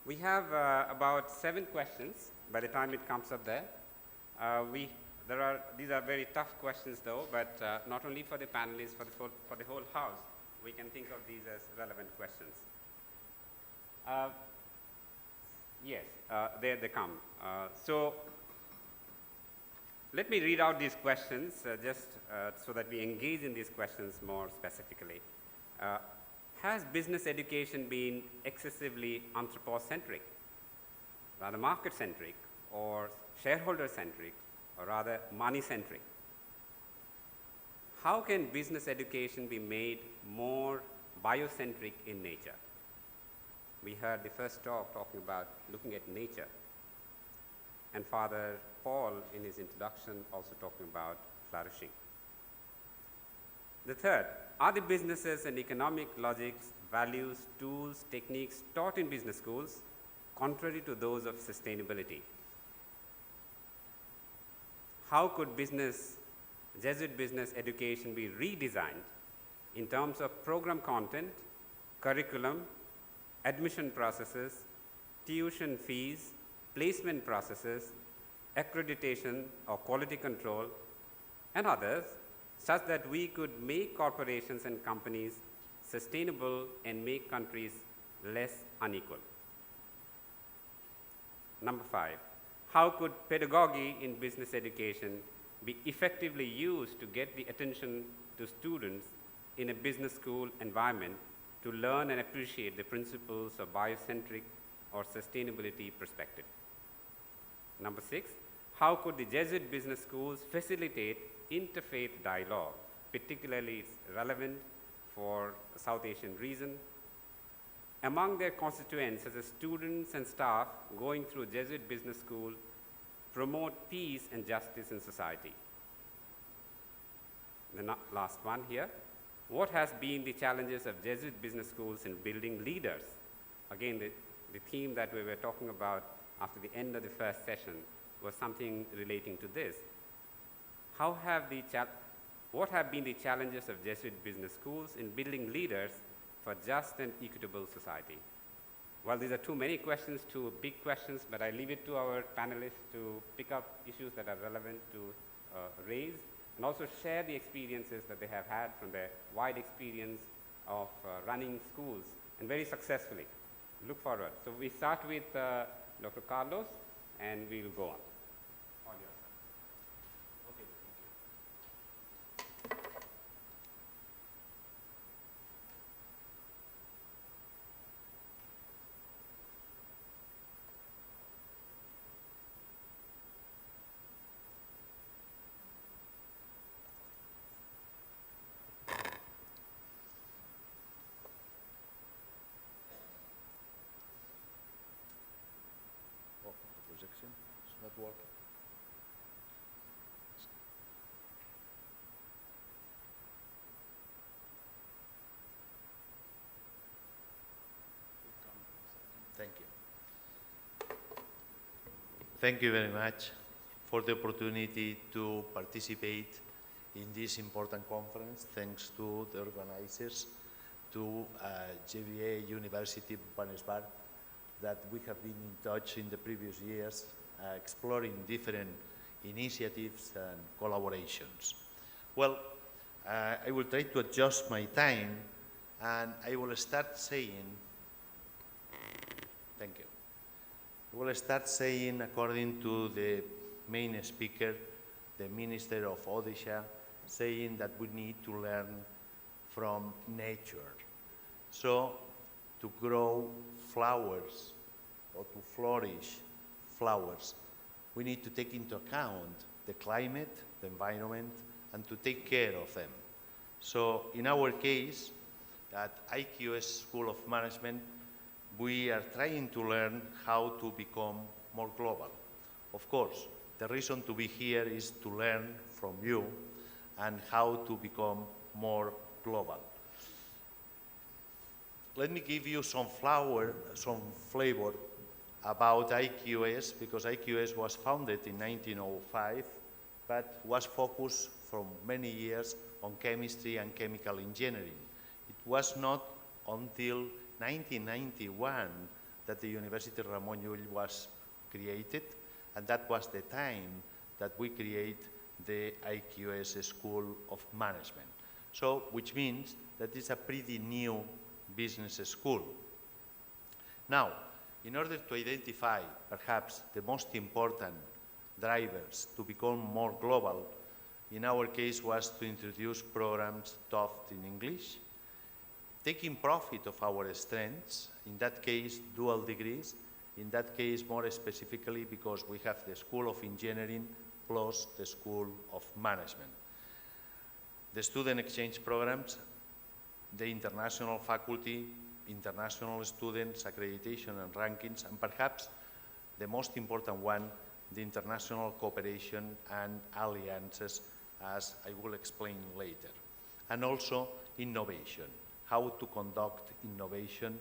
We have about 7 questions by the time it comes up there. These are very tough questions though, but not only for the panelists, for the whole house, we can think of these as relevant questions. Yes, there they come. So let me read out these questions just so that we engage in these questions more specifically. Has business education been excessively anthropocentric, rather market-centric, or shareholder-centric, or rather money-centric? How can business education be made more biocentric in nature? We heard the first talk talking about looking at nature, and Father Paul in his introduction also talking about flourishing. The third, are the businesses and economic logics, values, tools, techniques taught in business schools contrary to those of sustainability? How could Jesuit business education be redesigned in terms of program content, curriculum, admission processes, tuition fees, placement processes, accreditation or quality control, and others, such that we could make corporations and companies sustainable and make countries less unequal? Number 5, how could pedagogy in business education be effectively used to get the attention to students in a business school environment to learn and appreciate the principles of biocentric or sustainability perspective? Number 6, how could the Jesuit business schools facilitate interfaith dialogue, particularly it's relevant for the South Asian region, among their constituents as students and staff going through Jesuit business school, promote peace and justice in society? The last one here, what has been the challenges of Jesuit business schools in building leaders? Again, the theme that we were talking about after the end of the first session was something relating to this. What have been the challenges of Jesuit business schools in building leaders for just and equitable society? Well, these are too many questions, too big questions, but I leave it to our panelists to pick up issues that are relevant to raise, and also share the experiences that they have had from their wide experience of running schools, and very successfully. Look forward. So we start with Dr. Carlos, and we'll go on. It's not working. Thank you. Thank you very much for the opportunity to participate in this important conference. Thanks to the organizers, to Xavier University Bhubaneswar, that we have been in touch in the previous years, exploring different initiatives and collaborations. Well, I will try to adjust my time, and I will start saying, thank you. I will start saying, according to the main speaker, the Minister of Odisha, saying that we need to learn from nature. So, to grow flowers or to flourish flowers, we need to take into account the climate, the environment, and to take care of them. So in our case, at IQS School of Management, we are trying to learn how to become more global. Of course, the reason to be here is to learn from you and how to become more global. Let me give you some flavor about IQS, because IQS was founded in 1905, but was focused for many years on chemistry and chemical engineering. It was not until 1991 that the University Ramon Llull was created, and that was the time that we create the IQS School of Management. So, which means that it's a pretty new business school. Now, in order to identify perhaps the most important drivers to become more global, in our case was to introduce programs taught in English, taking profit of our strengths, in that case dual degrees, in that case more specifically because we have the School of Engineering plus the School of Management. The student exchange programs, the international faculty, international students, accreditation and rankings, and perhaps the most important one, the international cooperation and alliances, as I will explain later. And also innovation, how to conduct innovation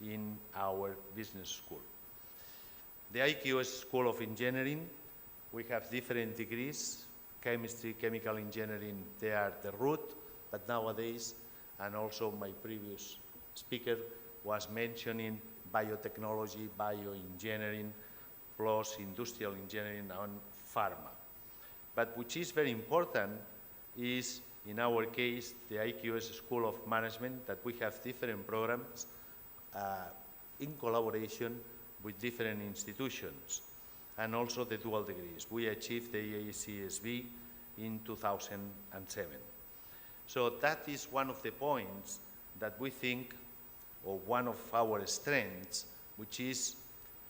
in our business school. The IQS School of Engineering, we have different degrees, chemistry, chemical engineering, they are the root, but nowadays, and also my previous speaker was mentioning biotechnology, bioengineering, plus industrial engineering and pharma. But which is very important is, in our case, the IQS School of Management, that we have different programs in collaboration with different institutions, and also the dual degrees. We achieved the IAJBS in 2007. So that is one of the points that we think, or one of our strengths, which is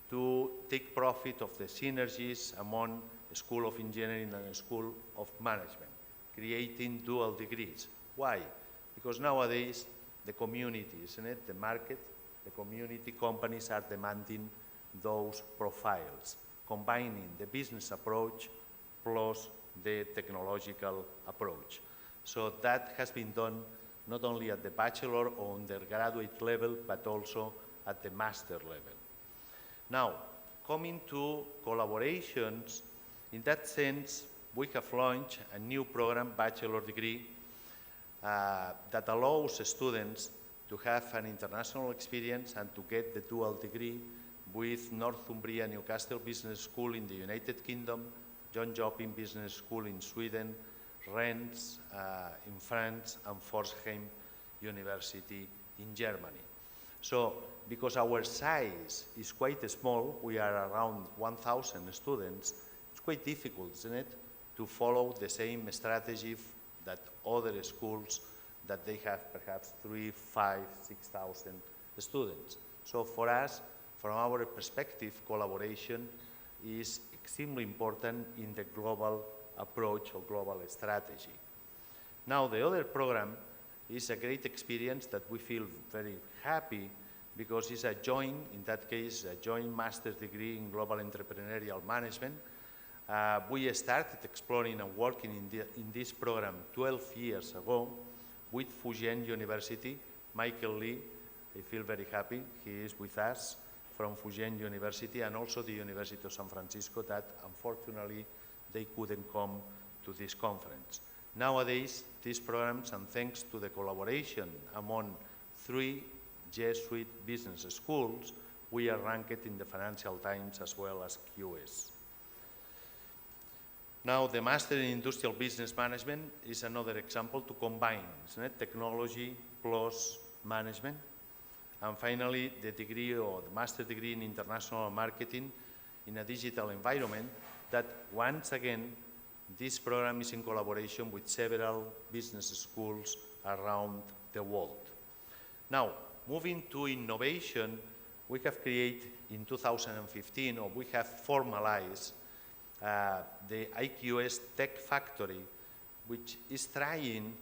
to take profit of the synergies among a School of Engineering and a School of Management, creating dual degrees. Why? Because nowadays the community, isn't it, the market, the community companies are demanding those profiles, combining the business approach plus the technological approach. So that has been done not only at the bachelor or undergraduate level, but also at the master level. Now, coming to collaborations, in that sense, we have launched a new program, bachelor degree, that allows students to have an international experience and to get the dual degree with Northumbria Newcastle Business School in the United Kingdom, John Jopin Business School in Sweden, Rennes in France, and Pforzheim University in Germany. So, because our size is quite small, we are around 1,000 students, it's quite difficult, isn't it, to follow the same strategy that other schools that they have perhaps 3,000, 5,000, 6,000 students. So for us, from our perspective, collaboration is extremely important in the global approach or global strategy. Now, the other program is a great experience that we feel very happy because it's a joint, in that case, a joint master's degree in global entrepreneurial management. We started exploring and working in this program 12 years ago with Fujian University. Michael Lee, I feel very happy, he is with us from Fujian University, and also the University of San Francisco that unfortunately they couldn't come to this conference. Nowadays, these programs, and thanks to the collaboration among 3 Jesuit business schools, we are ranked in the Financial Times as well as QS. Now, the Master in Industrial Business Management is another example to combine, isn't it? Technology plus management. And finally, the degree or the master degree in international marketing in a digital environment that, once again, this program is in collaboration with several business schools around the world. Now, moving to innovation, we have created in 2015, or we have formalized the IQS Tech Factory, which is trying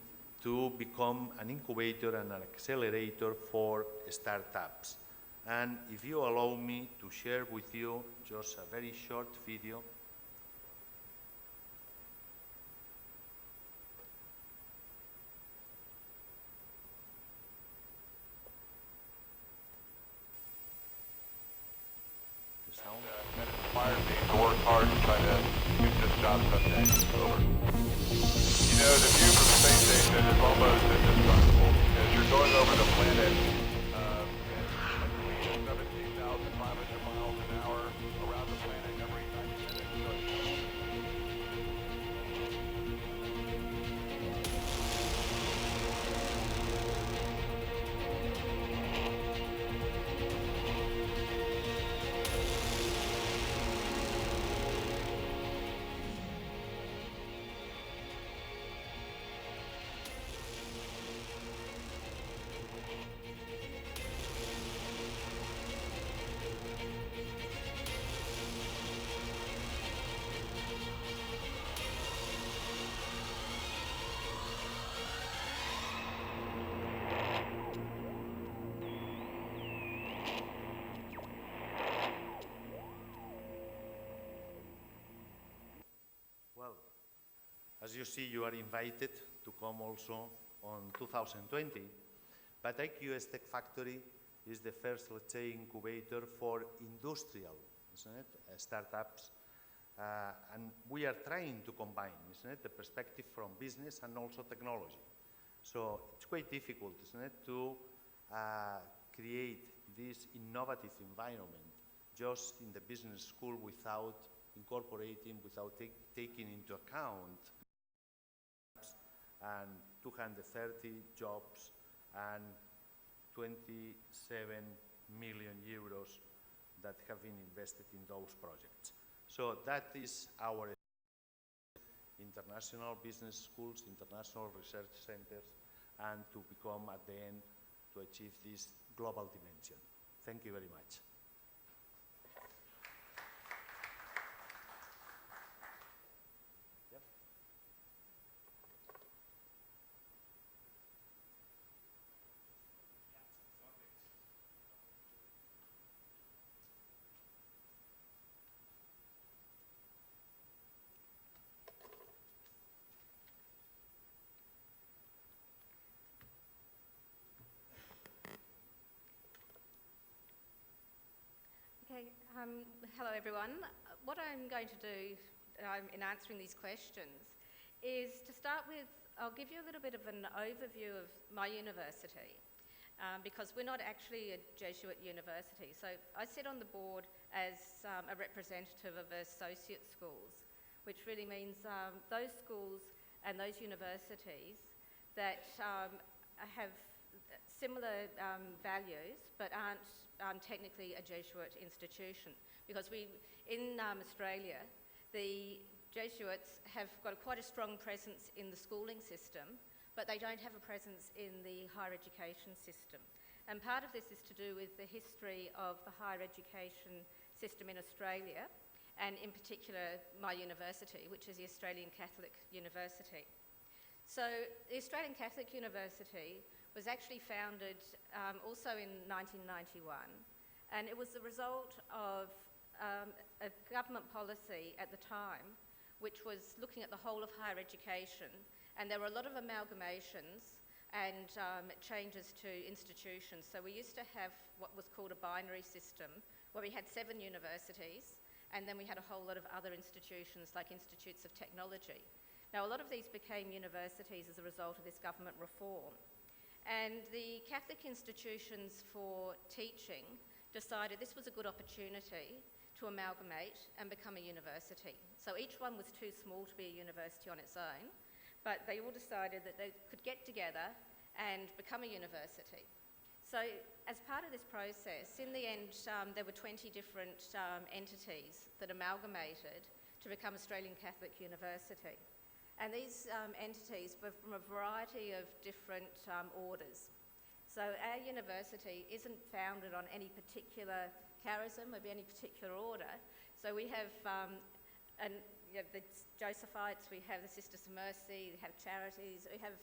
to become an incubator and an accelerator for startups. And if you allow me to share with you just a very short video. hard to try to get this job someday. Over. You know, the view from the space station is almost indestructible. As you're going over the planet at 17,500 miles an hour around the planet every 90 minutes. Well, as you see, you are invited to come also on 2020, but IQS Tech Factory is the first, let's say, incubator for industrial, isn't it, startups, and we are trying to combine, isn't it, the perspective from business and also technology. So it's quite difficult, isn't it, to create this innovative environment just in the business school without incorporating, without taking into account and 230 jobs and 27 million euros that have been invested in those projects. So that is our international business schools, international research centers, and to become at the end to achieve this global dimension. Thank you very much. Okay, hello everyone. What I'm going to do in answering these questions is to start with, I'll give you a little bit of an overview of my university because we're not actually a Jesuit university. So I sit on the board as a representative of associate schools, which really means those schools and those universities that have similar values but aren't technically a Jesuit institution, because in Australia, the Jesuits have got quite a strong presence in the schooling system, but they don't have a presence in the higher education system. And part of this is to do with the history of the higher education system in Australia, and in particular my university, which is the Australian Catholic University. So the Australian Catholic University was actually founded also in 1991, and it was the result of a government policy at the time which was looking at the whole of higher education, and there were a lot of amalgamations and changes to institutions. So we used to have what was called a binary system, where we had 7 universities, and then we had a whole lot of other institutions like institutes of technology. Now a lot of these became universities as a result of this government reform. And the Catholic institutions for teaching decided this was a good opportunity to amalgamate and become a university. So each one was too small to be a university on its own, but they all decided that they could get together and become a university. So as part of this process, in the end, there were 20 different entities that amalgamated to become Australian Catholic University. And these entities were from a variety of different orders. So our university isn't founded on any particular charism or any particular order. So we have the Josephites, we have the Sisters of Mercy, we have Charities, we have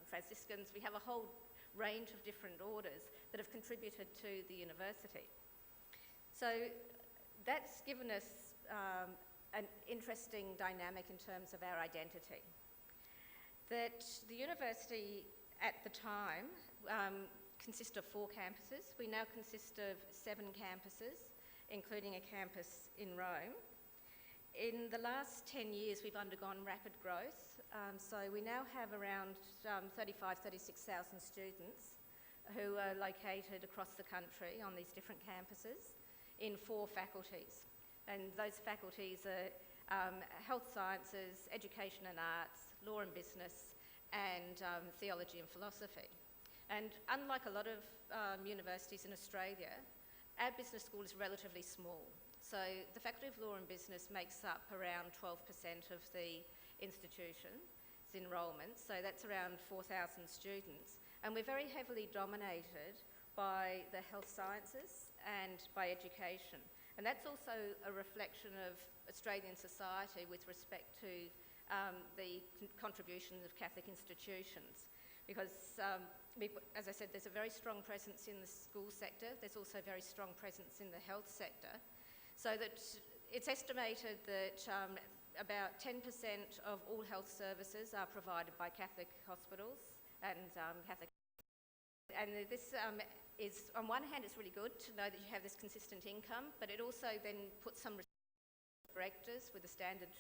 Franciscans, we have a whole range of different orders that have contributed to the university. So that's given us an interesting dynamic in terms of our identity. That the university at the time consisted of 4 campuses. We now consist of 7 campuses, including a campus in Rome. in the last 10 years, we've undergone rapid growth. So we now have around 36,000 students who are located across the country on these different campuses in 4 faculties. And those faculties are health sciences, education and arts, law and business, and theology and philosophy. And unlike a lot of universities in Australia, our business school is relatively small. So the Faculty of Law and Business makes up around 12% of the institution's enrolment, so that's around 4,000 students. And we're very heavily dominated by the health sciences and by education. And that's also a reflection of Australian society with respect to the contributions of Catholic institutions. Because, as I said, there's a very strong presence in the school sector. There's also a very strong presence in the health sector. So that it's estimated that about 10% of all health services are provided by Catholic hospitals and Catholic. And this is, on one hand, it's really good to know that you have this consistent income, but it also then puts some directors with the standard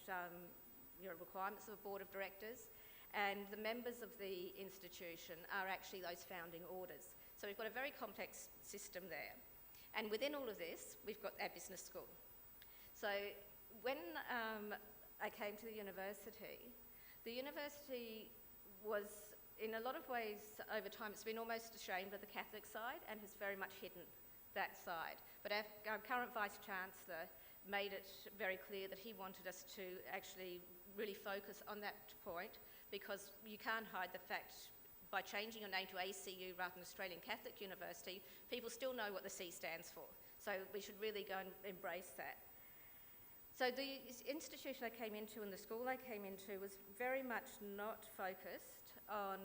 requirements of a board of directors. And the members of the institution are actually those founding orders. So we've got a very complex system there. And within all of this, we've got our business school. So when I came to the university was, in a lot of ways, over time, it's been almost ashamed of the Catholic side and has very much hidden that side. But our current Vice-Chancellor made it very clear that he wanted us to actually really focus on that point, because you can't hide the fact by changing your name to ACU rather than Australian Catholic University, people still know what the C stands for. So we should really go and embrace that. So the institution I came into and the school I came into was very much not focused on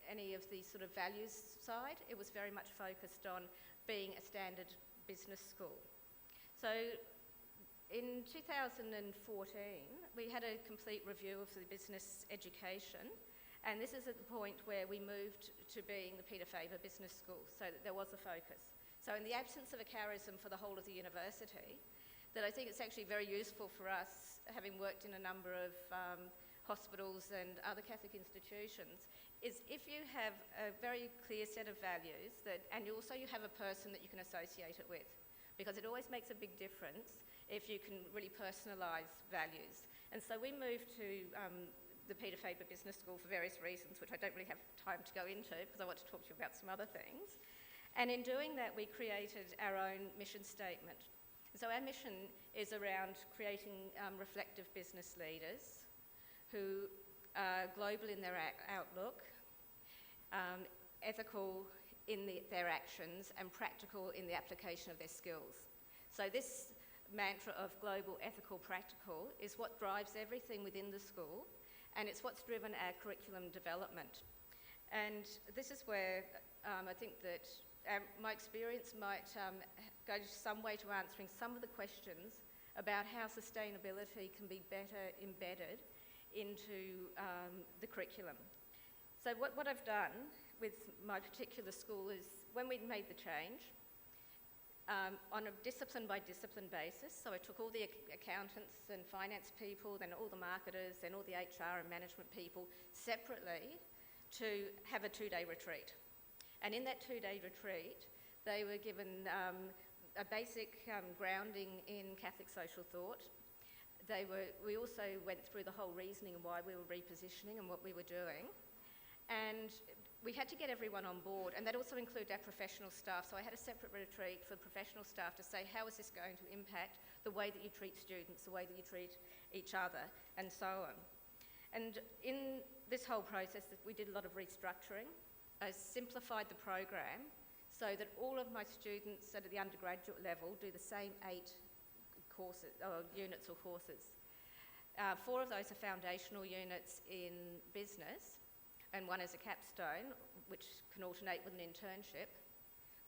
any of the sort of values side. It was very much focused on being a standard business school. So in 2014, we had a complete review of the business education, and this is at the point where we moved to being the Peter Faber Business School, so that there was a focus. So in the absence of a charism for the whole of the university, that I think it's actually very useful for us, having worked in a number of hospitals and other Catholic institutions, is if you have a very clear set of values, and also you have a person that you can associate it with, because it always makes a big difference if you can really personalise values. And so we moved to the Peter Faber Business School for various reasons, which I don't really have time to go into because I want to talk to you about some other things. And in doing that, we created our own mission statement. So our mission is around creating reflective business leaders who are global in their outlook, ethical in their actions, and practical in the application of their skills. So this mantra of global, ethical, practical is what drives everything within the school, and it's what's driven our curriculum development. And this is where I think that my experience might go some way to answering some of the questions about how sustainability can be better embedded into the curriculum. So what I've done with my particular school is, when we made the change, on a discipline by discipline basis, so I took all the accountants and finance people, then all the marketers, then all the HR and management people separately to have a 2-day retreat. And in that 2-day retreat, they were given a basic grounding in Catholic social thought. We also went through the whole reasoning of why we were repositioning and what we were doing. And we had to get everyone on board, and that also included our professional staff. So I had a separate retreat for professional staff to say, how is this going to impact the way that you treat students, the way that you treat each other, and so on. And in this whole process, we did a lot of restructuring. I simplified the program so that all of my students at the undergraduate level do the same 8 courses, or units or courses. 4 of those are foundational units in business, and 1 is a capstone, which can alternate with an internship.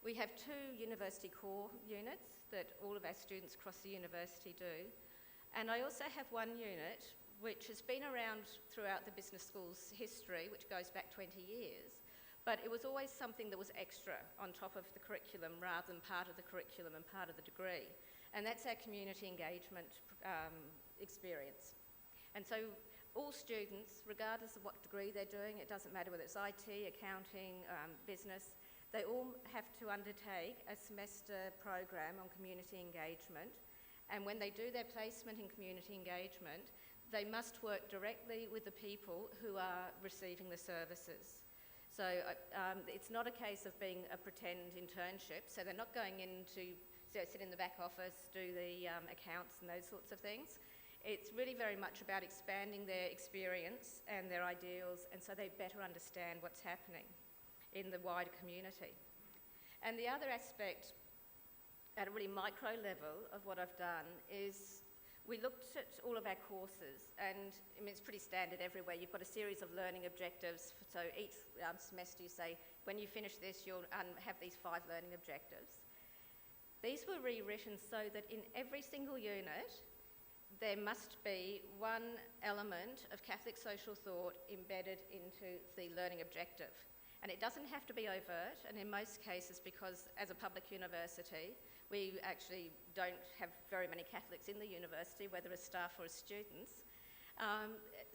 We have 2 university core units that all of our students across the university do. And I also have 1 unit which has been around throughout the business school's history, which goes back 20 years, but it was always something that was extra on top of the curriculum rather than part of the curriculum and part of the degree. And that's our community engagement experience. And so all students, regardless of what degree they're doing, it doesn't matter whether it's IT, accounting, business, they all have to undertake a semester program on community engagement. And when they do their placement in community engagement, they must work directly with the people who are receiving the services. So it's not a case of being a pretend internship, so they're not going in to sit in the back office, do the accounts and those sorts of things. It's really very much about expanding their experience and their ideals, and so they better understand what's happening in the wider community. And the other aspect, at a really micro level of what I've done, is we looked at all of our courses, and I mean, it's pretty standard everywhere. You've got a series of learning objectives, so each semester you say, when you finish this, you'll have these 5 learning objectives. These were rewritten so that in every single unit, there must be one element of Catholic social thought embedded into the learning objective. And it doesn't have to be overt, and in most cases, because as a public university, we actually don't have very many Catholics in the university, whether as staff or as students.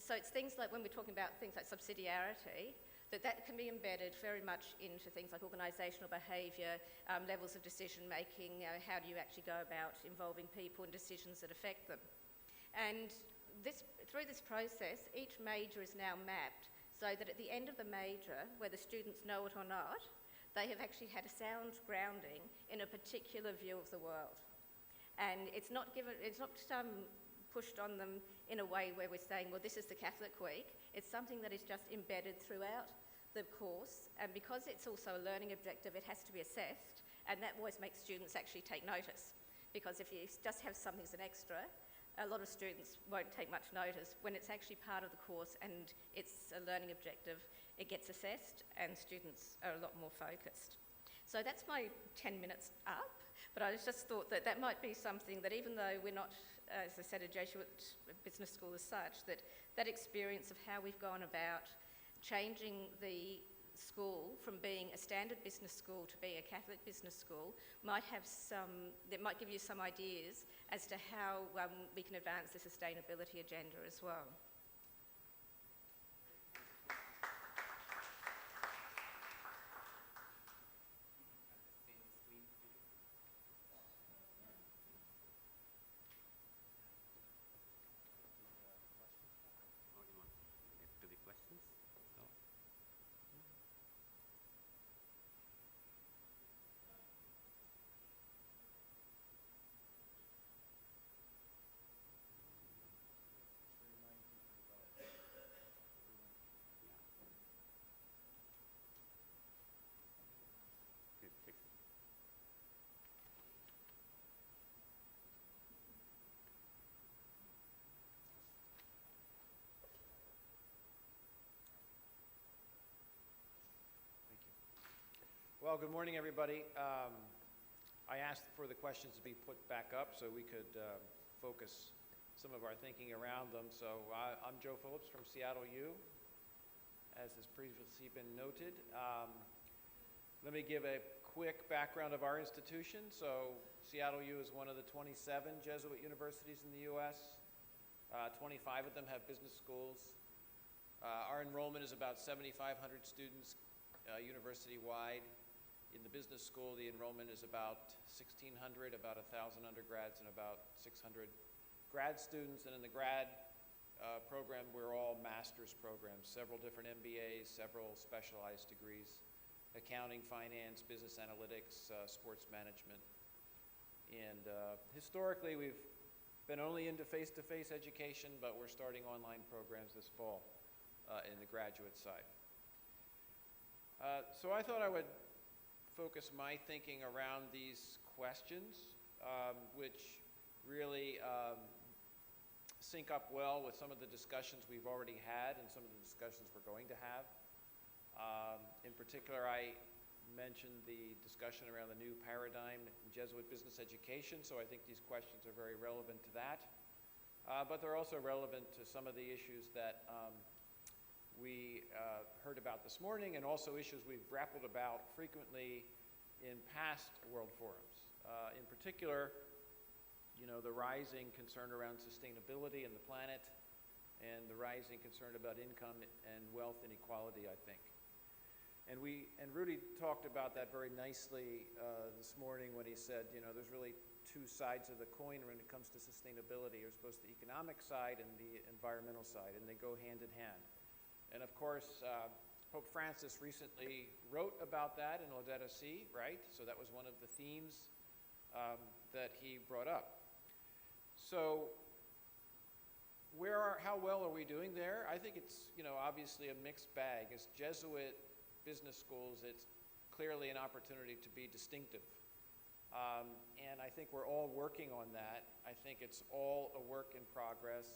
So it's things like, when we're talking about things like subsidiarity, that can be embedded very much into things like organisational behaviour, levels of decision making, how do you actually go about involving people in decisions that affect them. And through this process, each major is now mapped so that at the end of the major, whether students know it or not, they have actually had a sound grounding in a particular view of the world. And it's not pushed on them in a way where we're saying, well, this is the Catholic week. It's something that is just embedded throughout the course, and because it's also a learning objective, it has to be assessed, and that always makes students actually take notice. Because if you just have something as an extra, a lot of students won't take much notice. When it's actually part of the course and it's a learning objective, it gets assessed and students are a lot more focused. So that's my 10 minutes up, but I just thought that that might be something that, even though we're not, as I said, a Jesuit business school as such, that experience of how we've gone about changing the school from being a standard business school to being a Catholic business school might give you some ideas as to how we can advance the sustainability agenda as well. Well, good morning, everybody. I asked for the questions to be put back up so we could focus some of our thinking around them. So I'm Joe Phillips from Seattle U, as has previously been noted. Let me give a quick background of our institution. So Seattle U is one of the 27 Jesuit universities in the U.S. 25 of them have business schools. Our enrollment is about 7,500 students university-wide. In the business school, the enrollment is about 1,600, about 1,000 undergrads and about 600 grad students. And in the grad program, we're all master's programs, several different MBAs, several specialized degrees, accounting, finance, business analytics, sports management. And historically, we've been only into face-to-face education, but we're starting online programs this fall in the graduate side. So I thought I would focus my thinking around these questions, which really sync up well with some of the discussions we've already had and some of the discussions we're going to have. In particular, I mentioned the discussion around the new paradigm in Jesuit business education, so I think these questions are very relevant to that. But they're also relevant to some of the issues that we heard about this morning, and also issues we've grappled about frequently in past World Forums. In particular, the rising concern around sustainability and the planet, and the rising concern about income and wealth inequality, I think. And Rudy talked about that very nicely this morning when he said, there's really two sides of the coin when it comes to sustainability. There's both the economic side and the environmental side, and they go hand in hand. And of course, Pope Francis recently wrote about that in Laudate Si, right? So that was one of the themes that he brought up. So how well are we doing there? I think it's, obviously a mixed bag. As Jesuit business schools, it's clearly an opportunity to be distinctive. And I think we're all working on that. I think it's all a work in progress.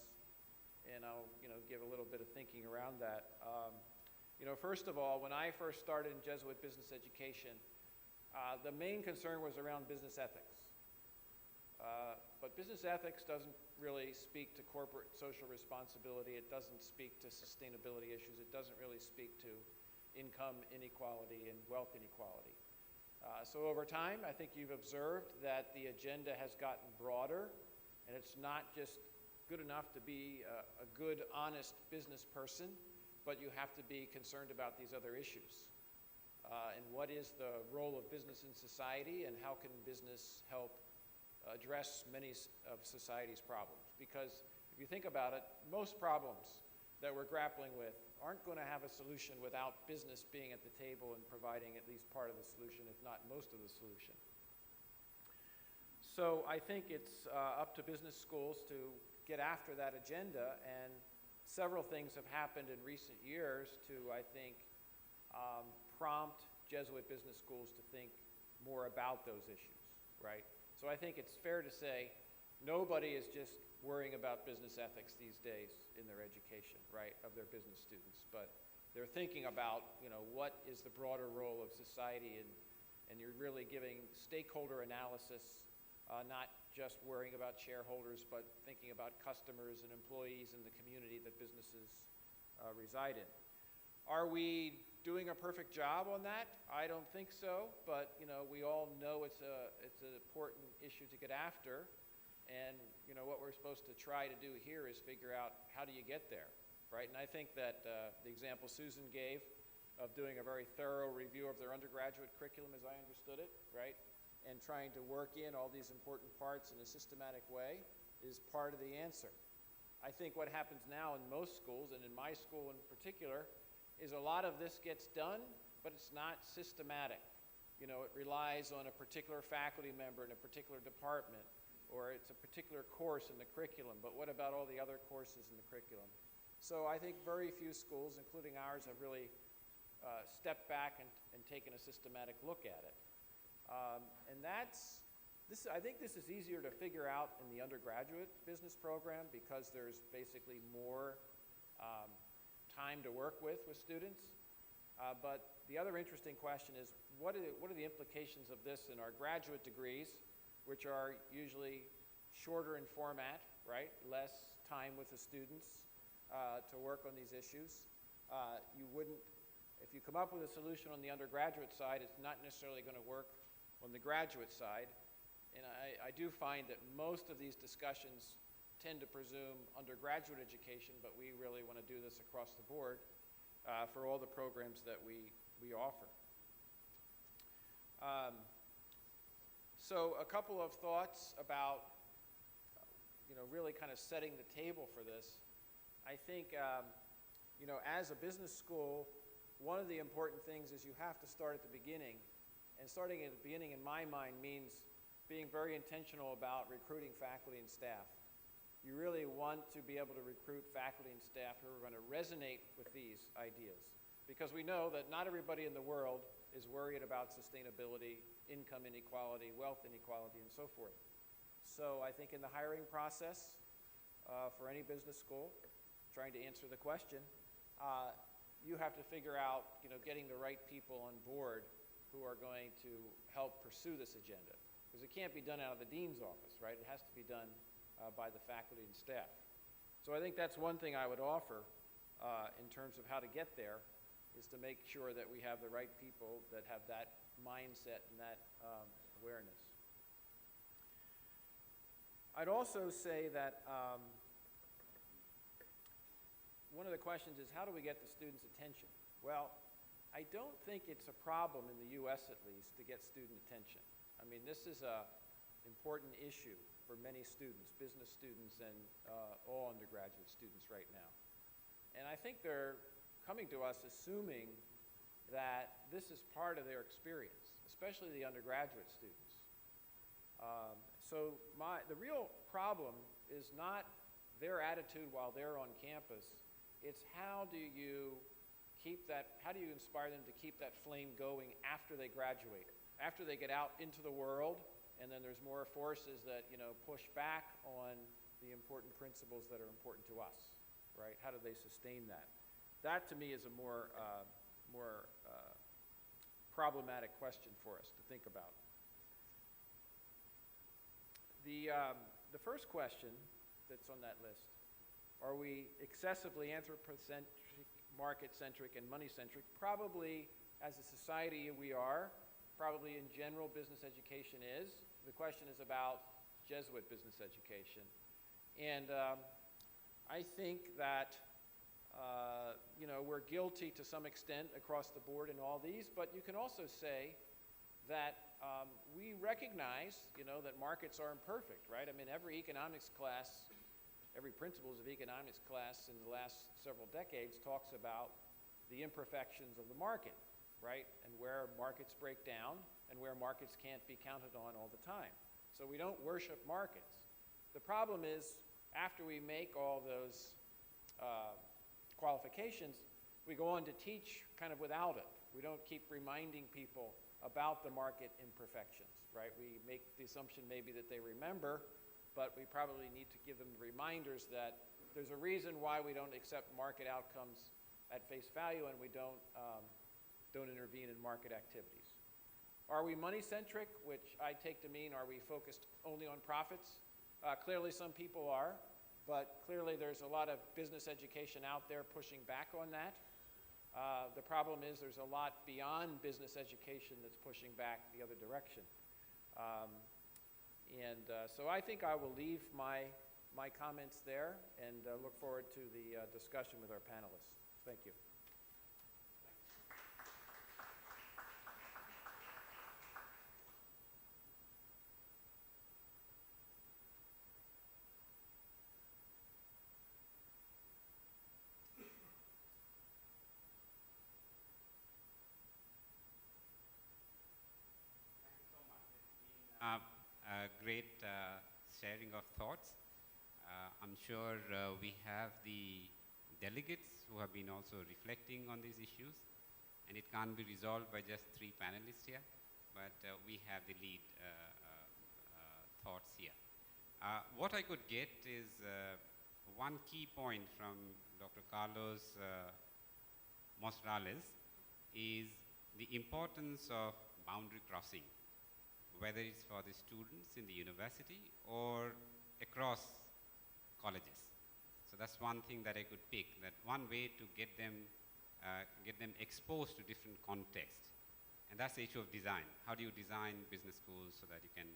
And I'll, give a little bit of thinking around that. First of all, when I first started in Jesuit business education, the main concern was around business ethics. But business ethics doesn't really speak to corporate social responsibility. It doesn't speak to sustainability issues. It doesn't really speak to income inequality and wealth inequality. So over time, I think you've observed that the agenda has gotten broader, and it's not just good enough to be a good, honest business person, but you have to be concerned about these other issues. And what is the role of business in society, and how can business help address many of society's problems? Because if you think about it, most problems that we're grappling with aren't going to have a solution without business being at the table and providing at least part of the solution, if not most of the solution. So I think it's up to business schools to get after that agenda, and several things have happened in recent years to, I think, prompt Jesuit business schools to think more about those issues, right? So I think it's fair to say nobody is just worrying about business ethics these days in their education, right, of their business students. But they're thinking about, what is the broader role of society, and you're really giving stakeholder analysis, not just worrying about shareholders, but thinking about customers and employees in the community that businesses reside in. Are we doing a perfect job on that? I don't think so, but we all know it's an important issue to get after. And what we're supposed to try to do here is figure out how do you get there, right? And I think that the example Susan gave of doing a very thorough review of their undergraduate curriculum, as I understood it, right, and trying to work in all these important parts in a systematic way is part of the answer. I think what happens now in most schools, and in my school in particular, is a lot of this gets done, but it's not systematic. It relies on a particular faculty member in a particular department, or it's a particular course in the curriculum, but what about all the other courses in the curriculum? So I think very few schools, including ours, have really stepped back and taken a systematic look at it. And I think this is easier to figure out in the undergraduate business program because there's basically more time to work with students. But the other interesting question is, what are the implications of this in our graduate degrees, which are usually shorter in format, right? Less time with the students to work on these issues. If you come up with a solution on the undergraduate side, it's not necessarily going to work on the graduate side. And I do find that most of these discussions tend to presume undergraduate education, but we really want to do this across the board for all the programs that we offer. So a couple of thoughts about, really kind of setting the table for this. I think, as a business school, one of the important things is you have to start at the beginning. And starting at the beginning, in my mind, means being very intentional about recruiting faculty and staff. You really want to be able to recruit faculty and staff who are going to resonate with these ideas. Because we know that not everybody in the world is worried about sustainability, income inequality, wealth inequality, and so forth. So I think in the hiring process for any business school, trying to answer the question, you have to figure out, getting the right people on board who are going to help pursue this agenda. Because it can't be done out of the dean's office, right? It has to be done by the faculty and staff. So I think that's one thing I would offer in terms of how to get there, is to make sure that we have the right people that have that mindset and that awareness. I'd also say that one of the questions is, how do we get the students' attention? Well, I don't think it's a problem in the US, at least, to get student attention. I mean, this is an important issue for many students, business students and all undergraduate students right now. And I think they're coming to us assuming that this is part of their experience, especially the undergraduate students. So the real problem is not their attitude while they're on campus. It's how do you inspire them to keep that flame going after they graduate, after they get out into the world, and then there's more forces that, you know, push back on the important principles that are important to us, right? How do they sustain that? That, to me, is a more problematic question for us to think about. The first question that's on that list, are we excessively anthropocentric, market-centric, and money-centric? Probably, as a society, we are. Probably in general, business education is. The question is about Jesuit business education. And I think that you know, we're guilty to some extent across the board in all these, but you can also say that we recognize, you know, that markets are imperfect, right? I mean, every economics class, every principles of economics class in the last several decades talks about the imperfections of the market, right? And where markets break down and where markets can't be counted on all the time. So we don't worship markets. The problem is, after we make all those qualifications, we go on to teach kind of without it. We don't keep reminding people about the market imperfections, right? We make the assumption maybe that they remember, but we probably need to give them reminders that there's a reason why we don't accept market outcomes at face value and we don't intervene in market activities. Are we money-centric, which I take to mean, are we focused only on profits? Clearly some people are, but clearly there's a lot of business education out there pushing back on that. The problem is there's a lot beyond business education that's pushing back the other direction. So I think I will leave my comments there and look forward to the discussion with our panelists. Thank you. A great sharing of thoughts. I'm sure we have the delegates who have been also reflecting on these issues, and it can't be resolved by just 3 panelists here, but we have the lead thoughts here. What I could get is one key point from Dr. Carlos Mostrales is the importance of boundary crossing, whether it's for the students in the university or across colleges. So that's one thing that I could pick, that one way to get them exposed to different contexts. And that's the issue of design. How do you design business schools so that you can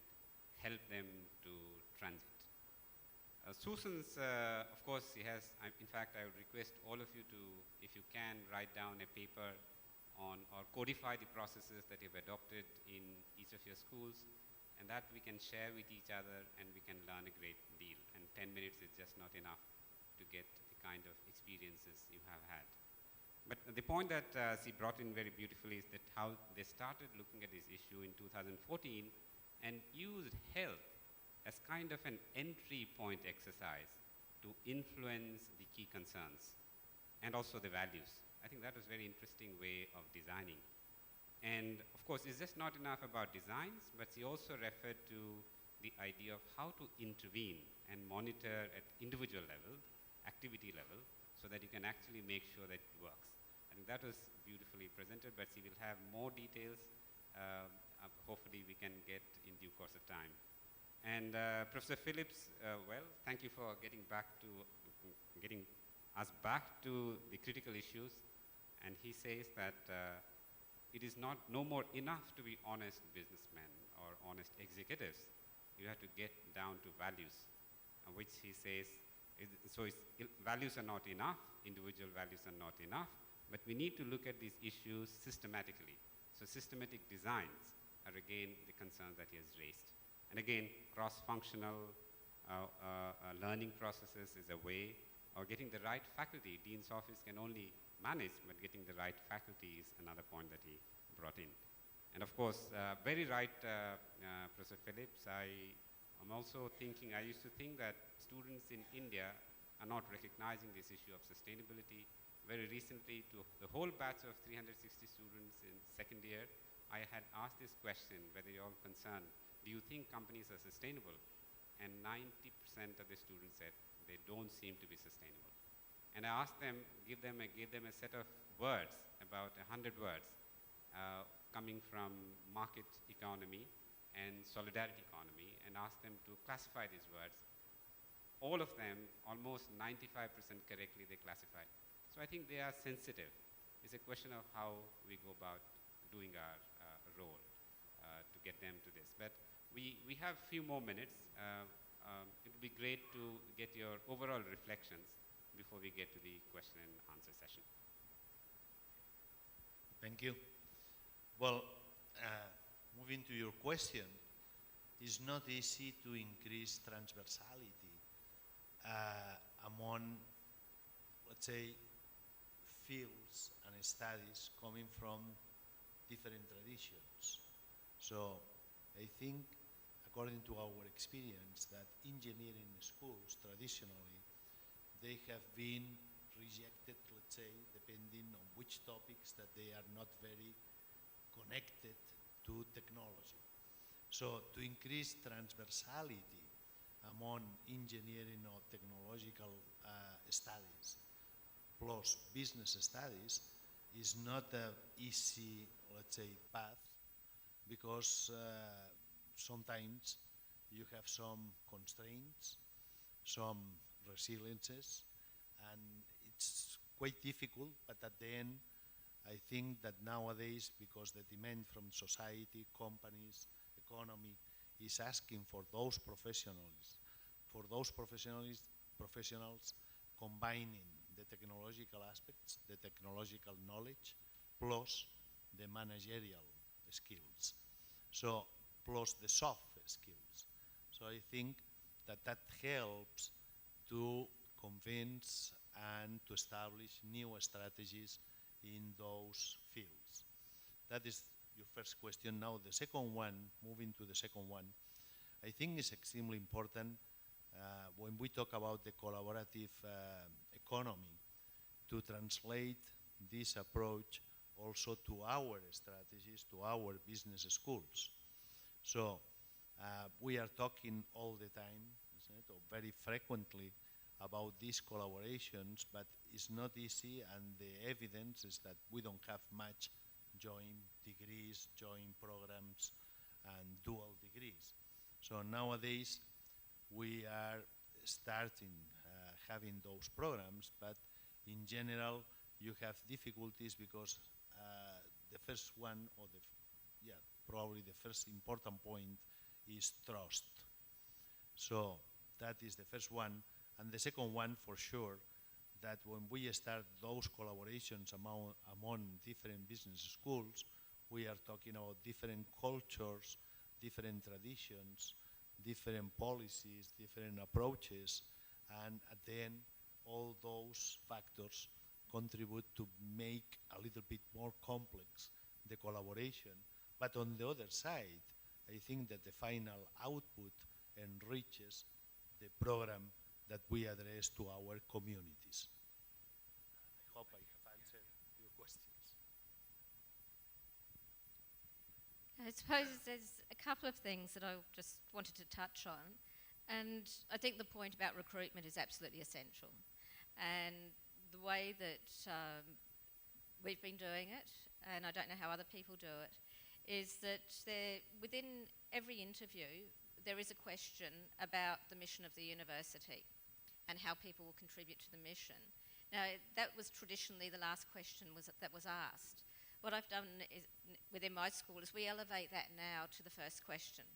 help them to transit? Susan's, of course, he has, in fact, I would request all of you to, if you can, write down a paper on or codify the processes that you've adopted in each of your schools, and that we can share with each other and we can learn a great deal. And 10 minutes is just not enough to get the kind of experiences you have had. But the point that she brought in very beautifully is that how they started looking at this issue in 2014 and used health as kind of an entry point exercise to influence the key concerns and also the values. I think that was a very interesting way of designing. And of course, it's just not enough about designs, but she also referred to the idea of how to intervene and monitor at individual level, activity level, so that you can actually make sure that it works. I think that was beautifully presented, but she will have more details. Hopefully we can get in due course of time. And Professor Phillips, well, thank you for getting us back to the critical issues. And he says that it is no more enough to be honest businessmen or honest executives. You have to get down to values. which he says, values are not enough, individual values are not enough, but we need to look at these issues systematically. So systematic designs are again the concerns that he has raised. And again, cross-functional learning processes is a way, or getting the right faculty. Dean's office can only manage, but getting the right faculty is another point that he brought in. And of course, very right, Professor Phillips, I'm also thinking, I used to think that students in India are not recognizing this issue of sustainability. Very recently, to the whole batch of 360 students in second year, I had asked this question, whether you're all concerned, do you think companies are sustainable? And 90% of the students said they don't seem to be sustainable. And I asked them, gave them a set of words, about 100 words, coming from market economy and solidarity economy, and asked them to classify these words. All of them, almost 95% correctly, they classified. So I think they are sensitive. It's a question of how we go about doing our role to get them to this. But we have a few more minutes. It would be great to get your overall reflections before we get to the question and answer session. Thank you. Well, moving to your question, it's not easy to increase transversality among, let's say, fields and studies coming from different traditions. So I think, according to our experience, that engineering schools traditionally, they have been rejected, let's say, depending on which topics that they are not very connected to technology. So to increase transversality among engineering or technological studies plus business studies is not an easy, let's say, path, because sometimes you have some constraints, some resiliences, and it's quite difficult, but at the end, I think that nowadays, because the demand from society, companies, economy is asking for those professionals combining the technological aspects, the technological knowledge, plus the managerial skills, so plus the soft skills. So I think that helps to convince and to establish new strategies in those fields. That is your first question. Now the second one, moving to the second one, I think is extremely important when we talk about the collaborative economy, to translate this approach also to our strategies, to our business schools. So we are talking all the time, isn't it, or very frequently, about these collaborations, but it's not easy, and the evidence is that we don't have much joint degrees, joint programs, and dual degrees. So nowadays, we are starting having those programs, but in general, you have difficulties because the first one, or probably the first important point is trust. So that is the first one. And the second one, for sure, that when we start those collaborations among different business schools, we are talking about different cultures, different traditions, different policies, different approaches, and at the end, all those factors contribute to make a little bit more complex the collaboration. But on the other side, I think that the final output enriches the program that we address to our communities. I hope I have answered your questions. I suppose there's a couple of things that I just wanted to touch on. And I think the point about recruitment is absolutely essential. And the way that we've been doing it, and I don't know how other people do it, is that within every interview, there is a question about the mission of the university and how people will contribute to the mission. Now, that was traditionally the last question that was asked. What I've done is, within my school, is we elevate that now to the first question.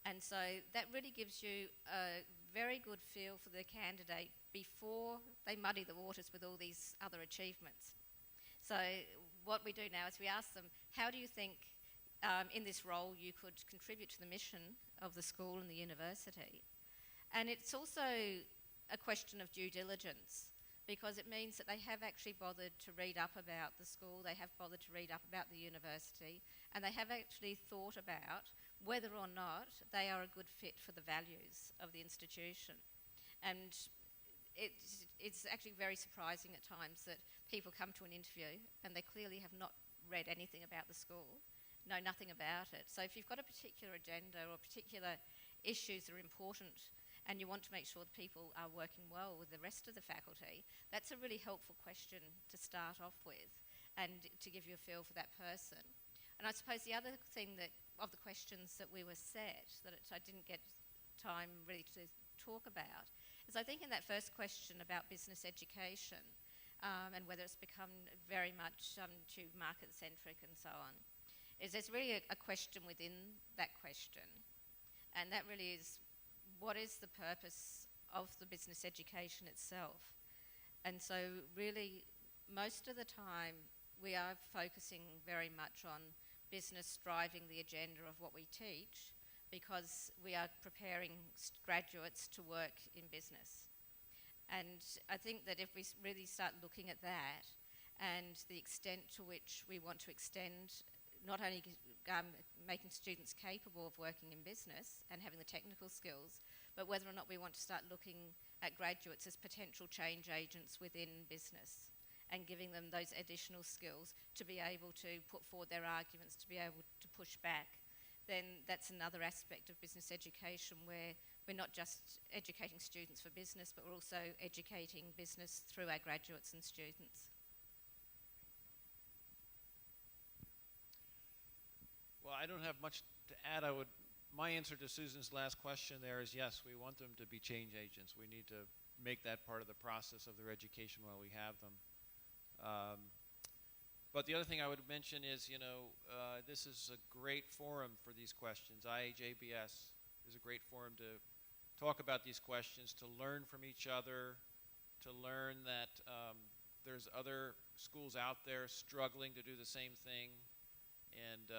And so that really gives you a very good feel for the candidate before they muddy the waters with all these other achievements. So what we do now is we ask them, how do you think in this role you could contribute to the mission of the school and the university? And it's also a question of due diligence, because it means that they have actually bothered to read up about the school, they have bothered to read up about the university, and they have actually thought about whether or not they are a good fit for the values of the institution. And it's actually very surprising at times that people come to an interview and they clearly have not read anything about the school, know nothing about it. So if you've got a particular agenda or particular issues that are important and you want to make sure that people are working well with the rest of the faculty, that's a really helpful question to start off with and to give you a feel for that person. And I suppose the other thing that, of the questions that we were set, that I didn't get time really to talk about, is I think in that first question about business education and whether it's become very much too market-centric and so on, is there's really a question within that question. And that really is, what is the purpose of the business education itself? And so really, most of the time, we are focusing very much on business driving the agenda of what we teach, because we are preparing graduates to work in business. And I think that if we really start looking at that and the extent to which we want to extend not only making students capable of working in business and having the technical skills, but whether or not we want to start looking at graduates as potential change agents within business and giving them those additional skills to be able to put forward their arguments, to be able to push back, then that's another aspect of business education where we're not just educating students for business, but we're also educating business through our graduates and students. Well, I don't have much to add. My answer to Susan's last question there is yes, we want them to be change agents. We need to make that part of the process of their education while we have them. But the other thing I would mention is, this is a great forum for these questions. IAJBS is a great forum to talk about these questions, to learn from each other, to learn that there's other schools out there struggling to do the same thing. And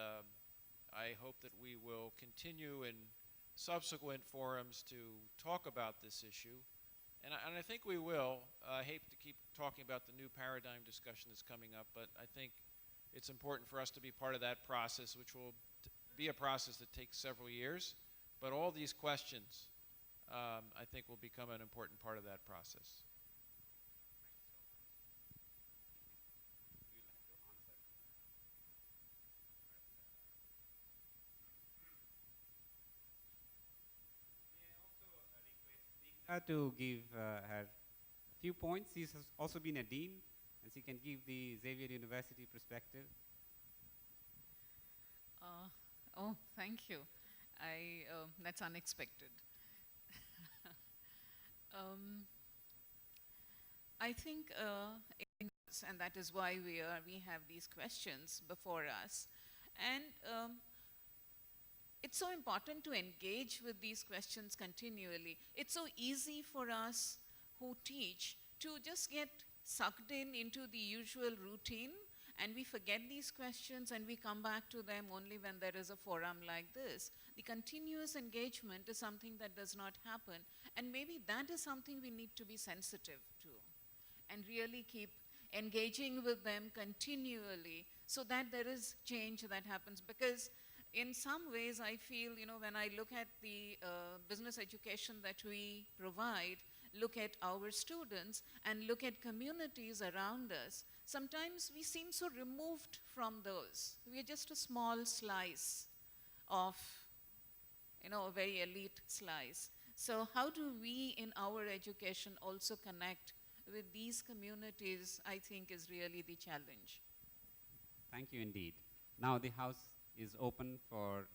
I hope that we will continue in subsequent forums to talk about this issue. And I think we will. I hate to keep talking about the new paradigm discussion that's coming up, but I think it's important for us to be part of that process, which will be a process that takes several years. But all these questions, I think, will become an important part of that process. To give her a few points. She's also been a dean, and she can give the Xavier University perspective. Oh, thank you. That's unexpected. I think, and that is why we have these questions before us, and it's so important to engage with these questions continually. It's so easy for us who teach to just get sucked into the usual routine, and we forget these questions and we come back to them only when there is a forum like this. The continuous engagement is something that does not happen, and maybe that is something we need to be sensitive to and really keep engaging with them continually so that there is change that happens. Because in some ways, I feel, when I look at the business education that we provide, look at our students, and look at communities around us, sometimes we seem so removed from those. We are just a small slice of, a very elite slice. So how do we, in our education, also connect with these communities, I think, is really the challenge. Thank you indeed. Now the House is open for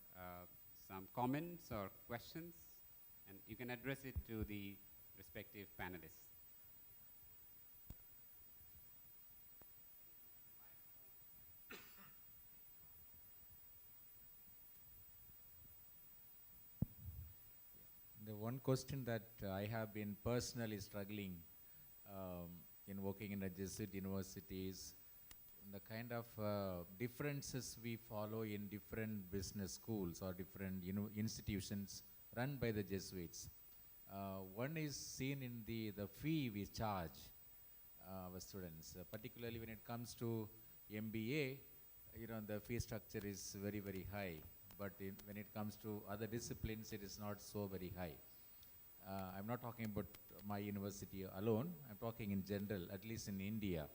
some comments or questions, and you can address it to the respective panelists. The one question that I have been personally struggling in working in the Jesuit universities, the kind of differences we follow in different business schools or different institutions run by the Jesuits. One is seen in the fee we charge our students, particularly when it comes to MBA. The fee structure is very, very high, but when it comes to other disciplines, it is not so very high. I'm not talking about my university alone, I'm talking in general, at least in India.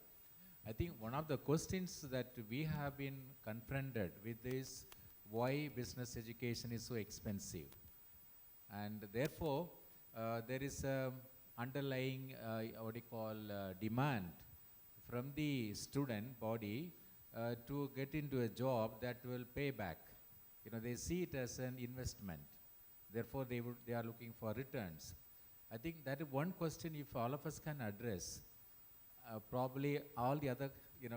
I think one of the questions that we have been confronted with is why business education is so expensive. And therefore, there is a underlying, demand from the student body to get into a job that will pay back. They see it as an investment. Therefore, they are looking for returns. I think that is one question if all of us can address, probably all the other,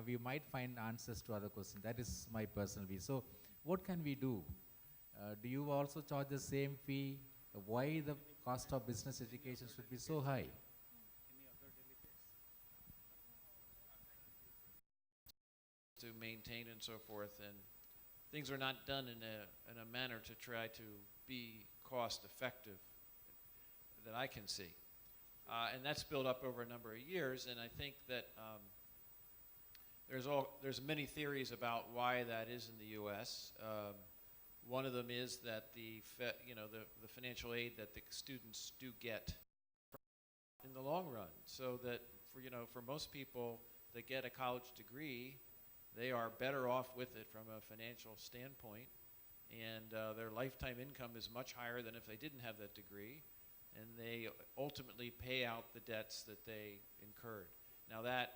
we might find answers to other questions. That is my personal view. So what can we do? Do you also charge the same fee? Why the cost of business education should be so high? To maintain and so forth, and things are not done in a manner to try to be cost effective that I can see. And that's built up over a number of years, and I think that there's many theories about why that is in the U.S. One of them is that the financial aid that the students do get in the long run, so that for most people that get a college degree, they are better off with it from a financial standpoint, and their lifetime income is much higher than if they didn't have that degree, and they ultimately pay out the debts that they incurred. Now that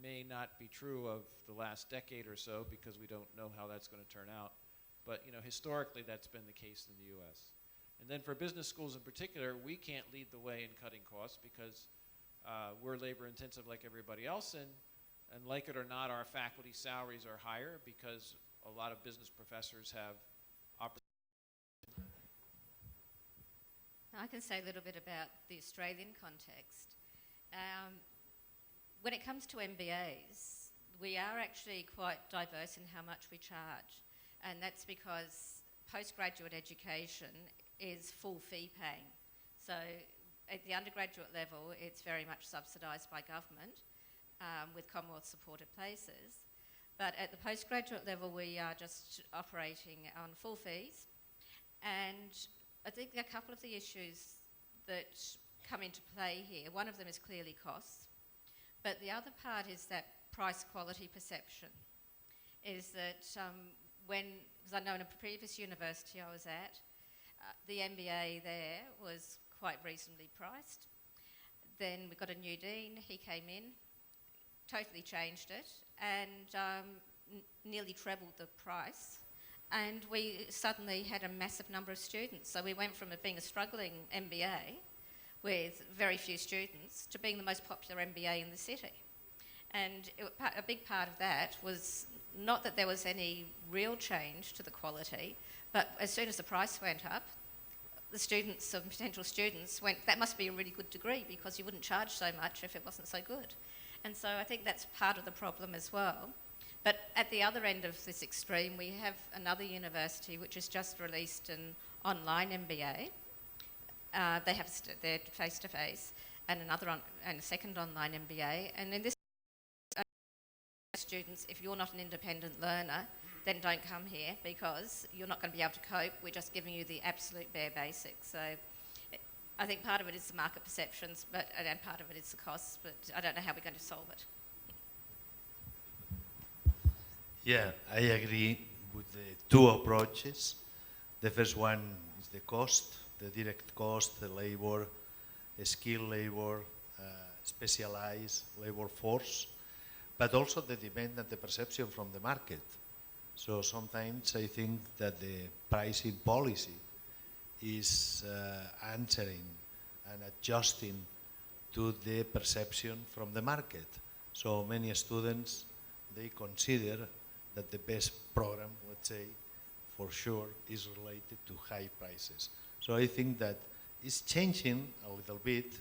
may not be true of the last decade or so because we don't know how that's going to turn out, but historically that's been the case in the U.S. And then for business schools in particular, we can't lead the way in cutting costs because we're labor intensive like everybody else, and like it or not, our faculty salaries are higher because a lot of business professors have opportunities. I can say a little bit about the Australian context. When it comes to MBAs, we are actually quite diverse in how much we charge, and that's because postgraduate education is full fee paying. So at the undergraduate level, it's very much subsidised by government, with Commonwealth supported places. But at the postgraduate level, we are just operating on full fees. And I think a couple of the issues that come into play here, one of them is clearly costs, but the other part is that price quality perception. Is that because I know in a previous university I was at, the MBA there was quite reasonably priced. Then we got a new dean, he came in, totally changed it, and nearly trebled the price. And we suddenly had a massive number of students. So we went from it being a struggling MBA with very few students to being the most popular MBA in the city. And a big part of that was not that there was any real change to the quality, but as soon as the price went up, the students, some potential students, went, that must be a really good degree because you wouldn't charge so much if it wasn't so good. And so I think that's part of the problem as well. But at the other end of this extreme, we have another university which has just released an online MBA. They have their face-to-face, and and a second online MBA. And in this, students, if you're not an independent learner, then don't come here because you're not going to be able to cope. We're just giving you the absolute bare basics. So I think part of it is the market perceptions, and part of it is the costs, but I don't know how we're going to solve it. Yeah, I agree with the two approaches. The first one is the cost, the direct cost, the labor, skilled labor, specialized labor force, but also the demand and the perception from the market. So sometimes I think that the pricing policy is answering and adjusting to the perception from the market. So many students, they consider that the best program, let's say, for sure, is related to high prices. So I think that it's changing a little bit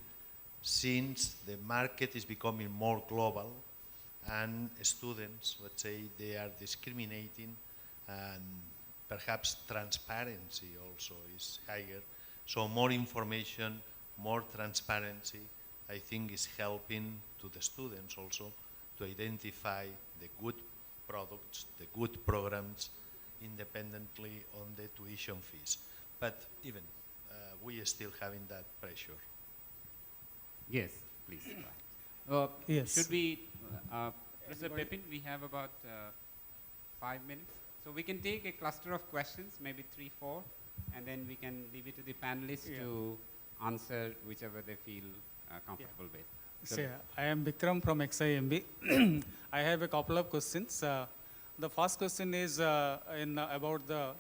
since the market is becoming more global and students, let's say, they are discriminating and perhaps transparency also is higher. So more information, more transparency, I think is helping to the students also to identify the good products, the good programs, independently on the tuition fees. But even we are still having that pressure. Yes, please. Yes. Should we, Professor Pepin, we have about 5 minutes. So we can take a cluster of questions, maybe 3, 4, and then we can leave it to the panelists to answer whichever they feel comfortable with. So I am Vikram from XIMB. I have a couple of questions. The first question is about the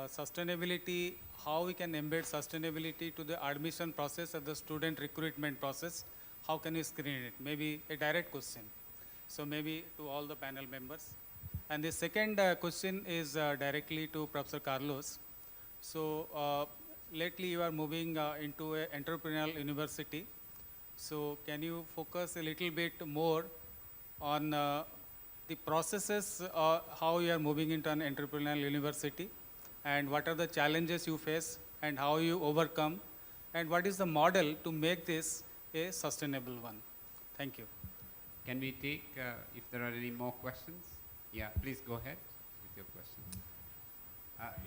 sustainability, how we can embed sustainability to the admission process and the student recruitment process. How can you screen it? Maybe a direct question. So maybe to all the panel members. And the second question is directly to Professor Carlos. So lately you are moving into an entrepreneurial university. So can you focus a little bit more on the processes, how you are moving into an entrepreneurial university, and what are the challenges you face and how you overcome, and what is the model to make this a sustainable one? Thank you. can we take, if there are any more questions? Yeah, please go ahead with your question.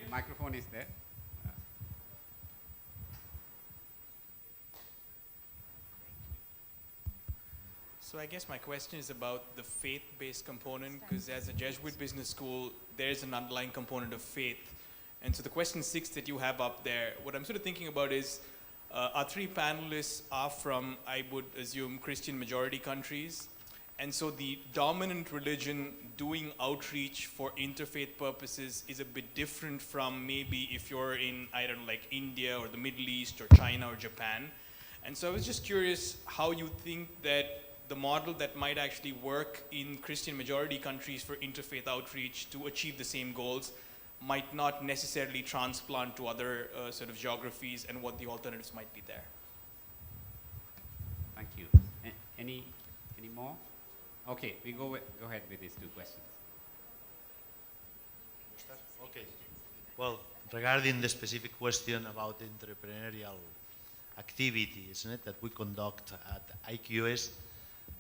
The microphone is there. So I guess my question is about the faith-based component, because as a Jesuit business school, there's an underlying component of faith. And so the question 6 that you have up there, what I'm sort of thinking about is, our 3 panelists are from, I would assume, Christian majority countries. And so the dominant religion doing outreach for interfaith purposes is a bit different from maybe if you're in, I don't know, like India or the Middle East or China or Japan. And so I was just curious how you think that the model that might actually work in Christian majority countries for interfaith outreach to achieve the same goals might not necessarily transplant to other sort of geographies, and what the alternatives might be there. Thank you. Any more? Okay, we go ahead with these 2 questions. Okay. Well, regarding the specific question about entrepreneurial activity, isn't it, that we conduct at IQS,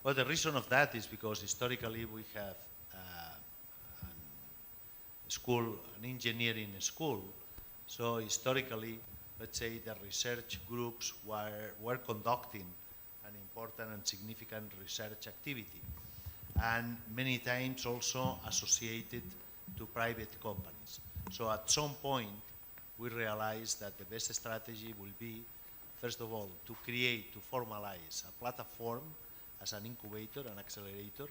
well, the reason of that is because historically we have an engineering school. So historically, let's say the research groups were conducting an important and significant research activity, and many times also associated to private companies. So at some point, we realized that the best strategy will be, first of all, to formalize a platform as an incubator, an accelerator,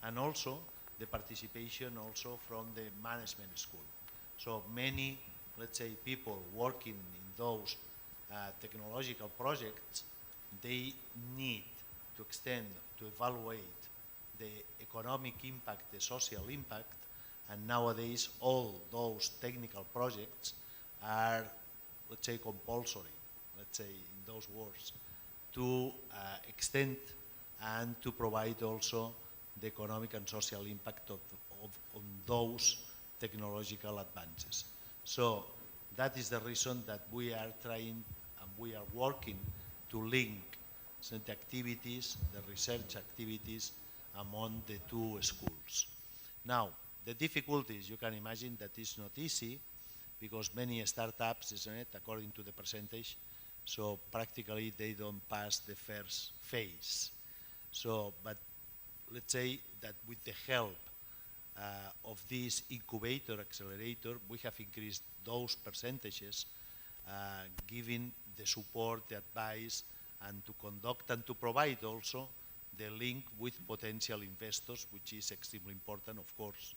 and also the participation also from the management school. So many, let's say, people working in those technological projects, they need to extend, to evaluate the economic impact, the social impact, and nowadays all those technical projects are, let's say, compulsory, let's say, in those words, to extend and to provide also the economic and social impact on those technological advances. So that is the reason that we are trying and we are working to link the activities, the research activities among the 2 schools. Now, the difficulties, you can imagine that it's not easy because many startups, isn't it, according to the percentage, so practically they don't pass the first phase. So, but let's say that with the help of this incubator accelerator, we have increased those percentages, giving the support, the advice, and to conduct and to provide also the link with potential investors, which is extremely important, of course,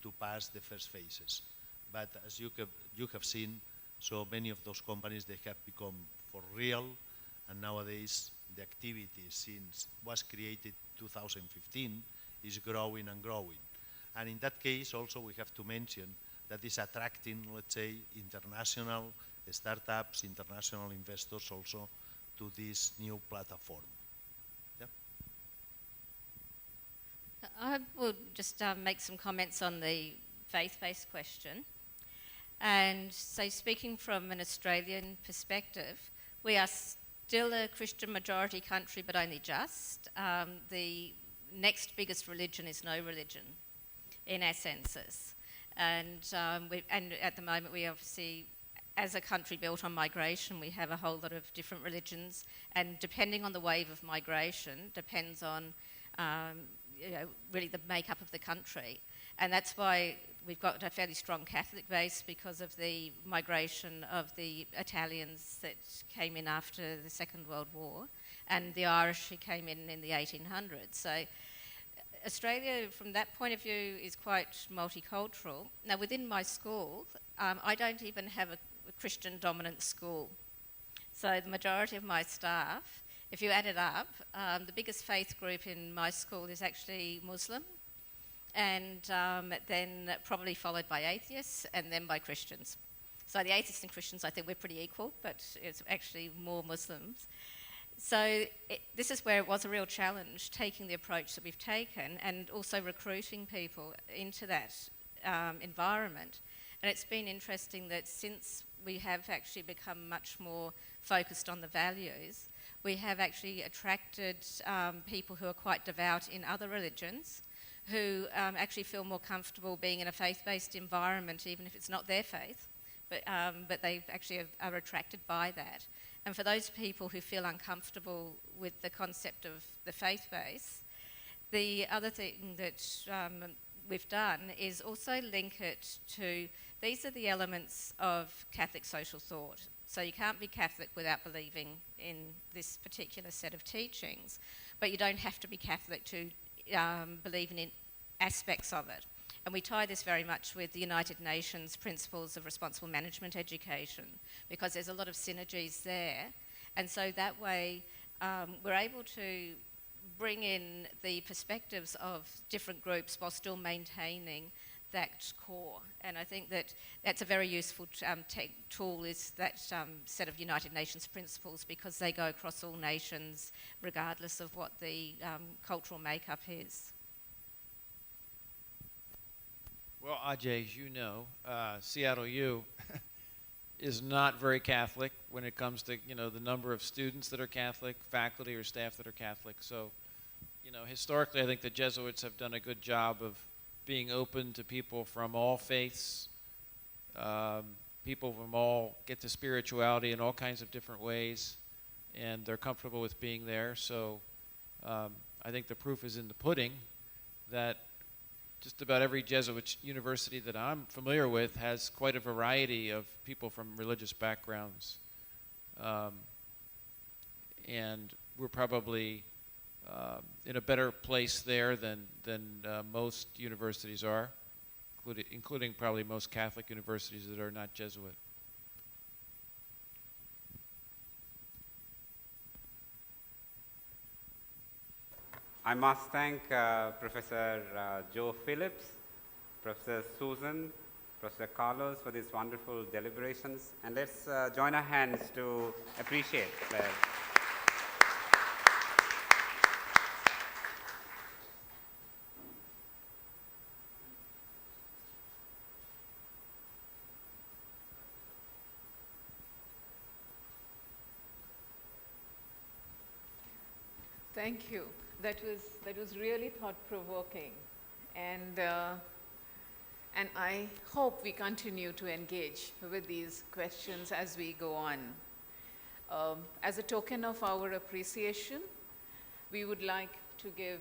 to pass the first phases. But as you have seen, so many of those companies, they have become for real, and nowadays the activity since was created 2015 is growing and growing. And in that case also we have to mention that is attracting, let's say, international startups, international investors also to this new platform. Yeah. I will just make some comments on the faith-based question. And so speaking from an Australian perspective, we are still a Christian majority country, but only just. The next biggest religion is no religion in our census. And at the moment we obviously, as a country built on migration, we have a whole lot of different religions, and depending on the wave of migration, depends on really the makeup of the country. And that's why we've got a fairly strong Catholic base because of the migration of the Italians that came in after the Second World War, and the Irish who came in the 1800s. So Australia, from that point of view, is quite multicultural. Now, within my school, I don't even have a Christian dominant school. So the majority of my staff, if you add it up, the biggest faith group in my school is actually Muslim, and then probably followed by atheists, and then by Christians. So the atheists and Christians, I think we're pretty equal, but it's actually more Muslims. So this is where it was a real challenge, taking the approach that we've taken and also recruiting people into that environment. And it's been interesting that since we have actually become much more focused on the values, we have actually attracted people who are quite devout in other religions, who actually feel more comfortable being in a faith-based environment, even if it's not their faith, but they actually are attracted by that. And for those people who feel uncomfortable with the concept of the faith base, the other thing that we've done is also link it to, these are the elements of Catholic social thought. So you can't be Catholic without believing in this particular set of teachings, but you don't have to be Catholic to believe in aspects of it. And we tie this very much with the United Nations Principles of Responsible Management Education, because there's a lot of synergies there. And so that way we're able to bring in the perspectives of different groups while still maintaining that core. And I think that that's a very useful tool, is that set of United Nations principles, because they go across all nations regardless of what the cultural makeup is. Well, Ajay, as you know, Seattle U is not very Catholic when it comes to, the number of students that are Catholic, faculty or staff that are Catholic. So, historically, I think the Jesuits have done a good job of being open to people from all faiths. People from all get to spirituality in all kinds of different ways, and they're comfortable with being there. So I think the proof is in the pudding that just about every Jesuit university that I'm familiar with has quite a variety of people from religious backgrounds. And we're probably in a better place there than most universities are, including probably most Catholic universities that are not Jesuit. I must thank Professor Joe Phillips, Professor Susan, Professor Carlos for these wonderful deliberations, and let's join our hands to appreciate their Thank you. That was really thought-provoking, and I hope we continue to engage with these questions as we go on. As a token of our appreciation, we would like to give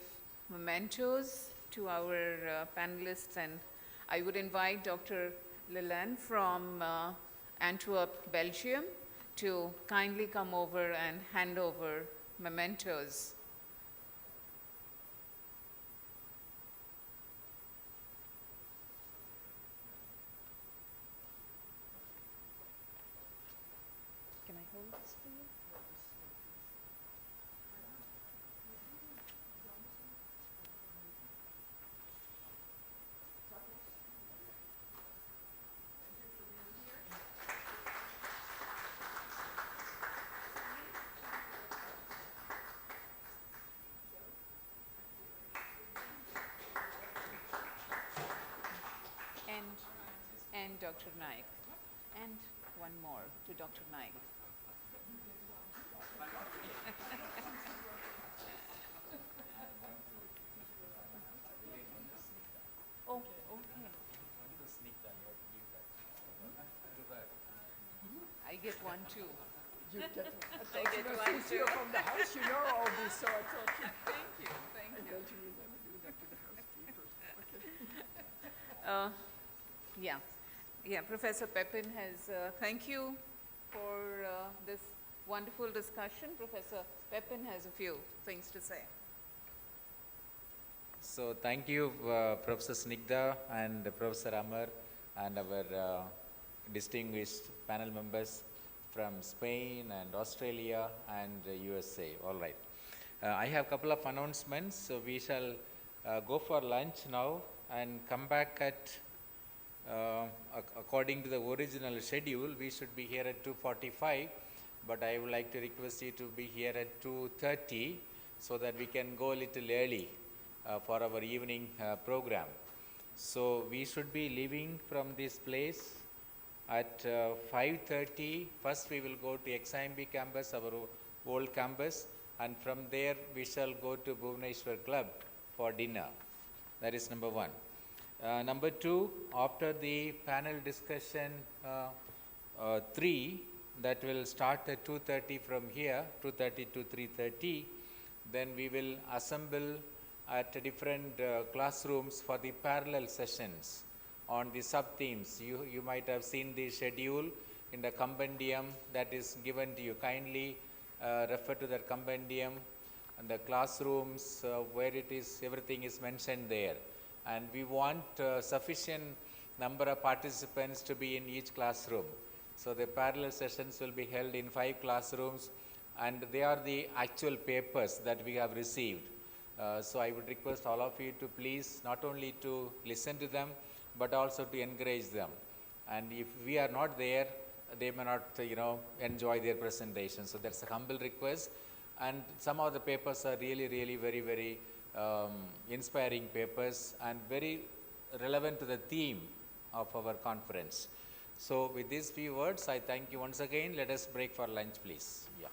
mementos to our panelists, and I would invite Dr. Leland from Antwerp, Belgium, to kindly come over and hand over mementos. thank Dr. Naik. And one more to Dr. Naik. Oh, okay. I get one too. You get it. I get one Since too. you're from the house, you know all this, so I thought you. Thank you, thank I you. thought you would never do that to the housekeeper. Yeah, yeah. Professor Pepin has. Thank you for this wonderful discussion. Professor Pepin has a few things to say. So thank you, Professor Snigdha and Professor Amar and our distinguished panel members from Spain and Australia and USA. All right. I have a couple of announcements. So we shall go for lunch now and come back at, according to the original schedule, we should be here at 2:45, but I would like to request you to be here at 2:30 so that we can go a little early for our evening program. So we should be leaving from this place at 5:30. First we will go to XIMB campus, our old campus, and from there we shall go to Bhubaneswar Club for dinner. That is number one. Number two, after the panel discussion 3, that will start at 2:30 from here, 2:30 to 3:30, then we will assemble at different classrooms for the parallel sessions on the sub-themes. You might have seen the schedule in the compendium that is given to you. Kindly refer to that compendium and the classrooms where it is, everything is mentioned there. And we want sufficient number of participants to be in each classroom. So the parallel sessions will be held in 5 classrooms, and they are the actual papers that we have received. So I would request all of you to please not only to listen to them, but also to encourage them. And if we are not there, they may not, enjoy their presentation. So that's a humble request. And some of the papers are really, really very, very inspiring papers and very relevant to the theme of our conference. So with these few words, I thank you once again. Let us break for lunch, please. Yeah.